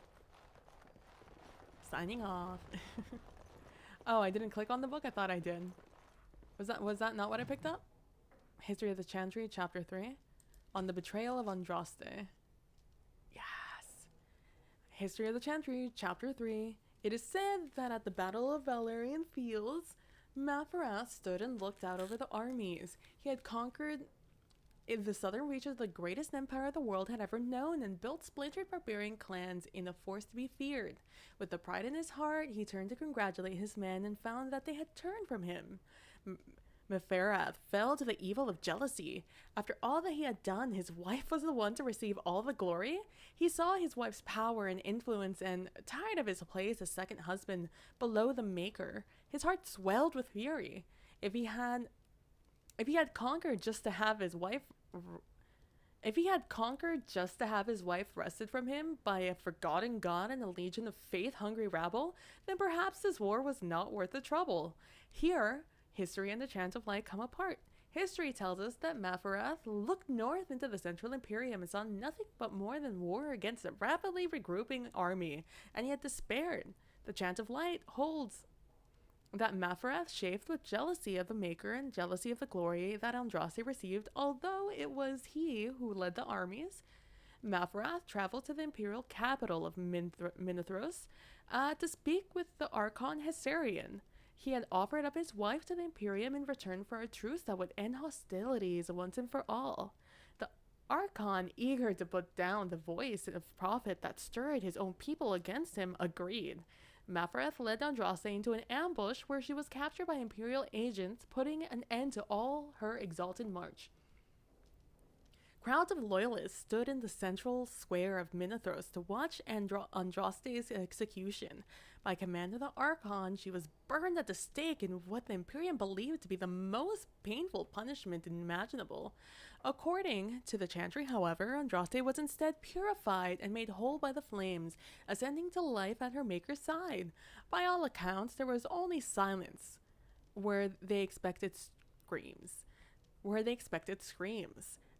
Signing off. Oh, I didn't click on the book? I thought I did. Was that not what I picked up? History of the Chantry, Chapter 3. On the Betrayal of Andraste. Yes. History of the Chantry, Chapter 3. It is said that at the Battle of Valerian Fields, Mafaras stood and looked out over the armies. He had conquered The southern reaches the greatest empire the world had ever known and built splintered barbarian clans in a force to be feared. With the pride in his heart, he turned to congratulate his men and found that they had turned from him. Meferath fell to the evil of jealousy. After all that he had done, his wife was the one to receive all the glory. He saw his wife's power and influence and, tired of his place as second husband below the Maker, his heart swelled with fury. If he had conquered just to have his wife wrested from him by a forgotten god and a legion of faith-hungry rabble, then perhaps this war was not worth the trouble. Here, history and the Chant of Light come apart. History tells us that Meferath looked north into the Central Imperium and saw nothing but more than war against a rapidly regrouping army, and he had despaired. The Chant of Light holds that Meferath chafed with jealousy of the Maker and jealousy of the glory that Andraste received, although it was he who led the armies. Meferath traveled to the imperial capital of Minithros to speak with the Archon Hessarian. He had offered up his wife to the Imperium in return for a truce that would end hostilities once and for all. The Archon, eager to put down the voice of prophet that stirred his own people against him, agreed. Meferath led Andraste into an ambush where she was captured by Imperial agents, putting an end to all her exalted march. Crowds of loyalists stood in the central square of Minithros to watch Andraste's execution. By command of the Archon, she was burned at the stake in what the Imperium believed to be the most painful punishment imaginable. According to the Chantry, however, Andraste was instead purified and made whole by the flames, ascending to life at her Maker's side. By all accounts, there was only silence where they expected screams.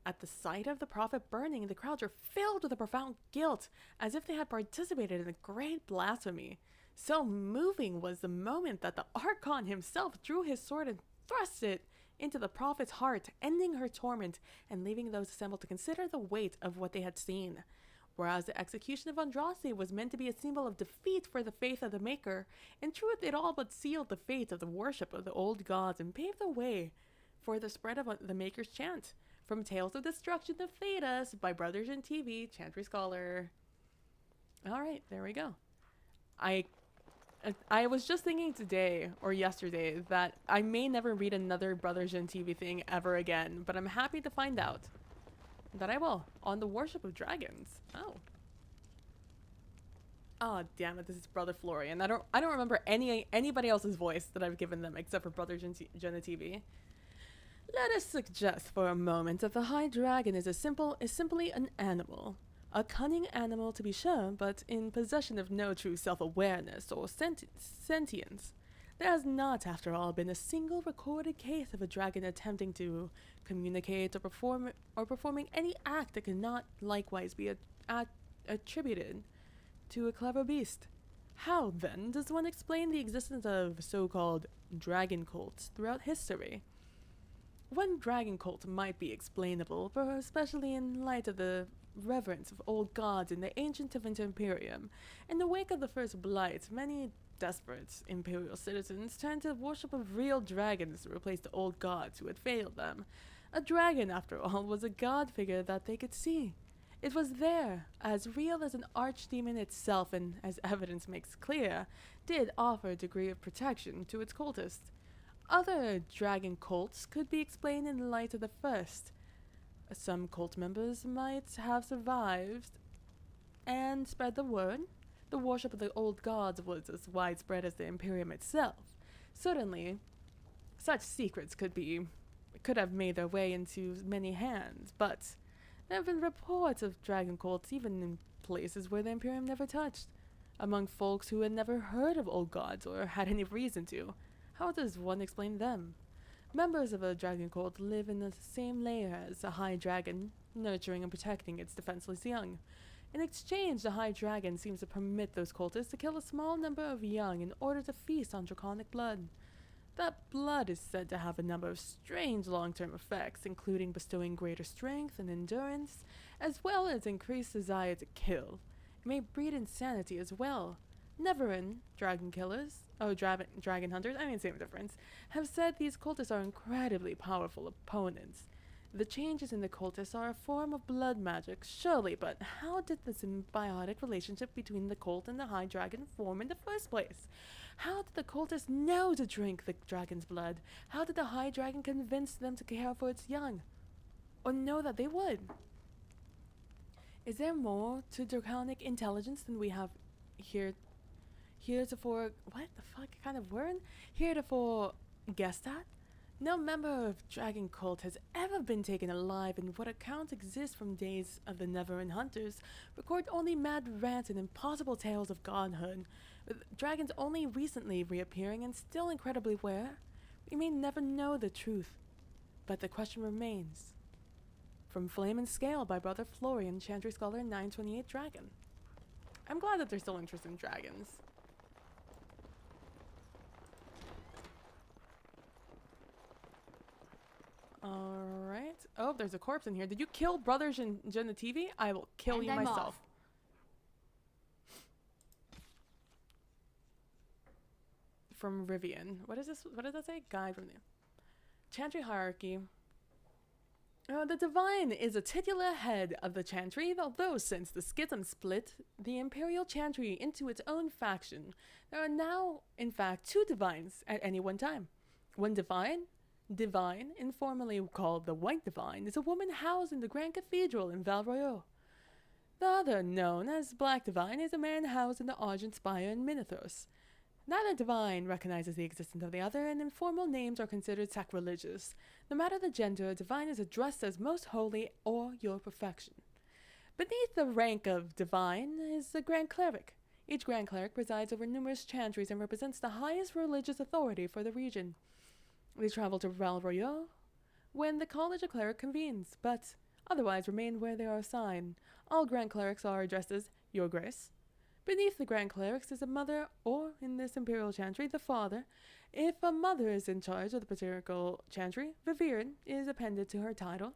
At the sight of the prophet burning, the crowds were filled with a profound guilt, as if they had participated in a great blasphemy. So moving was the moment that the Archon himself drew his sword and thrust it into the prophet's heart, ending her torment and leaving those assembled to consider the weight of what they had seen. Whereas the execution of Andraste was meant to be a symbol of defeat for the faith of the Maker, in truth it all but sealed the fate of the worship of the old gods and paved the way for the spread of the Maker's chant. From Tales of Destruction of Thedas by Brothers in TV, Chantry Scholar. Alright, there we go. I was just thinking today, or yesterday, that I may never read another Brothers in TV thing ever again, but I'm happy to find out that I will, on the Worship of Dragons. Oh. Oh, damn it, this is Brother Florian. I don't remember anybody else's voice that I've given them except for Brothers in TV. Let us suggest for a moment that the High Dragon is simply an animal. A cunning animal, to be sure, but in possession of no true self-awareness or sentience. There has not, after all, been a single recorded case of a dragon attempting to communicate or performing any act that cannot likewise be attributed to a clever beast. How, then, does one explain the existence of so-called dragon cults throughout history? One dragon cult might be explainable, but especially in light of the reverence of old gods in the ancient Imperium. In the wake of the First Blight, many desperate imperial citizens turned to the worship of real dragons to replace the old gods who had failed them. A dragon, after all, was a god figure that they could see. It was there, as real as an archdemon itself, and, as evidence makes clear, did offer a degree of protection to its cultists. Other dragon cults could be explained in the light of the first. Some cult members might have survived and spread the word. The worship of the old gods was as widespread as the Imperium itself. Certainly, such secrets could have made their way into many hands, but there have been reports of dragon cults even in places where the Imperium never touched, among folks who had never heard of old gods or had any reason to. How does one explain them? Members of a dragon cult live in the same layer as a high dragon, nurturing and protecting its defenseless young. In exchange, the high dragon seems to permit those cultists to kill a small number of young in order to feast on draconic blood. That blood is said to have a number of strange long-term effects, including bestowing greater strength and endurance, as well as increased desire to kill. It may breed insanity as well. Neverin, dragon hunters, same difference, have said these cultists are incredibly powerful opponents. The changes in the cultists are a form of blood magic, surely, but how did the symbiotic relationship between the cult and the High Dragon form in the first place? How did the cultists know to drink the dragon's blood? How did the High Dragon convince them to care for its young? Or know that they would? Is there more to draconic intelligence than we have heretofore? What the fuck kind of word? Heretofore guessed at? No member of Dragon Cult has ever been taken alive, and what accounts exist from days of the Neverend Hunters record only mad rants and impossible tales of godhood, with dragons only recently reappearing and still incredibly rare. We may never know the truth, but the question remains. From Flame and Scale by Brother Florian, Chantry Scholar 928 Dragon. I'm glad that they're still interested in dragons. Alright. Oh, there's a corpse in here. Did you kill Brother Genitivi? I will kill you myself. Off. From Rivian. What is this? What does that say? Guide from the Chantry Hierarchy. The Divine is a titular head of the Chantry, although since the schism split the Imperial Chantry into its own faction, there are now, in fact, 2 Divines at any one time. One Divine, informally called the White Divine, is a woman housed in the Grand Cathedral in Val Royeaux. The other, known as Black Divine, is a man housed in the Argent Spire in Minithos. Neither divine recognizes the existence of the other, and informal names are considered sacrilegious. No matter the gender, a divine is addressed as most holy or your perfection. Beneath the rank of divine is the Grand Cleric. Each Grand Cleric presides over numerous chantries and represents the highest religious authority for the region. They travel to Val Royeaux when the College of Cleric convenes, but otherwise remain where they are assigned. All Grand Clerics are addressed as Your Grace. Beneath the Grand Clerics is a mother, or in this Imperial Chantry, the father. If a mother is in charge of the patriarchal chantry, Vivian is appended to her title.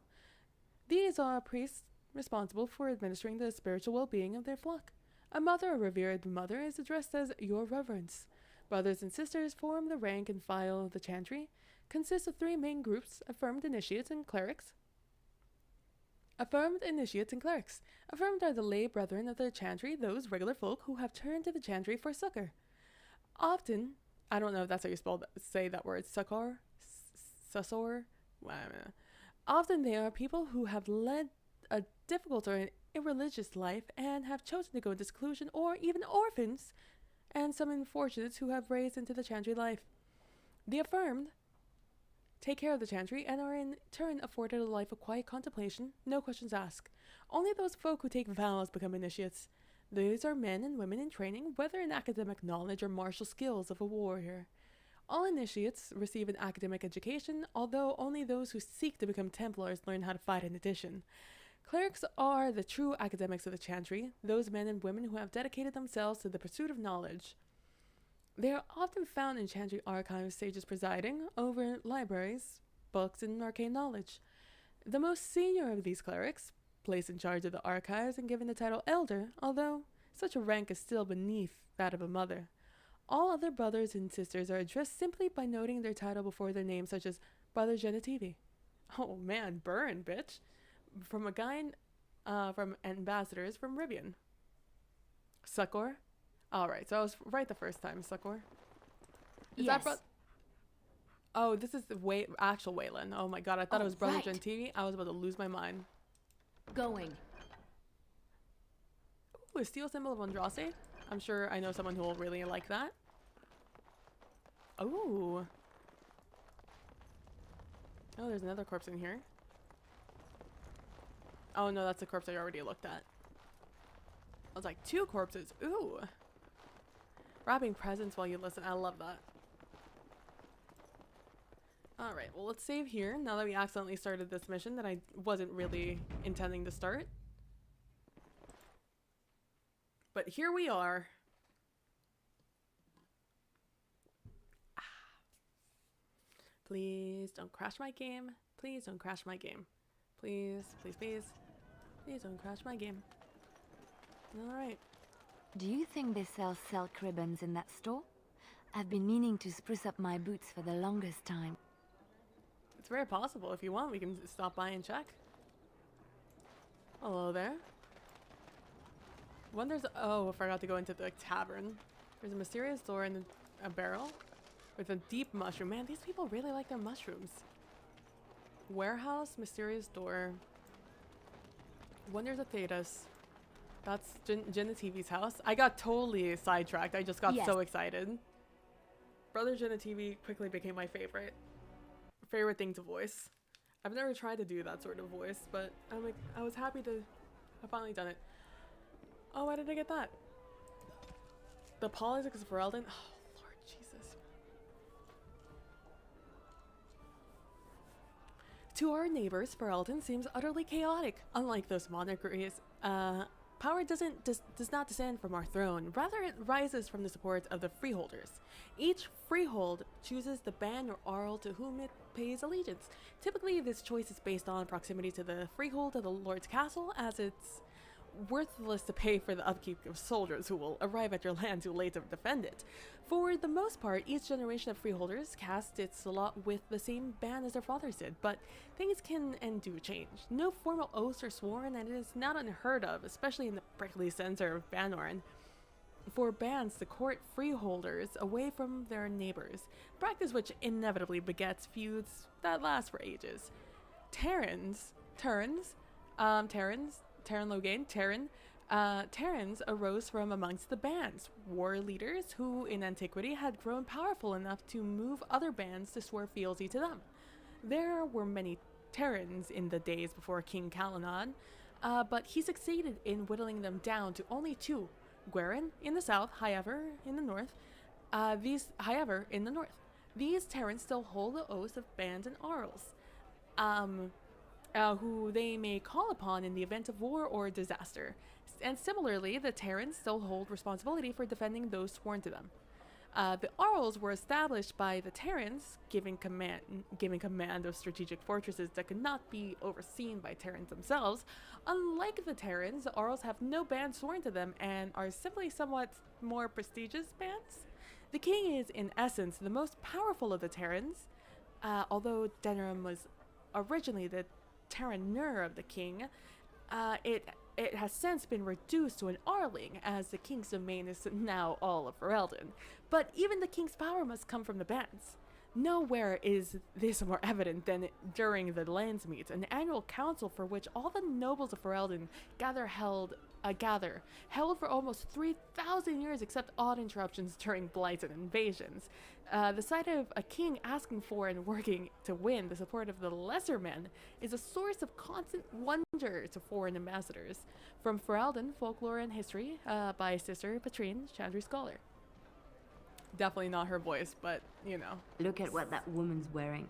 These are priests responsible for administering the spiritual well-being of their flock. A mother, a revered mother, is addressed as Your Reverence. Brothers and sisters form the rank and file of the chantry, consists of 3 main groups: affirmed initiates and clerics. Affirmed initiates and clerics. Affirmed are the lay brethren of the chantry, those regular folk who have turned to the chantry for succor. Often, I don't know if that's how you say that word, succor? Sussor? Often they are people who have led a difficult or irreligious life and have chosen to go into seclusion, or even orphans, and some unfortunates who have raised into the chantry life. The affirmed take care of the chantry and are in turn afforded a life of quiet contemplation, no questions asked. Only those folk who take vows become initiates. These are men and women in training, whether in academic knowledge or martial skills of a warrior. All initiates receive an academic education, although only those who seek to become Templars learn how to fight in addition. Clerics are the true academics of the chantry, those men and women who have dedicated themselves to the pursuit of knowledge. They are often found in chantry archives, sages presiding over libraries, books, and arcane knowledge. The most senior of these clerics, placed in charge of the archives and given the title Elder, although such a rank is still beneath that of a mother. All other brothers and sisters are addressed simply by noting their title before their name, such as Brother Genitivi. Oh man, burn, bitch. From a guy from Ambassadors from Rivian. Succor. Alright, so I was right the first time, Succor. Is yes. that Oh, this is the actual Waylon. Oh my god, I thought it was Brother Gentivi. I was about to lose my mind. Going. Ooh, a steel symbol of Andraste. I'm sure I know someone who will really like that. Ooh. Oh, there's another corpse in here. Oh no, that's a corpse I already looked at. I was like, 2 corpses. Ooh. Wrapping presents while you listen. I love that. Alright, well let's save here now that we accidentally started this mission that I wasn't really intending to start. But here we are. Please don't crash my game. Please don't crash my game. Please, please, please. Please don't crash my game. Alright. Do you think they sell silk ribbons in that store? I've been meaning to spruce up my boots for the longest time. It's very possible. If you want, we can stop by and check. Hello there. Wonders. Oh, I forgot to go into the tavern. There's a mysterious door in a barrel with a deep mushroom. Man, these people really like their mushrooms. Warehouse, mysterious door. Wonders of Thedas. That's Genetivi's house. I got totally sidetracked. I just got so excited. Brother Genetivi quickly became my favorite thing to voice. I've never tried to do that sort of voice, but I was happy to have finally done it. Oh, why did I get that? The politics of Ferelden. Oh, Lord Jesus. To our neighbors, Ferelden seems utterly chaotic. Unlike those monarchies, power does not descend from our throne. Rather, it rises from the support of the freeholders. Each freehold chooses the band or Arl to whom it pays allegiance. Typically, this choice is based on proximity to the freehold of the Lord's castle, as it's worthless to pay for the upkeep of soldiers who will arrive at your land too late to defend it. For the most part, each generation of freeholders casts its lot with the same band as their fathers did, but things can and do change. No formal oaths are sworn, and it is not unheard of, especially in the prickly center of Banorn, for bands to court freeholders away from their neighbors, practice which inevitably begets feuds that last for ages. Terrans arose from amongst the bands, war leaders who in antiquity had grown powerful enough to move other bands to swear fealty to them. There were many Terrans in the days before King Calanan, but he succeeded in whittling them down to only two, Gweren in the south, however, in the north. These Terrans still hold the oaths of bands and Arls, who they may call upon in the event of war or disaster. And similarly, the Terrans still hold responsibility for defending those sworn to them. The Arls were established by the Terrans, giving command of strategic fortresses that could not be overseen by Terrans themselves. Unlike the Terrans, the Arls have no band sworn to them and are simply somewhat more prestigious bands. The king is, in essence, the most powerful of the Terrans. Although Denerim was originally the Terranur of the king, it has since been reduced to an Arling, as the king's domain is now all of Ferelden. But even the king's power must come from the bands. Nowhere is this more evident than during the Landsmeet, an annual council for which all the nobles of Ferelden held for almost 3,000 years, except odd interruptions during blights and invasions. The sight of a king asking for and working to win the support of the lesser men is a source of constant wonder to foreign ambassadors. From Ferelden, Folklore and History, by Sister Patrine, Chandri Scholar. Definitely not her voice, but, you know. Look at what that woman's wearing.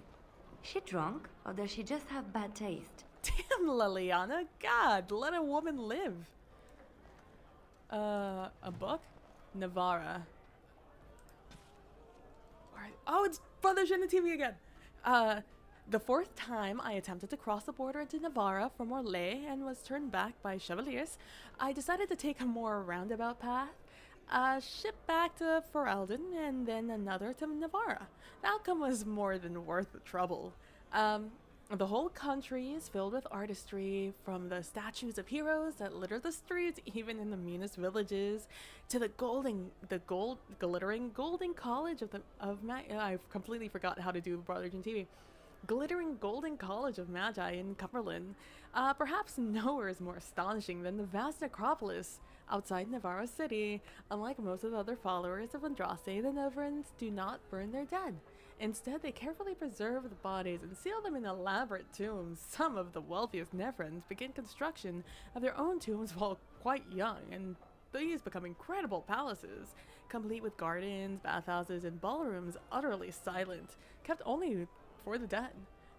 Is she drunk, or does she just have bad taste? Damn, Leliana, God, let a woman live. A book? Navarra. Oh, it's Brother Genetivi again. The fourth time I attempted to cross the border into Navarra from Orlais and was turned back by Chevaliers, I decided to take a more roundabout path. Ship back to Ferelden and then another to Navarra. The outcome was more than worth the trouble. The whole country is filled with artistry, from the statues of heroes that litter the streets, even in the meanest villages, to the glittering golden college I've completely forgot how to do Brother Genetivi. Glittering golden college of Magi in Cumberland. Perhaps nowhere is more astonishing than the vast necropolis outside Navarra City. Unlike most of the other followers of Andraste, the Neverans do not burn their dead. Instead, they carefully preserve the bodies and seal them in elaborate tombs. Some of the wealthiest Neverans begin construction of their own tombs while quite young, and these become incredible palaces, complete with gardens, bathhouses, and ballrooms utterly silent, kept only for the dead.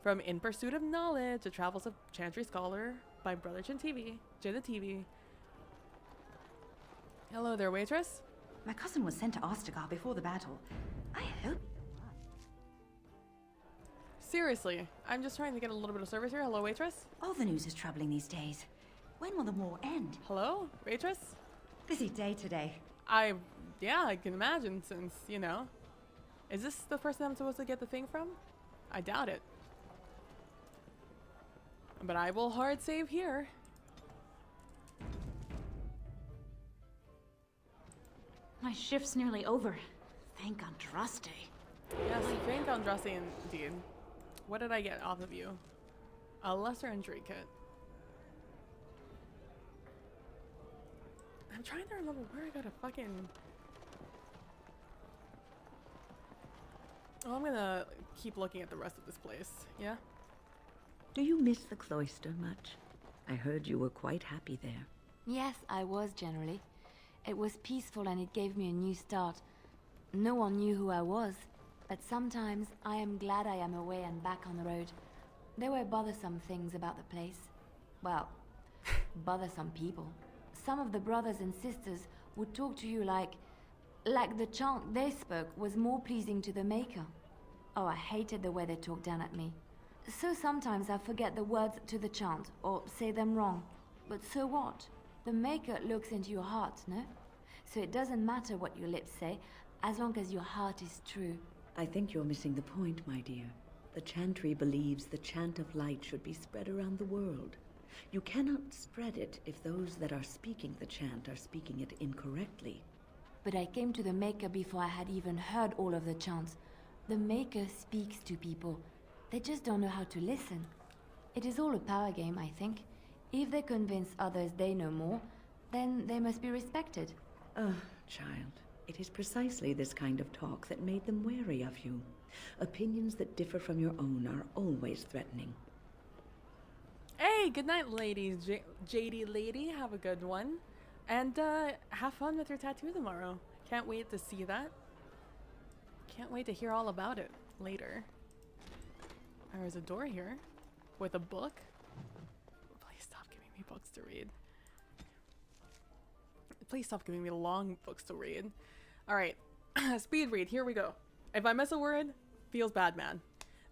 From In Pursuit of Knowledge, The Travels of Chantry Scholar by Brother Genetivi. Hello there, waitress. My cousin was sent to Ostagar before the battle. I hope... Seriously, I'm just trying to get a little bit of service here. Hello, waitress. All the news is troubling these days. When will the war end? Hello, waitress. Busy day today. Yeah, I can imagine, since, you know. Is this the person I'm supposed to get the thing from? I doubt it. But I will hard save here. My shift's nearly over. Thank Andraste. Yes, thank Andraste indeed. What did I get off of you? A lesser injury kit. I'm trying to remember where I got a fucking... Oh, I'm gonna keep looking at the rest of this place, yeah? Do you miss the cloister much? I heard you were quite happy there. Yes, I was generally. It was peaceful and it gave me a new start. No one knew who I was, but sometimes I am glad I am away and back on the road. There were bothersome things about the place. Well, bothersome people. Some of the brothers and sisters would talk to you like the chant they spoke was more pleasing to the Maker. Oh, I hated the way they talked down at me. So sometimes I forget the words to the chant, or say them wrong. But so what? The Maker looks into your heart, no? So it doesn't matter what your lips say, as long as your heart is true. I think you're missing the point, my dear. The Chantry believes the chant of light should be spread around the world. You cannot spread it if those that are speaking the chant are speaking it incorrectly. But I came to the Maker before I had even heard all of the chants. The Maker speaks to people. They just don't know how to listen. It is all a power game, I think. If they convince others they know more, then they must be respected. Child, it is precisely this kind of talk that made them wary of you. Opinions that differ from your own are always threatening. Hey, good night, ladies. JD lady, have a good one. And have fun with your tattoo tomorrow. Can't wait to see that. Can't wait to hear all about it later. There's a door here with a book. Please stop giving me books to read. Please stop giving me long books to read. Alright, speed read, here we go. If I miss a word, feels bad, man.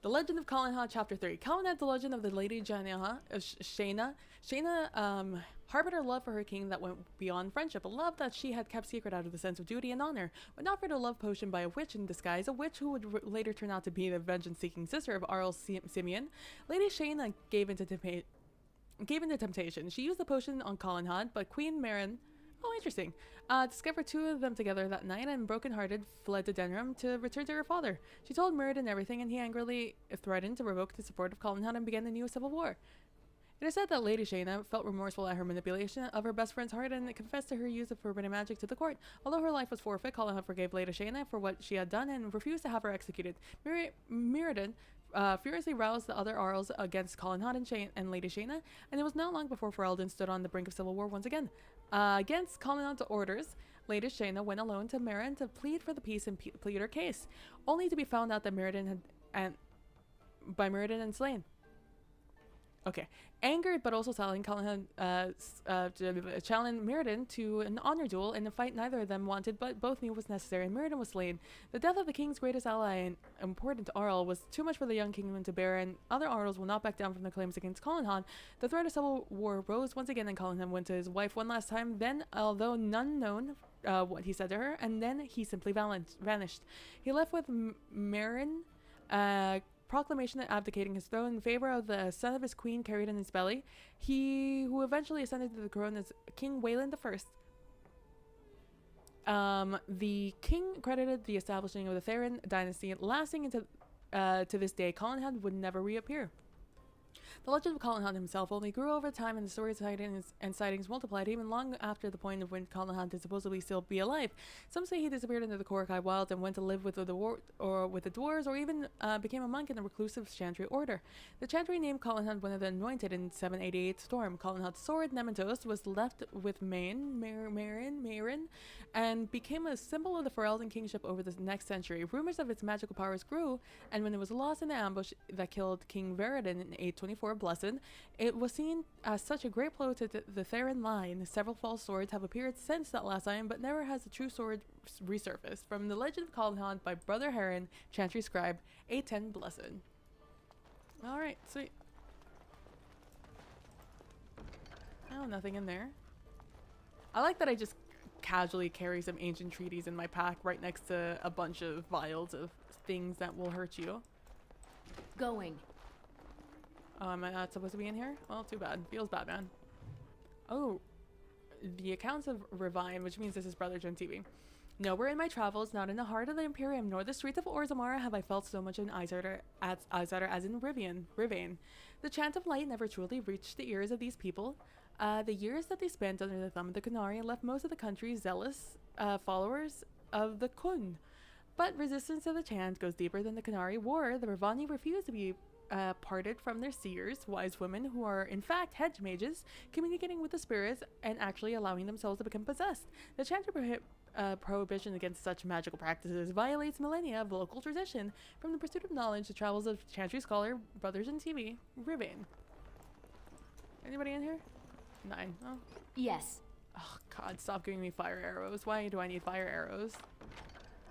The Legend of Kalinha, Chapter 3. Kalinha, the legend of the Lady Janaha, Shayna. Shayna harbored her love for her king that went beyond friendship, a love that she had kept secret out of the sense of duty and honor. When offered a love potion by a witch in disguise, a witch who would later turn out to be the vengeance-seeking sister of Arl Simeon, Lady Shayna gave into temptation. She used the potion on Kalinha, but Queen Marin... Oh, interesting. Discovered two of them together that night and, broken-hearted, fled to Denram to return to her father. She told Muradin everything, and he angrily threatened to revoke the support of Kalinha and begin a new civil war. It is said that Lady Shayna felt remorseful at her manipulation of her best friend's heart and confessed to her use of forbidden magic to the court. Although her life was forfeit, Kalinha forgave Lady Shayna for what she had done and refused to have her executed. Muradin furiously roused the other Arls against Kalinha and Lady Shayna, and it was not long before Ferelden stood on the brink of civil war once again. Against Kalinha's orders, Lady Shayna went alone to Marin to plead for the peace and plead her case, only to be found out that Muradin and slain. Okay. Angered but also telling Kalinha challenged Muradin to an honor duel in a fight neither of them wanted but both knew was necessary, and Muradin was slain. The death of the king's greatest ally and important Arl was too much for the young kingdom to bear, and other Arls will not back down from their claims against Kalinha. The threat of civil war rose once again, and Kalinha went to his wife one last time, then, although none known what he said to her, and then he simply vanished. He left with Marin, proclamation abdicating his throne in favor of the son of his queen carried in his belly. He who eventually ascended to the throne is King Wayland I. The king credited the establishing of the Theron dynasty, lasting into to this day. Kalinha would never reappear. The legend of Kalinha himself only grew over time, and the stories and sightings multiplied even long after the point of when Kalinha did supposedly still be alive. Some say he disappeared into the Korakai wilds and went to live with the dwarves, or even became a monk in the reclusive Chantry order. The Chantry named Kalinha one of the anointed in 788 Storm. Kalinha's sword, Nemetos, was left with Marin, and became a symbol of the Ferelden kingship over the next century. Rumors of its magical powers grew, and when it was lost in the ambush that killed King Veredin in 824 Blessed, it was seen as such a great blow to the Theron line. Several false swords have appeared since that last time, but never has the true sword resurfaced. From the Legend of Kalinha by Brother Heron, Chantry Scribe, 810 Blessed. Alright, sweet. Oh, nothing in there. I like that I just casually carry some ancient treaties in my pack right next to a bunch of vials of things that will hurt you. Going. Am I not supposed to be in here? Well, too bad. Feels bad, man. Oh, the accounts of Revive, which means this is Brother Jim TV. Nowhere in my travels, not in the heart of the Imperium, nor the streets of Orzammar, have I felt so much an Eyesighter as in Rivain. The chant of light never truly reached the ears of these people. The years that they spent under the thumb of the Qunari left most of the country zealous followers of the Kun. But resistance to the chant goes deeper than the Qunari war. The Ravani refuse to be parted from their seers, wise women who are in fact hedge mages, communicating with the spirits and actually allowing themselves to become possessed. The chant prohibition against such magical practices violates millennia of local tradition. From the pursuit of knowledge, the travels of Chantry scholar, Brothers in TV, Rivain. Anybody in here? 9. Oh. Yes. Oh god, stop giving me fire arrows. Why do I need fire arrows?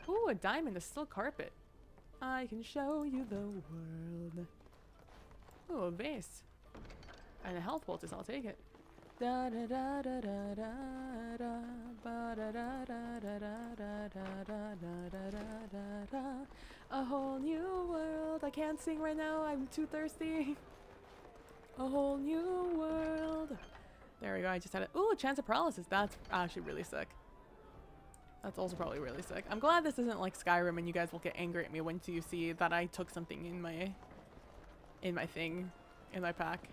Ooh, a diamond, a silk carpet. I can show you the world. Ooh, a vase. And a health poultice, I'll take it. Da da da da da da da ba da da da da da da da da da da da. A whole new world. I can't sing right now, I'm too thirsty. A whole new world. There we go, I just had it. Ooh, a chance of paralysis. That's actually really sick. That's also probably really sick. I'm glad this isn't like Skyrim and you guys will get angry at me when you see that I took something in my pack.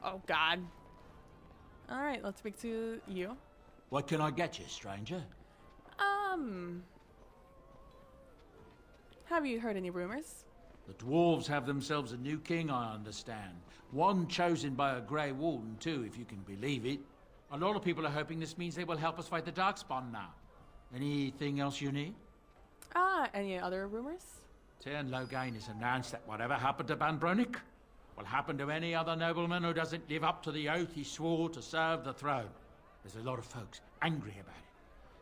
Oh god. Alright, let's speak to you. What can I get you, stranger? Have you heard any rumors? The dwarves have themselves a new king, I understand. One chosen by a Grey Warden, too, if you can believe it. A lot of people are hoping this means they will help us fight the Darkspawn now. Anything else you need? Any other rumors? Tern Loghain has announced that whatever happened to Ban Bronick will happen to any other nobleman who doesn't live up to the oath he swore to serve the throne. There's a lot of folks angry about it.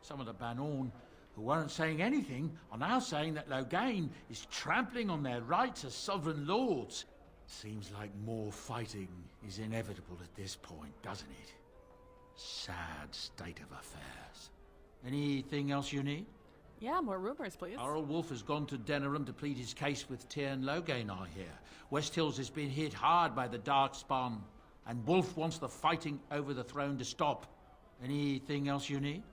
Some of the Banorn who weren't saying anything are now saying that Loghain is trampling on their rights as sovereign lords. Seems like more fighting is inevitable at this point, doesn't it? Sad state of affairs. Anything else you need? Yeah, more rumors, please. Earl Wolf has gone to Denerim to plead his case with Tern Loghain, I hear. West Hills has been hit hard by the Darkspawn, and Wolf wants the fighting over the throne to stop. Anything else you need?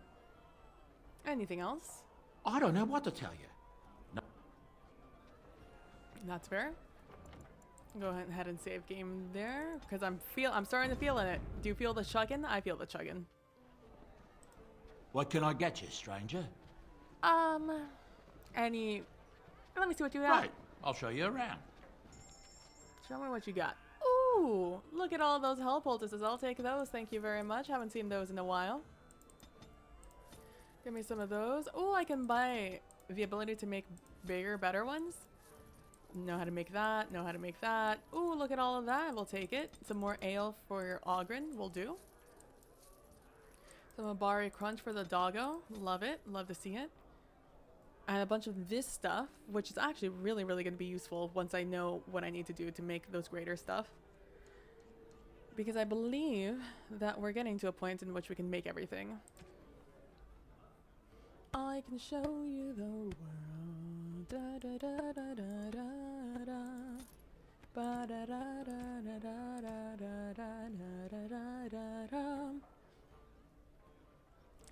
Anything else? I don't know what to tell you. No. That's fair. Go ahead and save game there, because I'm starting to feel it. Do you feel the chugging? I feel the chugging. What can I get you, stranger? Let me see what you got. Right, I'll show you around. Show me what you got. Ooh, look at all those hell poultices. I'll take those. Thank you very much. Haven't seen those in a while. Give me some of those. Ooh, I can buy the ability to make bigger, better ones. Know how to make that. Know how to make that. Ooh, look at all of that. We'll take it. Some more ale for Oghren will do. Some Abari Crunch for the doggo. Love it. Love to see it. And a bunch of this stuff, which is actually really, really going to be useful once I know what I need to do to make those greater stuff. Because I believe that we're getting to a point in which we can make everything. I can show you the world. Da da da da da da da. Ba da da da da da da da da da da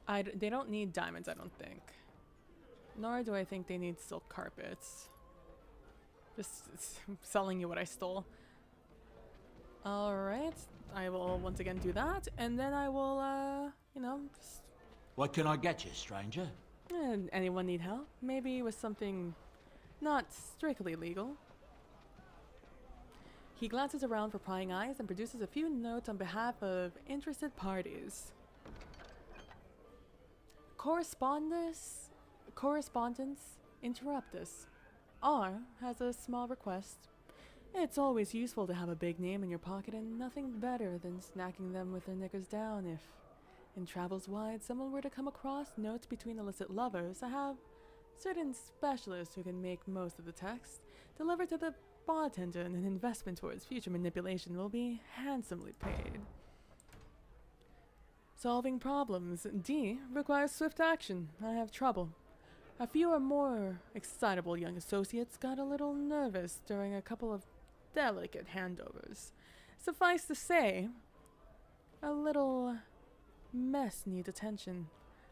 da. They don't need diamonds, I don't think. Nor do I think they need silk carpets. Just selling you what I stole. Alright, I will once again do that, and then I will, just... What can I get you, stranger? Anyone need help? Maybe with something not strictly legal. He glances around for prying eyes and produces a few notes on behalf of interested parties. Correspondence interrupt us. R has a small request. It's always useful to have a big name in your pocket and nothing better than snacking them with their knickers down if, in travels wide, someone were to come across notes between illicit lovers. I have certain specialists who can make most of the text. Delivered to the bartender and an investment towards future manipulation will be handsomely paid. Solving problems. D requires swift action. I have trouble. A few or more excitable young associates got a little nervous during a couple of delicate handovers. Suffice to say, a little mess needs attention.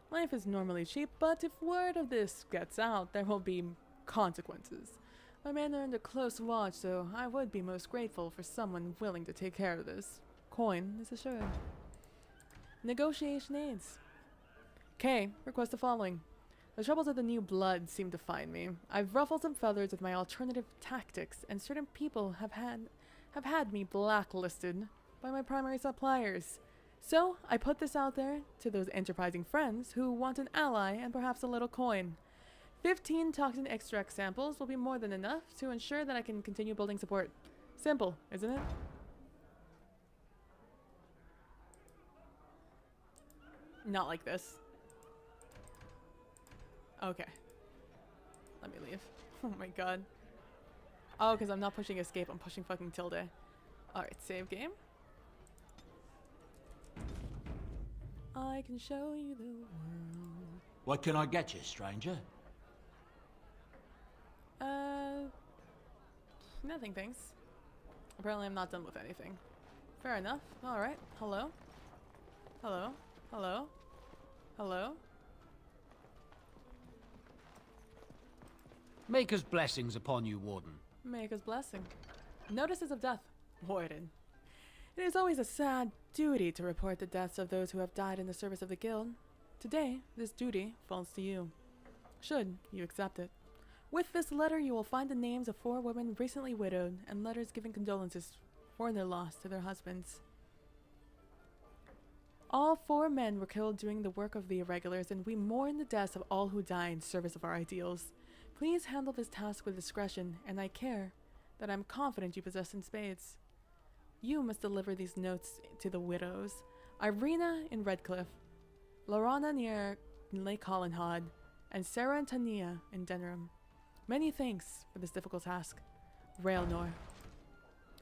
Life is normally cheap, but if word of this gets out, there will be consequences. My men are under close watch, so I would be most grateful for someone willing to take care of this. Coin is assured. Negotiation aids. K. Request the following. The troubles of the new blood seem to find me. I've ruffled some feathers with my alternative tactics, and certain people have had me blacklisted by my primary suppliers. So, I put this out there to those enterprising friends who want an ally and perhaps a little coin. 15 toxin extract samples will be more than enough to ensure that I can continue building support. Simple, isn't it? Not like this. Okay. Let me leave. Oh my god. Oh, because I'm not pushing escape, I'm pushing fucking tilde. Alright, save game. I can show you the world. What can I get you, stranger? Nothing, thanks. Apparently I'm not done with anything. Fair enough. Alright. Hello? Hello? Hello? Hello? Maker's blessings upon you, Warden. Maker's blessing. Notices of death. Warden. It is always a sad duty to report the deaths of those who have died in the service of the guild. Today, this duty falls to you. Should you accept it. With this letter, you will find the names of 4 women recently widowed and letters giving condolences for their loss to their husbands. All 4 men were killed doing the work of the irregulars, and we mourn the deaths of all who died in service of our ideals. Please handle this task with discretion, and I care that I'm confident you possess in spades. You must deliver these notes to the widows. Irina in Redcliffe, Lorana near Lake Hollenhod, and Sarah and Tania in Denram. Many thanks for this difficult task. Raelnor.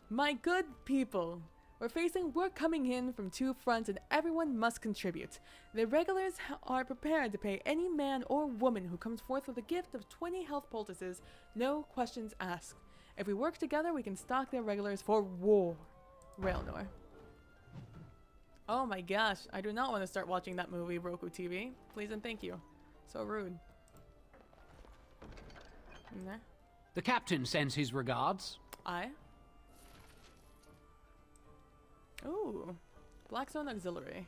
My good people, we're coming in from 2 fronts and everyone must contribute. The regulars are prepared to pay any man or woman who comes forth with a gift of 20 health poultices, no questions asked. If we work together, we can stock the irregulars for war. Raelnor. Oh my gosh, I do not want to start watching that movie, Roku TV. Please and thank you. So rude. Nah. The captain sends his regards. Aye. Ooh. Blackstone Auxiliary.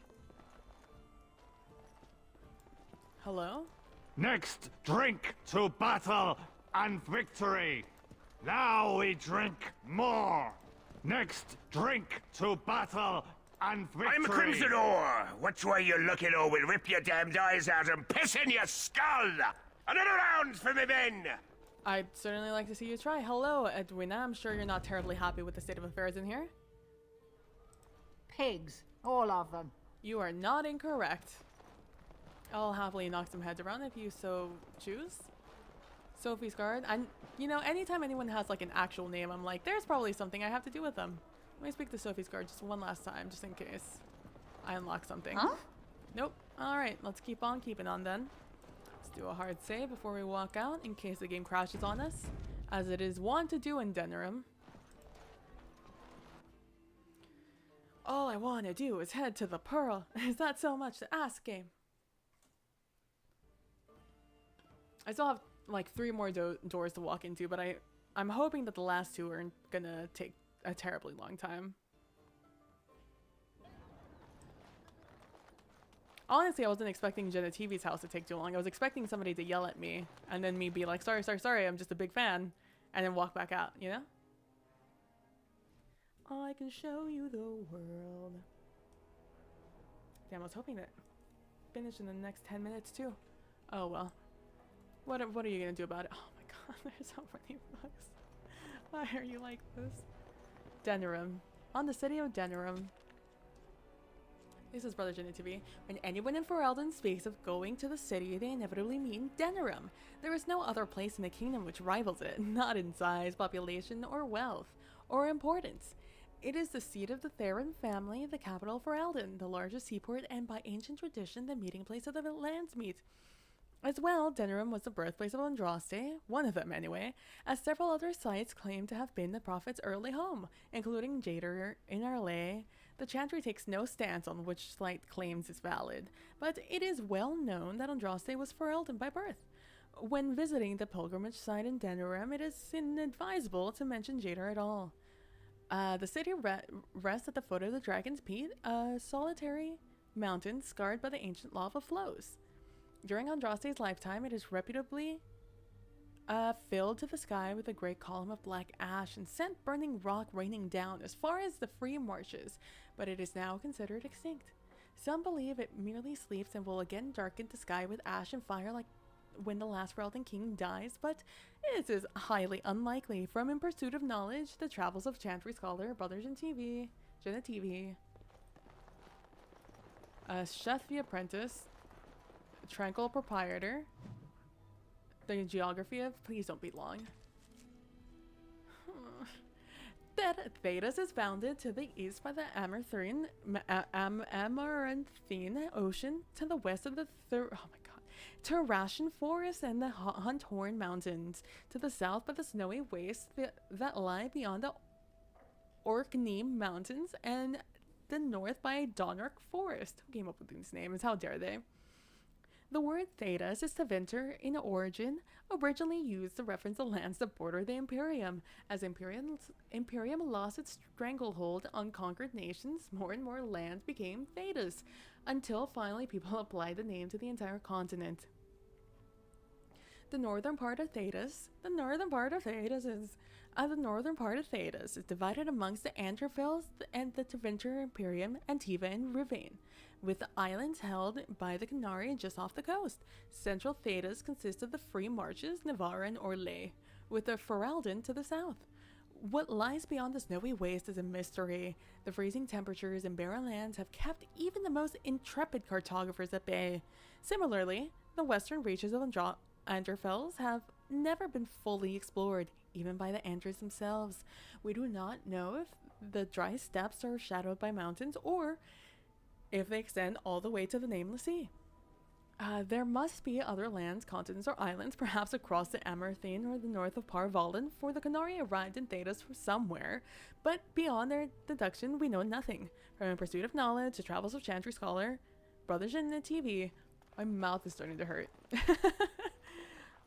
Hello? Next, drink to battle and victory. Now we drink more. Next, drink to battle and victory. I'm Crimson Ore. Which way you looking, or we'll rip your damned eyes out and piss in your skull. Another round for me men. I'd certainly like to see you try. Hello, Edwina. I'm sure you're not terribly happy with the state of affairs in here. Pigs. All of them. You are not incorrect. I'll happily knock some heads around if you so choose. Sophie's Guard. And, you know, anytime anyone has, like, an actual name, I'm like, there's probably something I have to do with them. Let me speak to Sophie's Guard just one last time, just in case I unlock something. Huh? Nope. Alright, let's keep on keeping on then. Let's do a hard save before we walk out, in case the game crashes on us, as it is wont to do in Denram. All I want to do is head to the Pearl. Is that so much to ask, game? I still have like 3 more doors to walk into, but I'm hoping that the last 2 aren't gonna take a terribly long time. Honestly, I wasn't expecting Jenna TV's house to take too long. I was expecting somebody to yell at me and then me be like, sorry, I'm just a big fan, and then walk back out, you know? I can show you the world. Damn, I was hoping to finish in the next 10 minutes too. Oh well. What are you gonna do about it? Oh my god, there's so many books. Why are you like this? Denram. On the city of Denram. This is Brother Jenny TV. When anyone in Ferelden speaks of going to the city, they inevitably mean Denram. There is no other place in the kingdom which rivals it, not in size, population, or wealth, or importance. It is the seat of the Theron family, the capital of Ferelden, the largest seaport, and by ancient tradition, the meeting place of the Landsmeet. As well, Denerim was the birthplace of Andraste, one of them anyway, as several other sites claim to have been the prophet's early home, including Jader in Arlay. The Chantry takes no stance on which site claims is valid, but it is well known that Andraste was Ferelden by birth. When visiting the pilgrimage site in Denerim, it is inadvisable to mention Jader at all. The city rests at the foot of the Dragon's Peak, a solitary mountain scarred by the ancient lava flows. During Andraste's lifetime, it is reputably filled to the sky with a great column of black ash and sent burning rock raining down as far as the free marshes, but it is now considered extinct. Some believe it merely sleeps and will again darken the sky with ash and fire like when the last Ferelden king dies, but it is highly unlikely. From In Pursuit of Knowledge, The Travels of Chantry Scholar, Brothers in TV, Jenna TV, Chef the Apprentice, Tranquil Proprietor, The Geography of... Please don't be long. Thedas is bounded to the east by the Amaranthine Ocean, to the west of the Terrashan Forest and the Hunthorn Mountains, to the south by the snowy wastes that lie beyond the Orkney Mountains, and the north by Donark Forest. Who came up with these names? How dare they? The word Thedas is Tevinter in origin, originally used to reference the lands that border the Imperium. As Imperium lost its stranglehold on conquered nations, more and more land became Thedas, until finally people applied the name to the entire continent. The northern part of Thedas is divided amongst the Androfels and the Tevinter Imperium, Antiva and Rivane, with the islands held by the Canari just off the coast. Central Thedas consists of the free marches, Navarra and Orlais, with the Ferelden to the south. What lies beyond the snowy waste is a mystery. The freezing temperatures and barren lands have kept even the most intrepid cartographers at bay. Similarly, the western reaches of Androfels have never been fully explored, even by the Andres themselves. We do not know if the dry steppes are shadowed by mountains, or if they extend all the way to the nameless sea. There must be other lands, continents, or islands, perhaps across the Amaranthine or the north of Parvalen, for the Canari arrived in Thedas from somewhere, but beyond their deduction, we know nothing. From In Pursuit of Knowledge, The Travels of Chantry Scholar, Brothers in the TV. My mouth is starting to hurt.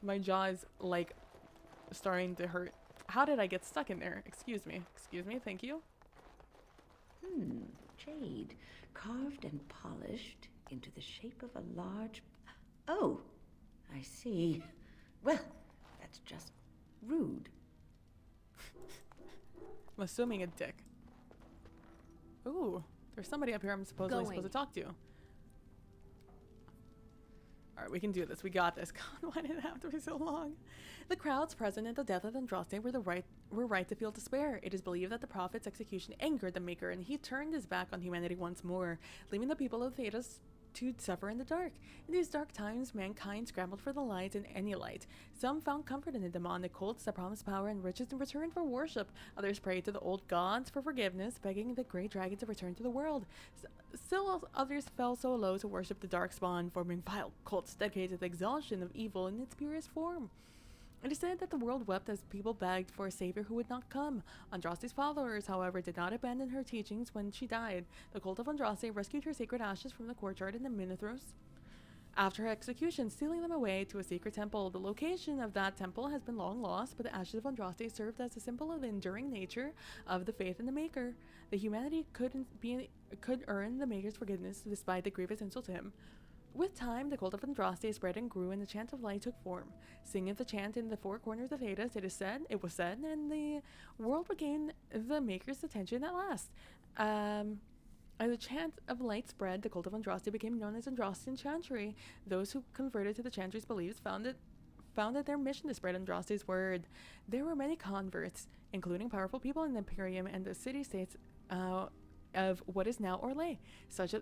My jaw is, like, starting to hurt. How did I get stuck in there? Excuse me. Excuse me, thank you. Jade, carved and polished into the shape of a large... Oh, I see. Well, that's just rude. I'm assuming a dick. Ooh, there's somebody up here I'm supposed to talk to. Alright, we can do this. We got this. God, why did it have to be so long? The crowds present at the death of Andraste were right to feel despair. It is believed that the prophet's execution angered the Maker, and he turned his back on humanity once more, leaving the people of Thedas to suffer in the dark. In these dark times, mankind scrambled for the light and any light. Some found comfort in the demonic cults that promised power and riches in return for worship. Others prayed to the old gods for forgiveness, begging the great dragon to return to the world. Still others fell so low to worship the Darkspawn, forming vile cults dedicated to the exhaustion of evil in its purest form. It is said that the world wept as people begged for a savior who would not come. Andraste's followers, however, did not abandon her teachings when she died. The cult of Andraste rescued her sacred ashes from the courtyard in the Minithros after her execution, stealing them away to a secret temple. The location of that temple has been long lost, but the ashes of Andraste served as a symbol of the enduring nature of the faith in the Maker. The humanity could earn the Maker's forgiveness despite the grievous insult to him. With time, the cult of Andraste spread and grew, and the chant of light took form. Singing the chant in the four corners of Thedas, it was said, and the world regained the Maker's attention at last. As the chant of light spread, the cult of Andraste became known as Andrastian Chantry. Those who converted to the Chantry's beliefs found it their mission to spread Andraste's word. There were many converts, including powerful people in the Imperium and the city-states of what is now Orlais. Such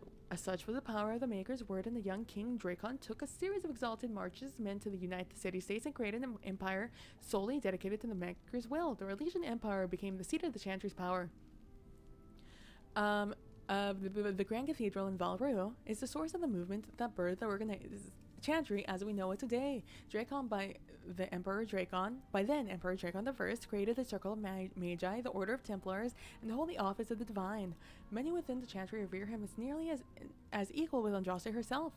was the power of the Maker's word, and the young king Dracon took a series of exalted marches meant to unite the city-states and create an empire solely dedicated to the Maker's will. The Orlesian Empire became the seat of the Chantry's power. The Grand Cathedral in Val Royeaux is the source of the movement that birthed the Chantry as we know it today. Dracon by then Emperor Dracon I created the Circle of Magi, the Order of Templars, and the Holy Office of the Divine. Many within the Chantry revere him as nearly as equal with Andraste herself.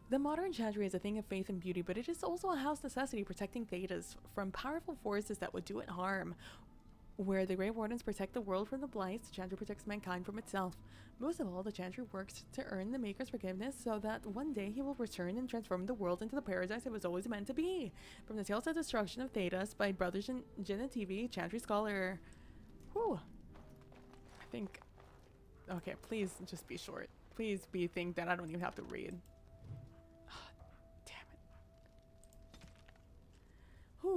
The modern Chantry is a thing of faith and beauty, but it is also a house necessity protecting Thedas from powerful forces that would do it harm. Where the Grey Wardens protect the world from the blights, the Chantry protects mankind from itself. Most of all, the Chantry works to earn the Maker's forgiveness so that one day he will return and transform the world into the paradise it was always meant to be. From the Tales of Destruction of Thedas by Brothers Genitivi, Chantry Scholar. Whew. I think... Okay, please just be short. Please think that I don't even have to read.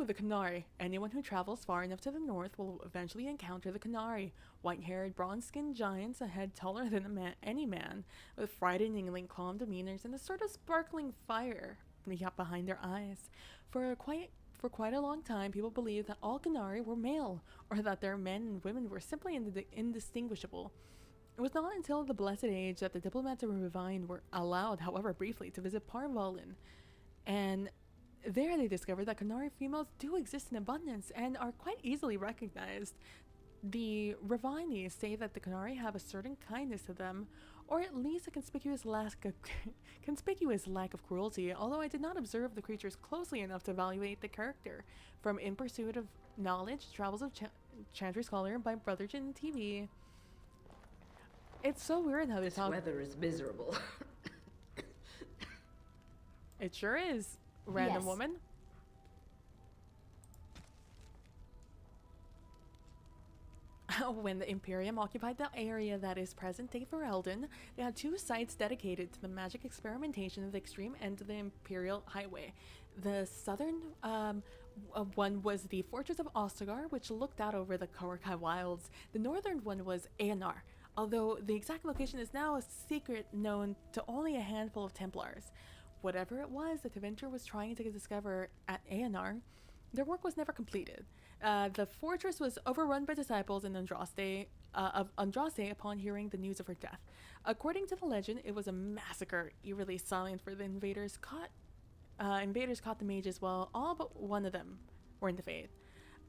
The Qunari. Anyone who travels far enough to the north will eventually encounter the Qunari. White-haired, bronze-skinned giants, a head taller than any man, with frighteningly calm demeanors and a sort of sparkling fire behind their eyes. For quite a long time, people believed that all Qunari were male, or that their men and women were simply indistinguishable. It was not until the Blessed Age that the diplomats of Rivine were allowed, however briefly, to visit Parvalin, and there they discovered that Qunari females do exist in abundance and are quite easily recognized. The Rivani say that the Qunari have a certain kindness to them, or at least a conspicuous lack of cruelty, although I did not observe the creatures closely enough to evaluate the character. From In Pursuit of Knowledge, Travels of Chantry Scholar by Brotherton TV. It's so weird how this weather is miserable. It sure is. Random woman. When the Imperium occupied the area that is present-day Ferelden, they had two sites dedicated to the magic experimentation at the extreme end of the Imperial Highway. The southern one was the Fortress of Ostagar, which looked out over the Karakai Wilds. The northern one was Eonar, although the exact location is now a secret known to only a handful of Templars. Whatever it was that Tevinter was trying to discover at Eonar, their work was never completed. The fortress was overrun by disciples in Andraste upon hearing the news of her death. According to the legend, it was a massacre, eerily silent for the invaders caught the mages while all but one of them were in the faith.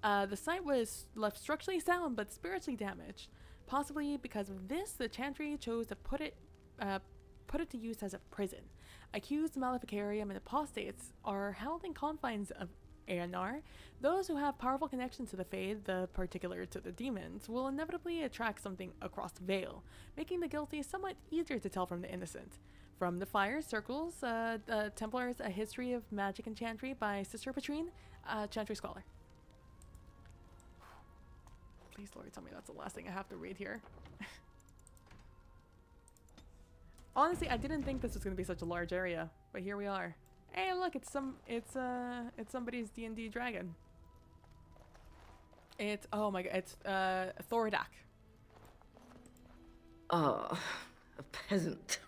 The site was left structurally sound but spiritually damaged. Possibly because of this, the Chantry chose to put it to use as a prison. Accused Maleficarium and apostates are held in confines of Eonar. Those who have powerful connections to the Faith, particular to the demons, will inevitably attract something across the veil, making the guilty somewhat easier to tell from the innocent. From the Fire Circles, the Templars, A History of Magic and Chantry by Sister Patrine, Chantry Scholar. Please, Lord, tell me that's the last thing I have to read here. Honestly, I didn't think this was going to be such a large area, but here we are. Hey, look, it's somebody's D&D dragon. Oh my god, it's Thoridak. Ah, a peasant.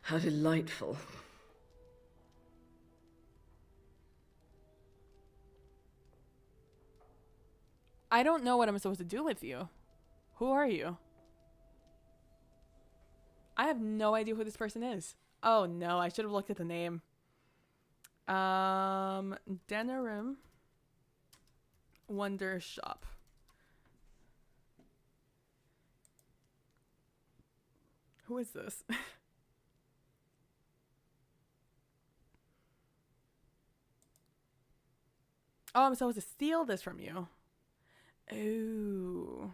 How delightful. I don't know what I'm supposed to do with you. Who are you? I have no idea who this person is. Oh no, I should have looked at the name. Denerim Wonder Shop. Who is this? Oh, I'm supposed to steal this from you. Ooh.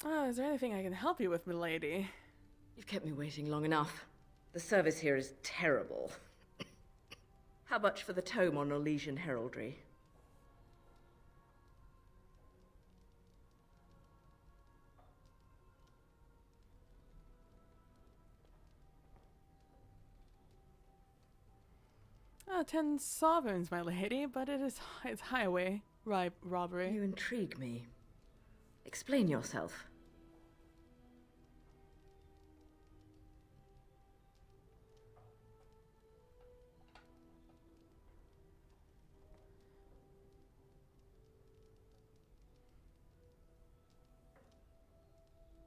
Oh, is there anything I can help you with, milady? You've kept me waiting long enough. The service here is terrible. How much for the tome on Orlesian heraldry? Oh, 10 sovereigns, my lady, but it's highway robbery. You intrigue me. Explain yourself.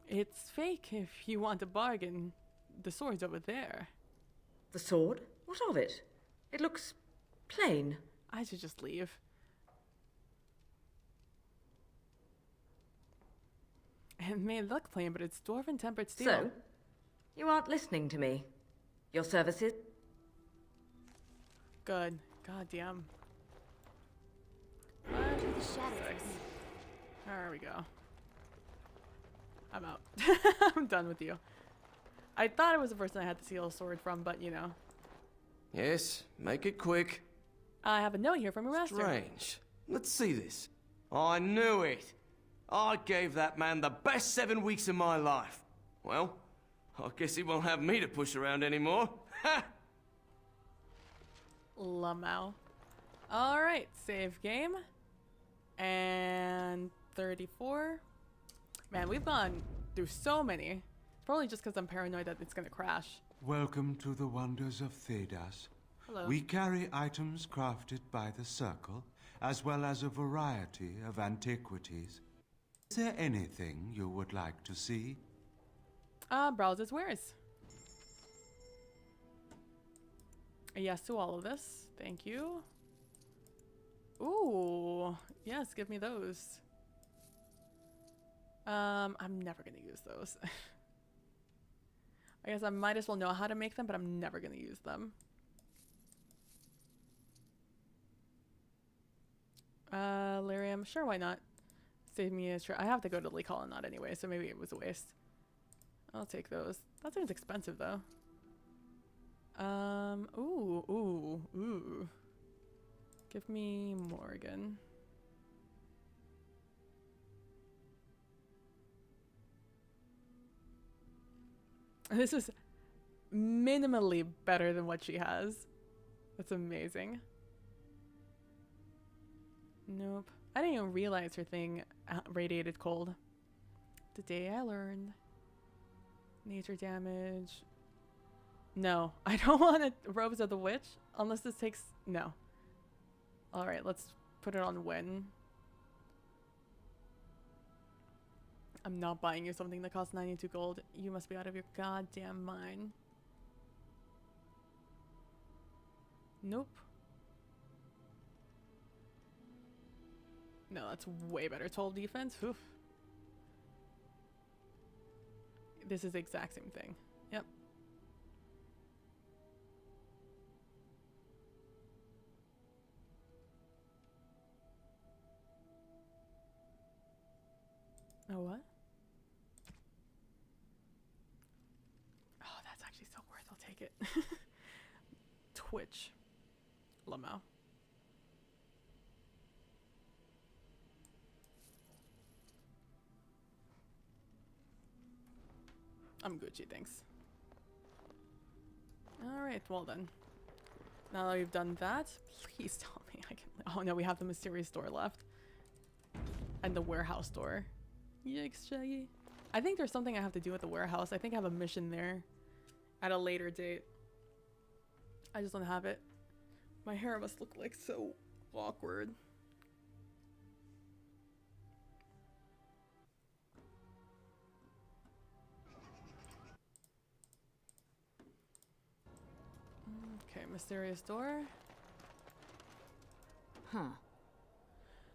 It's fake if you want a bargain. The sword's over there. The sword? What of it? It looks plain. I should just leave. It may look plain, but it's dwarven tempered steel. So, you aren't listening to me. Your services? Good. Goddamn. The shadows. There we go. I'm out. I'm done with you. I thought it was the person I had to steal a sword from, but you know. Yes, make it quick. I have a note here from your master. Strange. Let's see this. I knew it. I gave that man the best 7 weeks of my life. Well, I guess he won't have me to push around anymore. Ha! Lamau. Alright, save game. And 34. Man, we've gone through so many. Probably just because I'm paranoid that it's gonna crash. Welcome to the wonders of Thedas. Hello. We carry items crafted by the Circle, as well as a variety of antiquities. Is there anything you would like to see? Browse his wares. Yes to all of this. Thank you. Ooh. Yes, give me those. I'm never gonna use those. I guess I might as well know how to make them, but I'm never gonna use them. Lyrium, sure, why not? Save me a I have to go to Lee Colonnade anyway, so maybe it was a waste. I'll take those. That seems expensive though. Ooh. Give me Morgan. This is minimally better than what she has. That's amazing. Nope. I didn't even realize her thing radiated cold. Today I learned. Nature damage. No, I don't want it. Robes of the Witch. Unless this takes... No. Alright, let's put it on win. I'm not buying you something that costs 92 gold. You must be out of your goddamn mind. Nope. No, that's way better. 12 defense. Oof. This is the exact same thing. Yep. Oh, what? Oh, that's actually so worth. I'll take it. Twitch. Lamau. I'm Gucci, thanks. Alright, well then. Now that we've done that, please tell me I can... Oh no, we have the mysterious door left. And the warehouse door. Yikes, Shaggy. I think there's something I have to do at the warehouse. I think I have a mission there at a later date. I just don't have it. My hair must look like so awkward. Okay, mysterious door. Huh.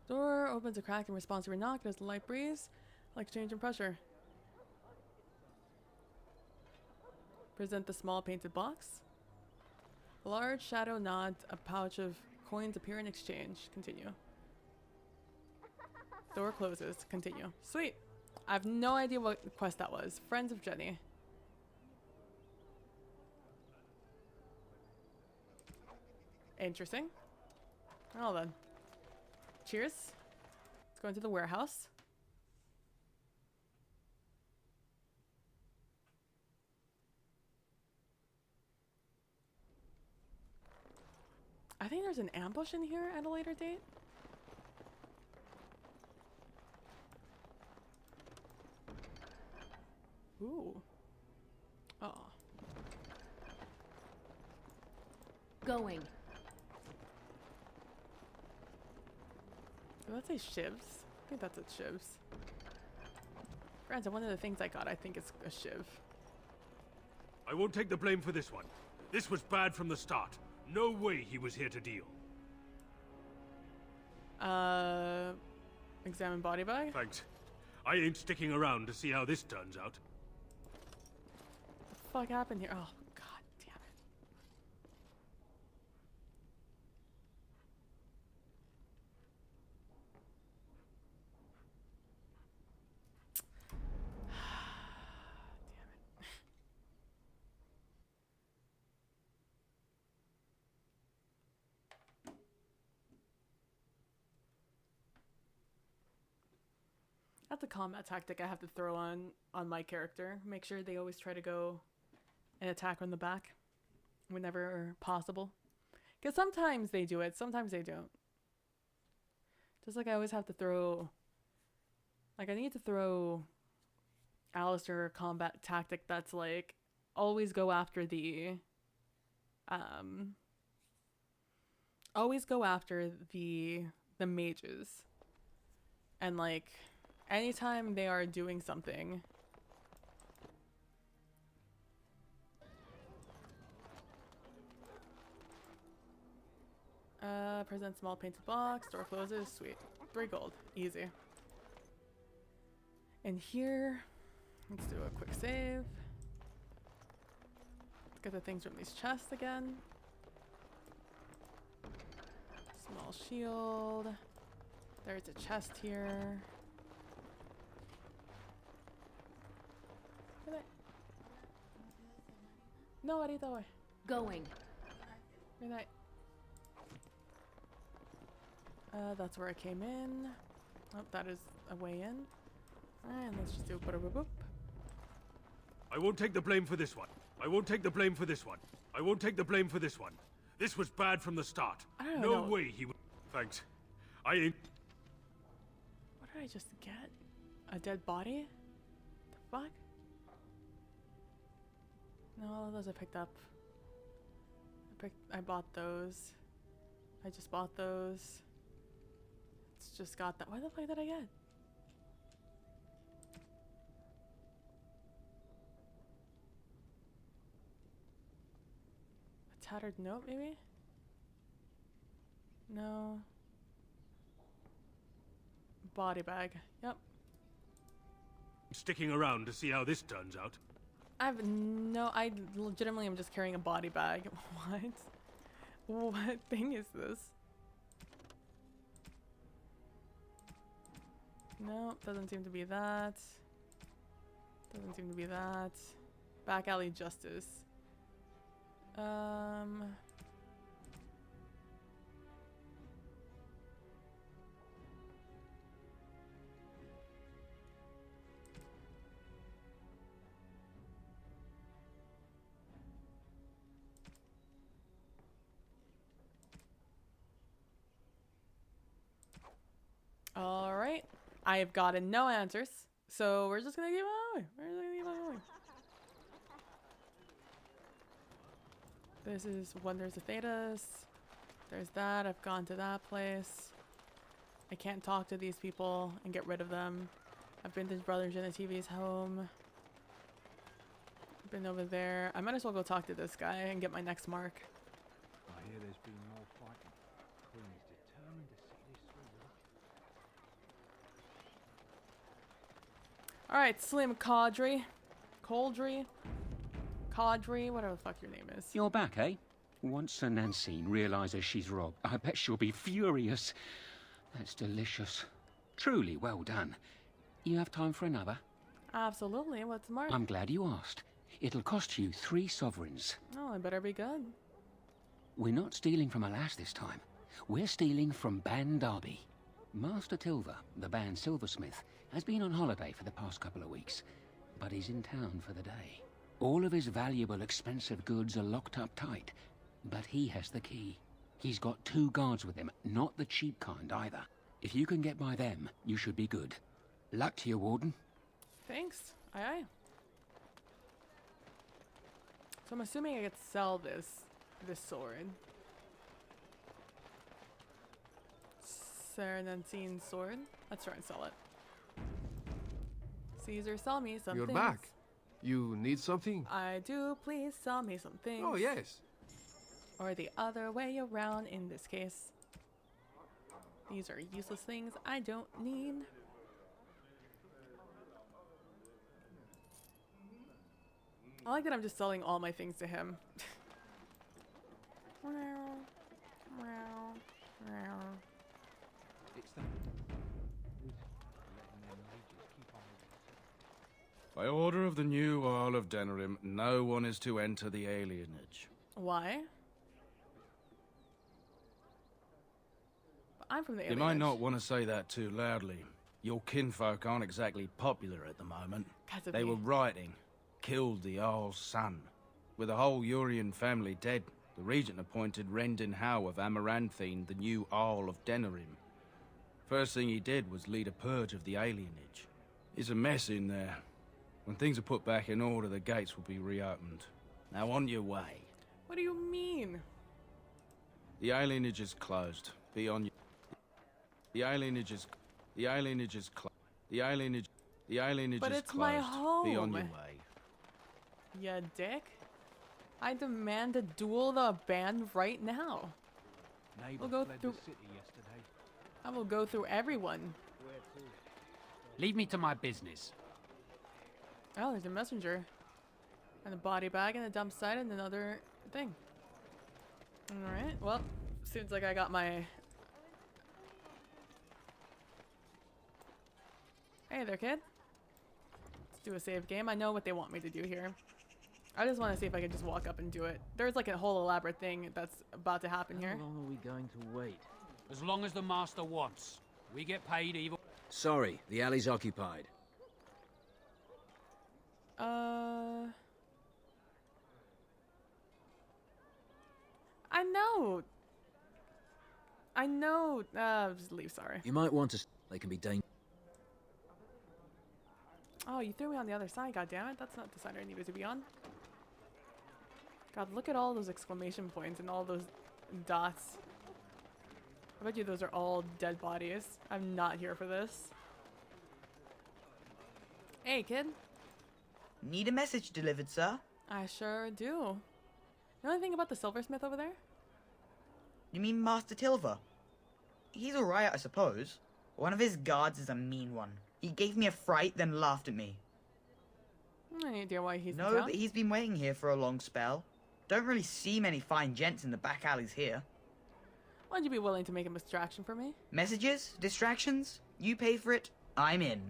Door opens a crack in response to a knock. There's a light breeze, like change in pressure. Present the small painted box. A large shadow nod. A pouch of coins appear in exchange. Continue. Door closes. Continue. Sweet. I have no idea what quest that was. Friends of Jenny. Interesting. Well then. Cheers. Let's go into the warehouse. I think there's an ambush in here at a later date. Ooh. Oh. Going. Did that say shivs? I think that's it, shivs. Granted, one of the things I got, I think, is a shiv. I won't take the blame for this one. This was bad from the start. No way he was here to deal. Examine body bag? Thanks. I ain't sticking around to see how this turns out. What the fuck happened here? Oh, god damn it. That's a combat tactic I have to throw on my character. Make sure they always try to go and attack from the back whenever possible. Because sometimes they do it, sometimes they don't. Just like I always have to throw... Like I need to throw Alistair a combat tactic that's like always go after the... always go after the mages. And like... anytime they are doing something, present small painted box, door closes, sweet. 3 gold, easy. And here, let's do a quick save. Let's get the things from these chests again. Small shield. There's a chest here. No, ahorita voy. Going. Good night. That's where I came in. Oh, that is a way in. And let's just do a boop. I won't take the blame for this one. I won't take the blame for this one. I won't take the blame for this one. This was bad from the start. I don't No know. way he would. Thanks. I ain't. What did I just get? A dead body? The fuck? No, all of those I picked up. I bought those. I just bought those. It's just got that. What the fuck did I get? A tattered note, maybe? No. Body bag. Yep. Sticking around to see how this turns out. I legitimately am just carrying a body bag. What? What thing is this? No, doesn't seem to be that. Doesn't seem to be that. Back alley justice. Alright. I have gotten no answers. So we're just gonna keep on going. We're just gonna keep on going. This is Wonders of Thedas. There's that. I've gone to that place. I can't talk to these people and get rid of them. I've been to Brother Genetivi's home. I've been over there. I might as well go talk to this guy and get my next mark. I hear there's been more fighting. Queen is determined to see this through. Alright, Slim Caudry. Caudry, whatever the fuck your name is. You're back, eh? Once Sir Nancine realizes she's robbed, I bet she'll be furious. That's delicious. Truly well done. You have time for another? Absolutely. What's the mark? I'm glad you asked. It'll cost you 3 sovereigns. Oh, it better be good. We're not stealing from a lass this time. We're stealing from Ban Derby. Master Tilver, the Ban silversmith, has been on holiday for the past couple of weeks, but he's in town for the day. All of his valuable, expensive goods are locked up tight, but he has the key. He's got 2 guards with him, not the cheap kind either. If you can get by them, you should be good. Luck to you, Warden. Thanks. Aye aye. So I'm assuming I could sell this sword. Sir Nancine's sword. Let's try and sell it. Caesar, sell me some You're things. back. You need something? I do. Please sell me some things. Oh, yes. Or the other way around in this case. These are useless things I don't need. I like that I'm just selling all my things to him. By order of the new Earl of Denerim, no one is to enter the alienage. Why? But I'm from the You might alienage. not want to say that too loudly. Your kinfolk aren't exactly popular at the moment. 'Cause of They me. were writing, killed the Earl's son. With the whole Urian family dead, the regent appointed Rendon Howe of Amaranthine the new Earl of Denerim. First thing he did was lead a purge of the alienage. It's a mess in there. When things are put back in order, the gates will be reopened. Now on your way. What do you mean? The alienage is closed. Be on your... The alienage is... The alienage is closed. The alienage... The alienage But is it's closed. my Be on home. your way. Ya dick. I demand to duel the band right now. We'll go through... I will go through everyone. Leave me to my business. Oh, there's a messenger. And a body bag and a dump site and another thing. Alright, well, seems like I got my... Hey there, kid. Let's do a save game. I know what they want me to do here. I just want to see if I can just walk up and do it. There's like a whole elaborate thing that's about to happen here. How long are we going to wait? As long as the master wants. We get paid either. Sorry, the alley's occupied. I know. Just leave, sorry. You might want to... They can be dangerous. Oh, you threw me on the other side, goddammit. That's not the side I needed to be on. God, look at all those exclamation points and all those dots. I bet you those are all dead bodies. I'm not here for this. Hey, kid. Need a message delivered, sir? I sure do. You know anything about the silversmith over there? You mean Master Tilva? He's alright, I suppose. One of his guards is a mean one. He gave me a fright, then laughed at me. Any idea why he's in No, town? but he's been waiting here for a long spell. Don't really see many fine gents in the back alleys here. Would you be willing to make a distraction for me? Messages? Distractions? You pay for it, I'm in.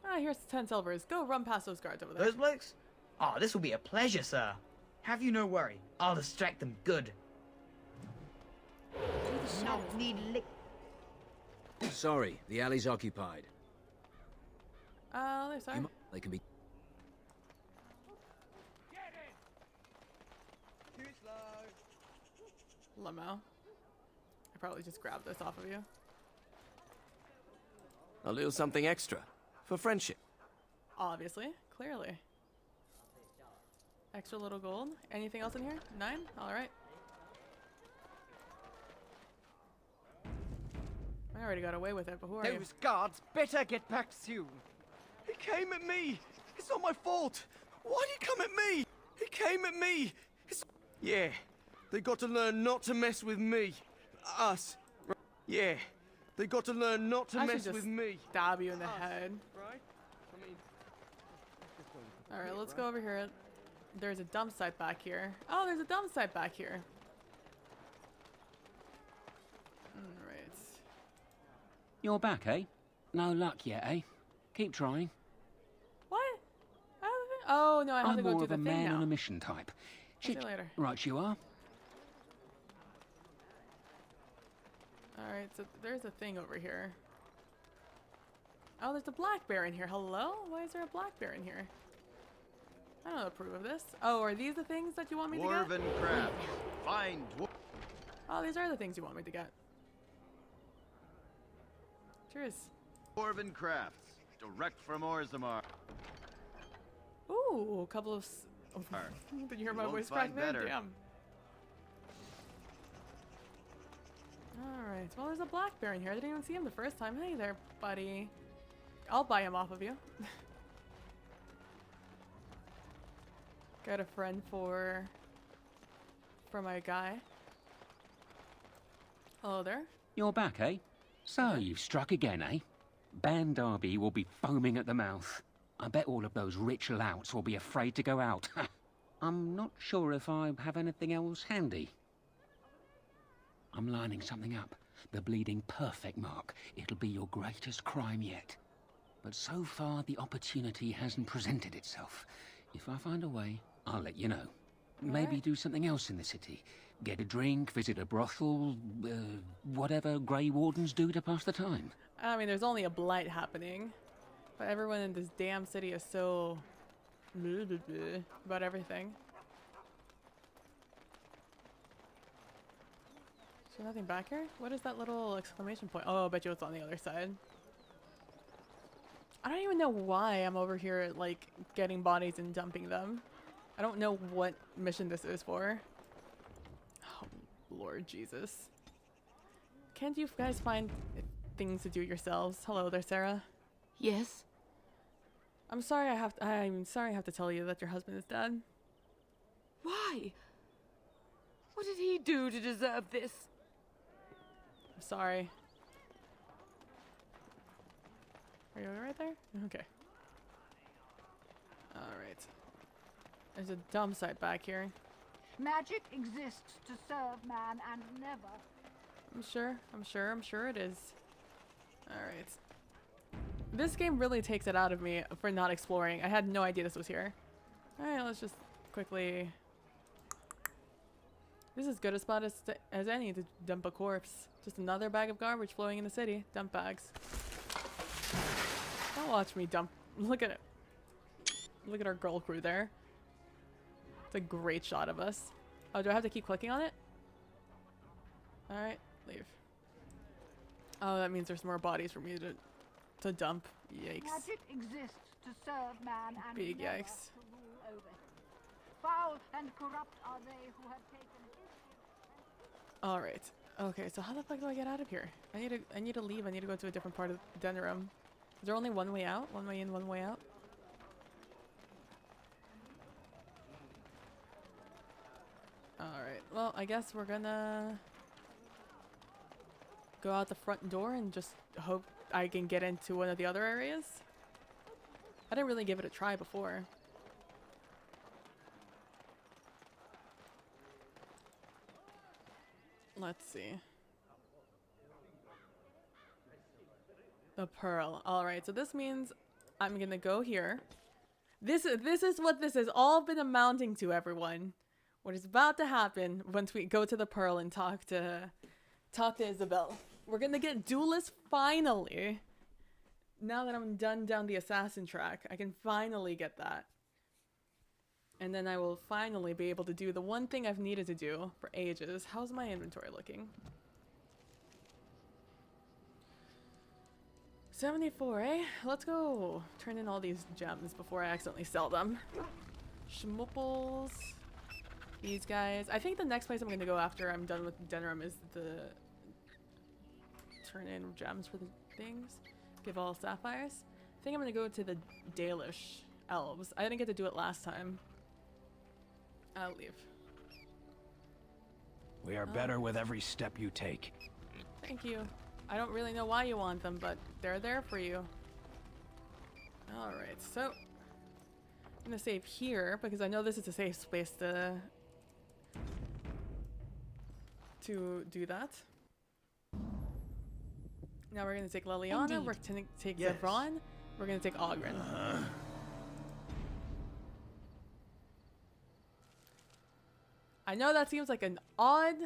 Ah, here's 10 silvers. Go run past those guards over there. Those blokes? Oh, this will be a pleasure, sir. Have you no worry. I'll distract them good. Not need lick. Sorry, the alley's occupied. They're sorry. They can be... Too slow. Lamo. I probably just grabbed this off of you. A little something extra. For friendship. Obviously. Clearly. Extra little gold. Anything else in here? 9? Alright. I already got away with it, but who are you? Those guards better get back soon. He came at me. It's not my fault. Why'd he come at me? He came at me. Yeah, they got to learn not to mess with me. Us. Yeah, they got to learn not to I should mess just with me. stab you in the head. Right? I mean... Alright, let's go over here. There's a dump site back here. Oh, there's a dump site back here. Alright. You're back, eh? No luck yet, eh? Keep trying. What? Oh, no, I have I'm to go more do of the a thing man now. on a mission type. I'll see you later. Right you are. Alright, so there's a thing over here. Oh, there's a black bear in here. Hello? Why is there a black bear in here? I don't approve of this. Oh, are these the things that you want me to get? Dwarven craft. Find Oh, these are the things you want me to get. Cheers. Dwarven crafts. Direct from Orzammar. Ooh, a couple of... Did you hear my won't voice crack find there? better. Damn. Alright, well there's a black bear in here. I didn't even see him the first time. Hey there, buddy. I'll buy him off of you. Got a friend for my guy. Hello there. You're back, eh? So, you've struck again, eh? Ban Derby will be foaming at the mouth. I bet all of those rich louts will be afraid to go out. I'm not sure if I have anything else handy. I'm lining something up. The bleeding perfect mark. It'll be your greatest crime yet. But so far, the opportunity hasn't presented itself. If I find a way, I'll let you know. Maybe do something else in the city. Get a drink, visit a brothel, whatever Grey Wardens do to pass the time. I mean, there's only a blight happening. But everyone in this damn city is so about everything. Is there nothing back here? What is that little exclamation point? Oh, I bet you it's on the other side. I don't even know why I'm over here, like, getting bodies and dumping them. I don't know what mission this is for. Oh, Lord Jesus. Can't you guys find things to do yourselves? Hello there, Sarah. Yes? I'm sorry I have to tell you that your husband is dead. Why? What did he do to deserve this? I'm sorry. Are you right there? Okay. Alright. There's a dump site back here. Magic exists to serve man and never. I'm sure it is. Alright. This game really takes it out of me for not exploring. I had no idea this was here. Alright, let's just quickly... This is as good a spot as any to dump a corpse. Just another bag of garbage flowing in the city. Dump bags. Don't watch me dump. Look at it. Look at our girl crew there. It's a great shot of us. Oh, do I have to keep clicking on it? Alright, leave. Oh, that means there's more bodies for me to dump. Yikes. Magic exists to serve man and Big never yikes. to rule over him. Foul and corrupt are they who have taken his Alright. Okay, so how the fuck do I get out of here? I need to leave. I need to go to a different part of Denerim. Is there only one way out? One way in, one way out? Alright, well, I guess we're gonna go out the front door and just hope I can get into one of the other areas. I didn't really give it a try before. Let's see. The Pearl. Alright, so this means I'm gonna go here. This is what this has all been amounting to, everyone. What is about to happen once we go to the Pearl and talk to Isabel. We're gonna get Duelist finally. Now that I'm done down the assassin track, I can finally get that. And then I will finally be able to do the one thing I've needed to do for ages. How's my inventory looking? 74, eh? Let's go turn in all these gems before I accidentally sell them. Schmupples. These guys. I think the next place I'm going to go after I'm done with Denerim is the turn in gems for the things. Give all sapphires. I think I'm going to go to the Dalish elves. I didn't get to do it last time. I'll leave. We are better with every step you take. Thank you. I don't really know why you want them, but they're there for you. Alright, so I'm gonna save here because I know this is a safe space to do that. Now we're gonna take Leliana, Indeed. we're gonna take Yes. Zevran, we're gonna take Oghren. I know that seems like an odd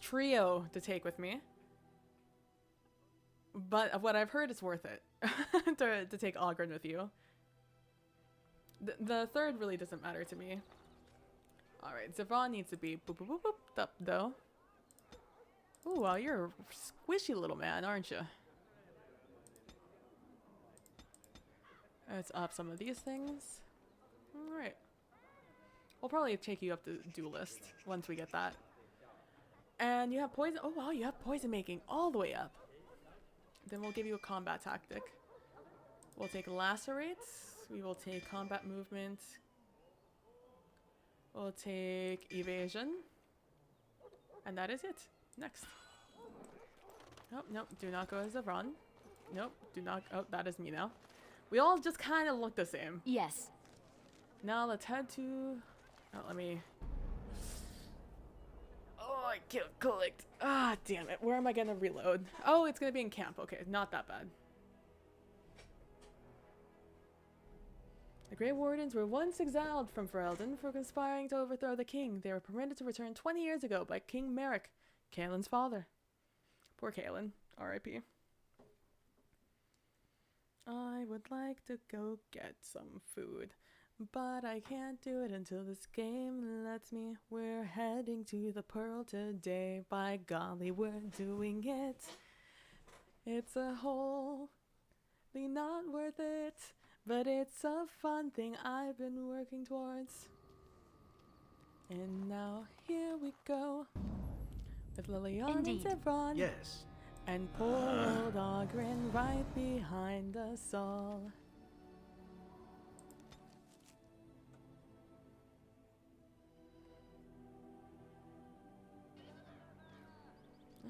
trio to take with me, but what I've heard is worth it to take Oghren with you. The third really doesn't matter to me. Alright, Zevran needs to be boop boop boop boop up though. Ooh, wow, you're a squishy little man, aren't you? Let's up some of these things. Alright. We'll probably take you up to Duelist once we get that. And you have poison. Oh wow, you have poison making all the way up. Then we'll give you a combat tactic. We'll take lacerates. We will take combat movement. We'll take evasion. And that is it. Next. Oh, nope. Do not go as a run. Nope. Do not. Oh, that is me now. We all just kind of look the same. Yes. Now let's head to... Oh, let me... Oh, I can't collect. Ah, damn it. Where am I gonna reload? Oh, it's gonna be in camp. Okay, not that bad. The Grey Wardens were once exiled from Ferelden for conspiring to overthrow the king. They were permitted to return 20 years ago by King Merrick, Kaelin's father. Poor Kaelin. R.I.P. I would like to go get some food, but I can't do it until this game lets me. We're heading to the Pearl today. By golly, we're doing it. It's a wholly not worth it, but it's a fun thing I've been working towards. And now here we go with Liliana and Zevron. Yes. And poor old Ogren right behind us all.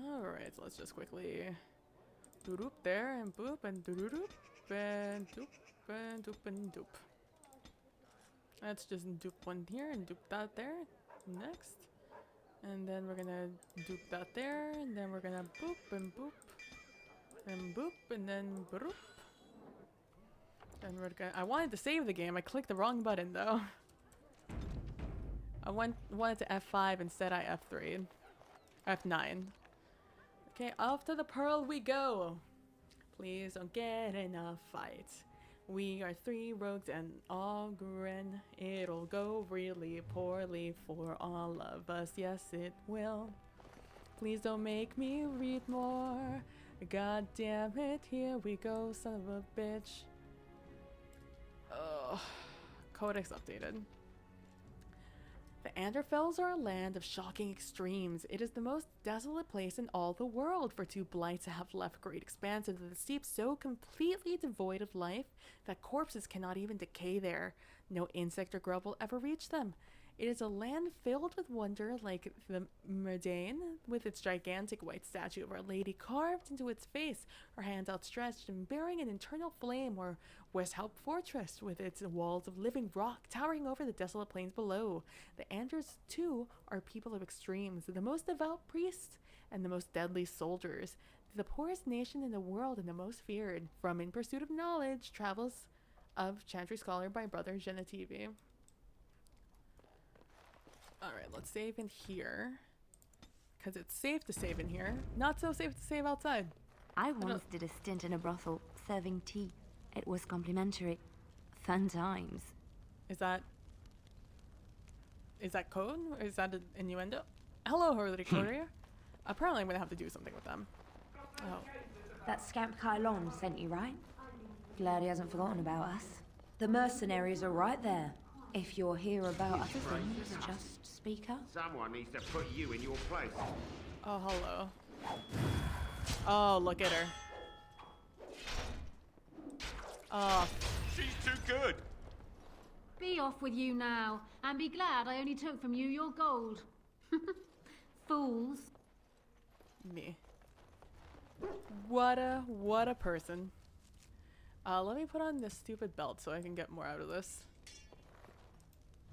Alright, so let's just quickly doop there and boop and doop and doop and doop and doop. Let's just doop one here and doop that there. Next. And then we're gonna doop that there, and then we're gonna boop and boop and boop and then boop. And we're gonna. I wanted to save the game. I clicked the wrong button though. I wanted to F5 instead. I F3'd. F9. Okay, off to the Pearl we go. Please don't get in a fight. We are 3 rogues and Ogren. It'll go really poorly for all of us. Yes, it will. Please don't make me read more. God damn it, here we go, son of a bitch. Ugh. Codex updated. The Anderfells are a land of shocking extremes. It is the most desolate place in all the world for 2 blights to have left great expanses of the steppe so completely devoid of life that corpses cannot even decay there. No insect or grub will ever reach them. It is a land filled with wonder, like the Myrdain, with its gigantic white statue of Our Lady carved into its face, her hands outstretched and bearing an eternal flame, or Westhelp Fortress, with its walls of living rock towering over the desolate plains below. The Anders, too, are people of extremes, the most devout priests and the most deadly soldiers, the poorest nation in the world and the most feared. From In Pursuit of Knowledge, Travels of Chantry Scholar by Brother Genetivi. Alright, let's save in here. Because it's safe to save in here. Not so safe to save outside. I once did a stint in a brothel serving tea. It was complimentary. Fun times. Is that code? Or is that an innuendo? Hello, Hurley Courier. Apparently I'm gonna have to do something with them. Oh. That scamp Kylon sent you, right? Glad he hasn't forgotten about us. The mercenaries are right there. If you're here about other things, just speak up. Someone needs to put you in your place. Oh, hello. Oh, look at her. Oh. She's too good. Be off with you now, and be glad I only took from you your gold. Fools. Me. What a person. Let me put on this stupid belt so I can get more out of this.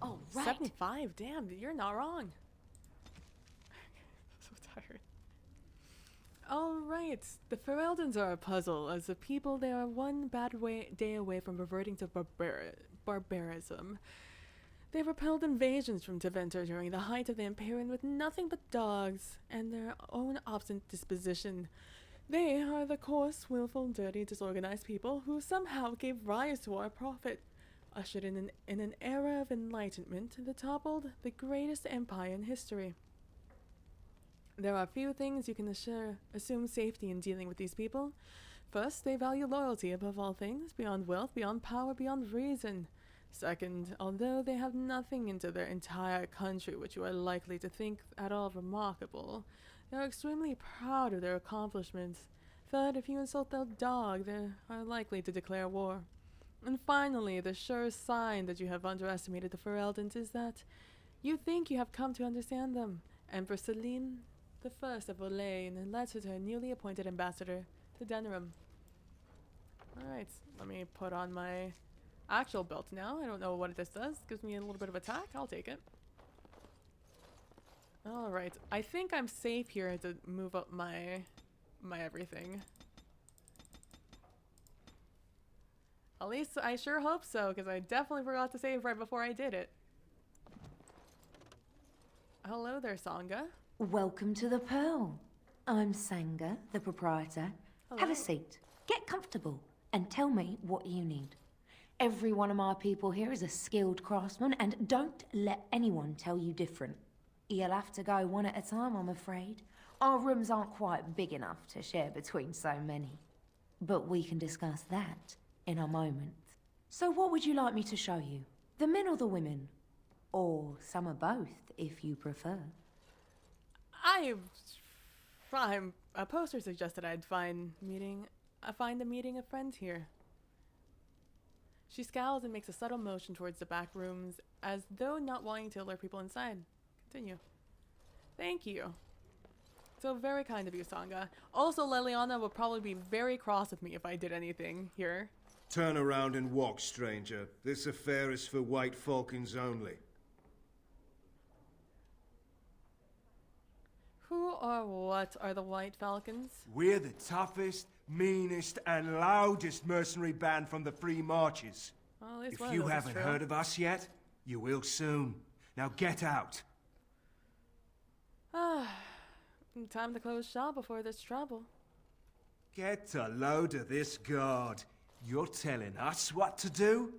Oh, right. 75, damn, you're not wrong. So tired. Alright, the Fereldans are a puzzle. As a people, they are one bad day away from reverting to barbarism. They repelled invasions from Tevinter during the height of the Imperium with nothing but dogs and their own obstinate disposition. They are the coarse, willful, dirty, disorganized people who somehow gave rise to our prophet. Ushered in an era of enlightenment that toppled the greatest empire in history. There are few things you can assume safety in dealing with these people. First, they value loyalty above all things, beyond wealth, beyond power, beyond reason. Second, although they have nothing into their entire country which you are likely to think at all remarkable, they are extremely proud of their accomplishments. But if you insult their dog, they are likely to declare war. And finally, the surest sign that you have underestimated the Ferelden's is that you think you have come to understand them. Empress Celine I of Olaine letter to her newly appointed ambassador to Denerim. Alright, let me put on my actual belt now. I don't know what this does. Gives me a little bit of attack. I'll take it. Alright, I think I'm safe here to move up my everything. At least I sure hope so, because I definitely forgot to save right before I did it. Hello there, Sangha. Welcome to the Pearl. I'm Sangha, the proprietor. Hello. Have a seat. Get comfortable and tell me what you need. Every one of my people here is a skilled craftsman, and don't let anyone tell you different. You'll have to go one at a time, I'm afraid. Our rooms aren't quite big enough to share between so many. But we can discuss that in a moment. So what would you like me to show you? The men or the women? Or some of both, if you prefer. A poster suggested I'd find a meeting of friends here. She scowls and makes a subtle motion towards the back rooms, as though not wanting to alert people inside. Continue. Thank you. So very kind of you, Sangha. Also, Leliana will probably be very cross with me if I did anything here. Turn around and walk, stranger. This affair is for White Falcons only. Who or what are the White Falcons? We're the toughest, meanest, and loudest mercenary band from the Free Marches. Well, at least If one of you those is haven't true. heard of us yet, you will soon. Now get out. Time to close shop before there's trouble. Get a load of this guard. You're telling us what to do?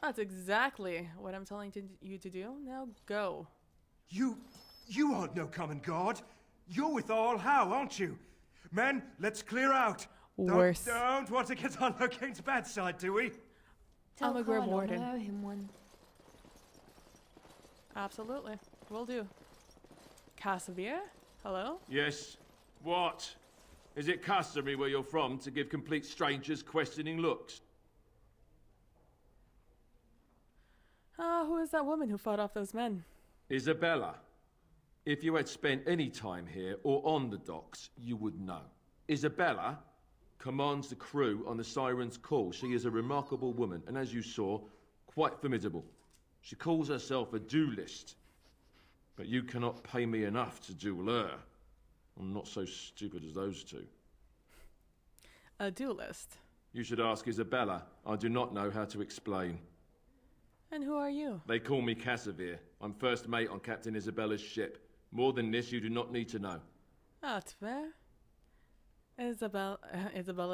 That's exactly what I'm telling you to do. Now go. You aren't no common guard. You're with All How, aren't you? Men, let's clear out. Worse. Don't want to get on Locane's bad side, do we? I'm a Grim Warden. I owe him one. Absolutely. Will do. Casimir? Hello? Yes. What? Is it customary where you're from to give complete strangers questioning looks? Who is that woman who fought off those men? Isabella. If you had spent any time here or on the docks, you would know. Isabella commands the crew on the Siren's Call. She is a remarkable woman, and as you saw, quite formidable. She calls herself a duelist. But you cannot pay me enough to duel her. I'm not so stupid as those two. A duelist? You should ask Isabella. I do not know how to explain. And who are you? They call me Casimir. I'm first mate on Captain Isabella's ship. More than this, you do not need to know. That's fair. Isabella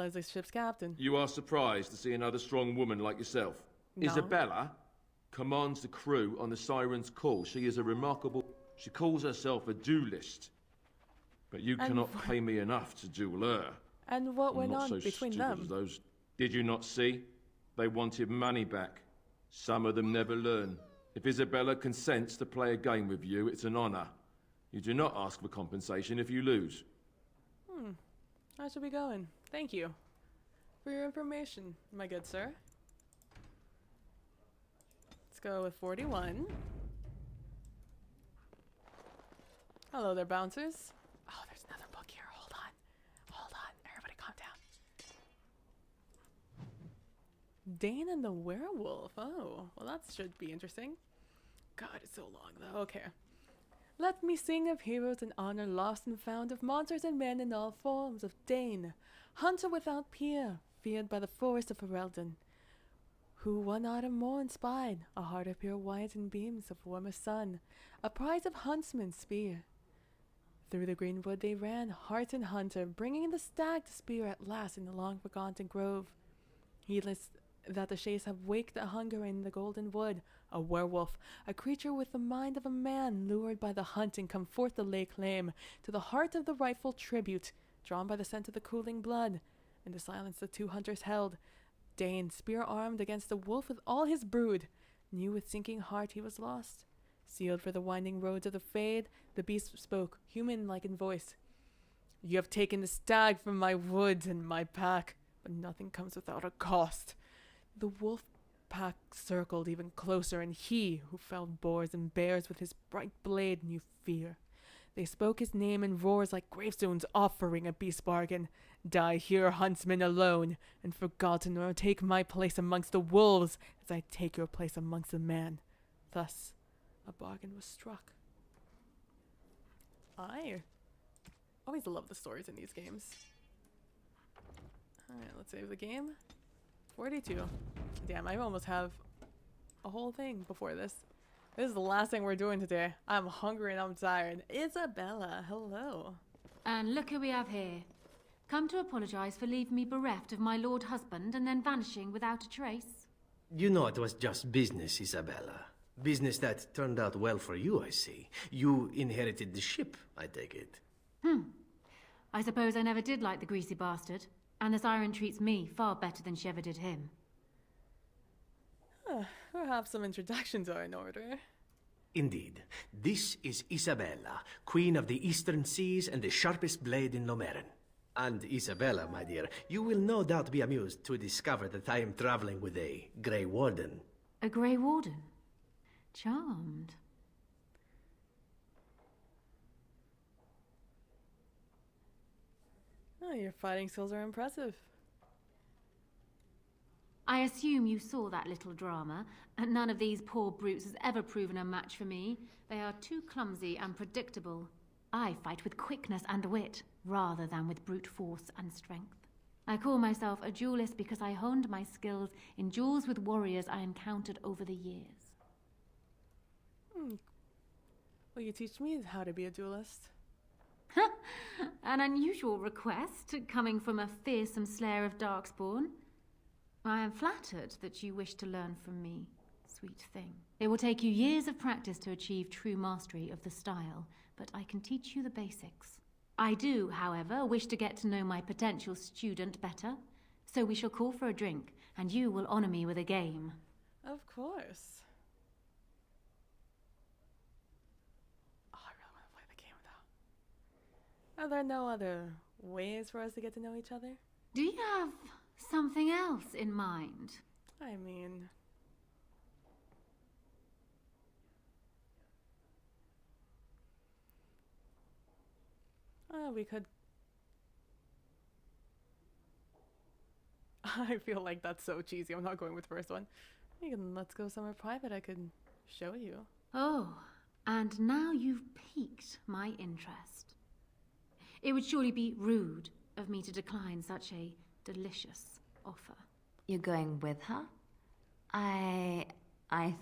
is the ship's captain. You are surprised to see another strong woman like yourself. No. Isabella commands the crew on the Siren's Call. She is a remarkable... She calls herself a duelist. But you cannot pay me enough to duel her. And what I'm went not on so between stupid them? as those. Did you not see? They wanted money back. Some of them never learn. If Isabella consents to play a game with you, it's an honor. You do not ask for compensation if you lose. I should be going. Thank you for your information, my good sir. Let's go with 41. Hello there, bouncers. Oh, there's another book here. Hold on. Hold on. Everybody calm down. Dane and the Werewolf. Oh, well that should be interesting. God, it's so long though. Okay. Let me sing of heroes and honor lost and found, of monsters and men in all forms, of Dane, hunter without peer, feared by the forest of Ferelden, who one autumn morn spied a heart of pure white and beams of warmer sun, a prize of huntsman's spear. Through the green wood they ran, hart and hunter, bringing the stag to spear at last in the long-forgotten grove. Heedless that the chase have waked a hunger in the golden wood, a werewolf, a creature with the mind of a man, lured by the hunt and come forth to lay claim to the heart of the rightful tribute, drawn by the scent of the cooling blood. In the silence the two hunters held, Dane, spear-armed against the wolf with all his brood, knew with sinking heart he was lost. Sealed for the winding roads of the Fade, the beast spoke, human-like in voice. You have taken the stag from my woods and my pack, but nothing comes without a cost. The wolf pack circled even closer, and he who felled boars and bears with his bright blade knew fear. They spoke his name in roars like gravestones offering a beast bargain. Die here, huntsman, alone, and forgotten, or take my place amongst the wolves as I take your place amongst the man. Thus, a bargain was struck. I always love the stories in these games. Alright, let's save the game. 42. Damn, I almost have a whole thing before this. This is the last thing we're doing today. I'm hungry and I'm tired. Isabella, hello. And look who we have here. Come to apologise for leaving me bereft of my lord husband and then vanishing without a trace. You know it was just business, Isabella. Business that turned out well for you, I see. You inherited the ship, I take it. I suppose I never did like the greasy bastard. And the siren treats me far better than she ever did him. Perhaps some introductions are in order. Indeed. This is Isabella, Queen of the Eastern Seas and the sharpest blade in Lomerin. And Isabella, my dear, you will no doubt be amused to discover that I am traveling with a Grey Warden. A Grey Warden? Charmed. Oh, your fighting skills are impressive. I assume you saw that little drama, and none of these poor brutes has ever proven a match for me. They are too clumsy and predictable. I fight with quickness and wit, rather than with brute force and strength. I call myself a duelist because I honed my skills in duels with warriors I encountered over the years. Will you teach me how to be a duelist? An unusual request, coming from a fearsome slayer of Darkspawn. I am flattered that you wish to learn from me, sweet thing. It will take you years of practice to achieve true mastery of the style, but I can teach you the basics. I do, however, wish to get to know my potential student better, so we shall call for a drink, and you will honor me with a game. Of course. Oh, I really want to play the game though. Are there no other ways for us to get to know each other? Do you have something else in mind? I mean... we could... I feel like that's so cheesy. I'm not going with the first one. Let's go somewhere private I could show you. Oh, and now you've piqued my interest. It would surely be rude of me to decline such a delicious offer. You're going with her? I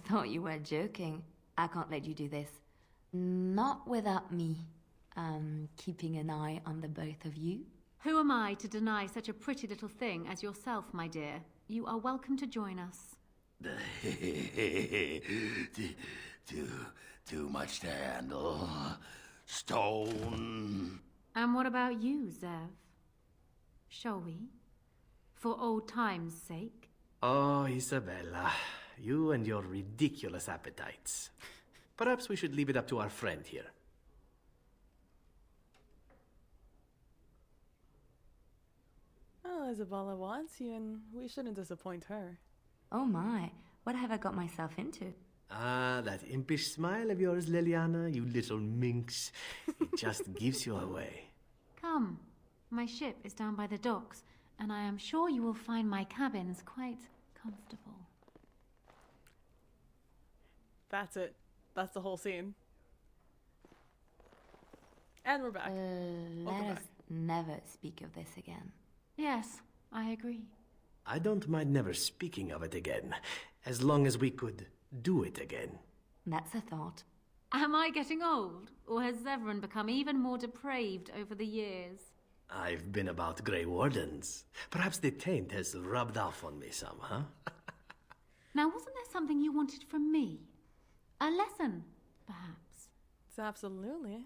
thought you were joking. I can't let you do this. Not without me. Keeping an eye on the both of you. Who am I to deny such a pretty little thing as yourself, my dear? You are welcome to join us. Too much to handle. Stone. And what about you, Zev? Shall we? For old time's sake? Oh, Isabella, you and your ridiculous appetites. Perhaps we should leave it up to our friend here. Well, Isabella wants you, and we shouldn't disappoint her. Oh my, what have I got myself into? Ah, that impish smile of yours, Leliana, you little minx. It just gives you away. Come, my ship is down by the docks, and I am sure you will find my cabins quite comfortable. That's it. That's the whole scene. And we're back. Let us never speak of this again. Yes, I agree. I don't mind never speaking of it again, as long as we could do it again. That's a thought. Am I getting old, or has Zevran become even more depraved over the years? I've been about Grey Wardens. Perhaps the taint has rubbed off on me some, huh? Now, wasn't there something you wanted from me? A lesson, perhaps? It's absolutely.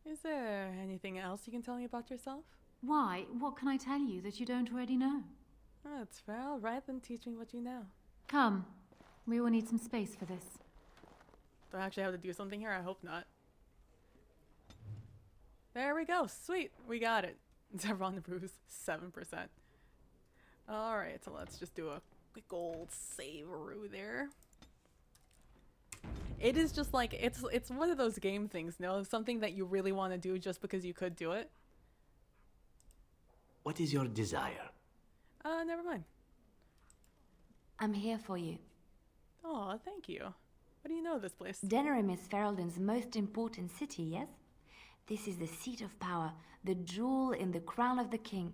Is there anything else you can tell me about yourself? Why? What can I tell you that you don't already know? Oh, that's fair. All right, then teach me what you know. Come. We will need some space for this. Do I actually have to do something here? I hope not. There we go. Sweet. We got it. Zevron Ruse, 7%. Alright, so let's just do a quick old save-a-roo there. It is just like, it's one of those game things, you know? Something that you really want to do just because you could do it. What is your desire? Never mind. I'm here for you. Oh, thank you. What do you know of this place? Denerim is Ferelden's most important city, yes? This is the seat of power, the jewel in the crown of the king.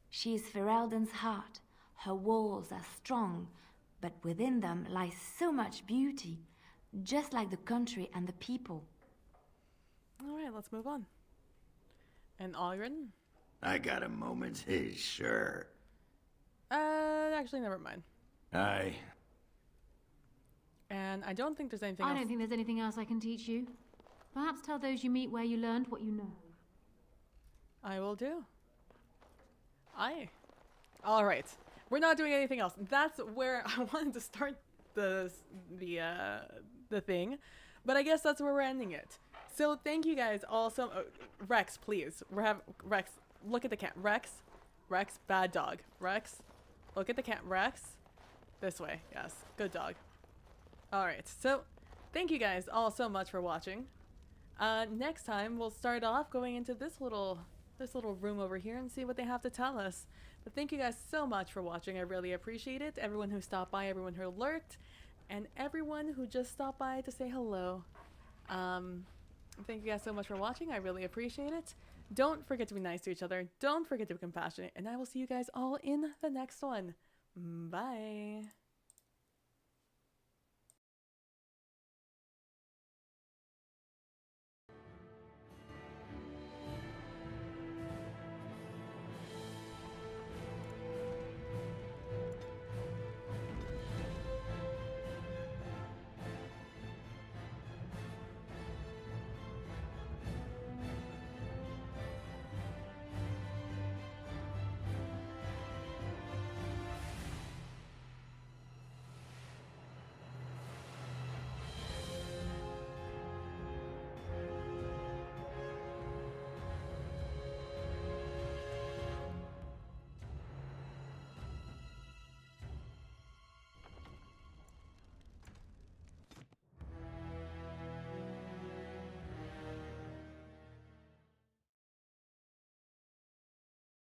She is Ferelden's heart. Her walls are strong, but within them lies so much beauty, just like the country and the people. Alright, let's move on. And Ogren? I got a moment, sure. Actually, never mind. Aye. And I don't think there's anything I else. don't think there's anything else I can teach you. Perhaps tell those you meet where you learned what you know. I will do. Aye. Alright. We're not doing anything else. That's where I wanted to start the thing. But I guess that's where we're ending it. So thank you guys all so Rex, please. Rex, look at the cat. Rex, bad dog. Rex, look at the cat. Rex, this way. Yes, good dog. Alright, so thank you guys all so much for watching. Next time we'll start off going into this little room over here and see what they have to tell us. But thank you guys so much for watching. I really appreciate it. Everyone who stopped by, everyone who lurked, and everyone who just stopped by to say hello. Thank you guys so much for watching. I really appreciate it. Don't forget to be nice to each other. Don't forget to be compassionate. And I will see you guys all in the next one. Bye.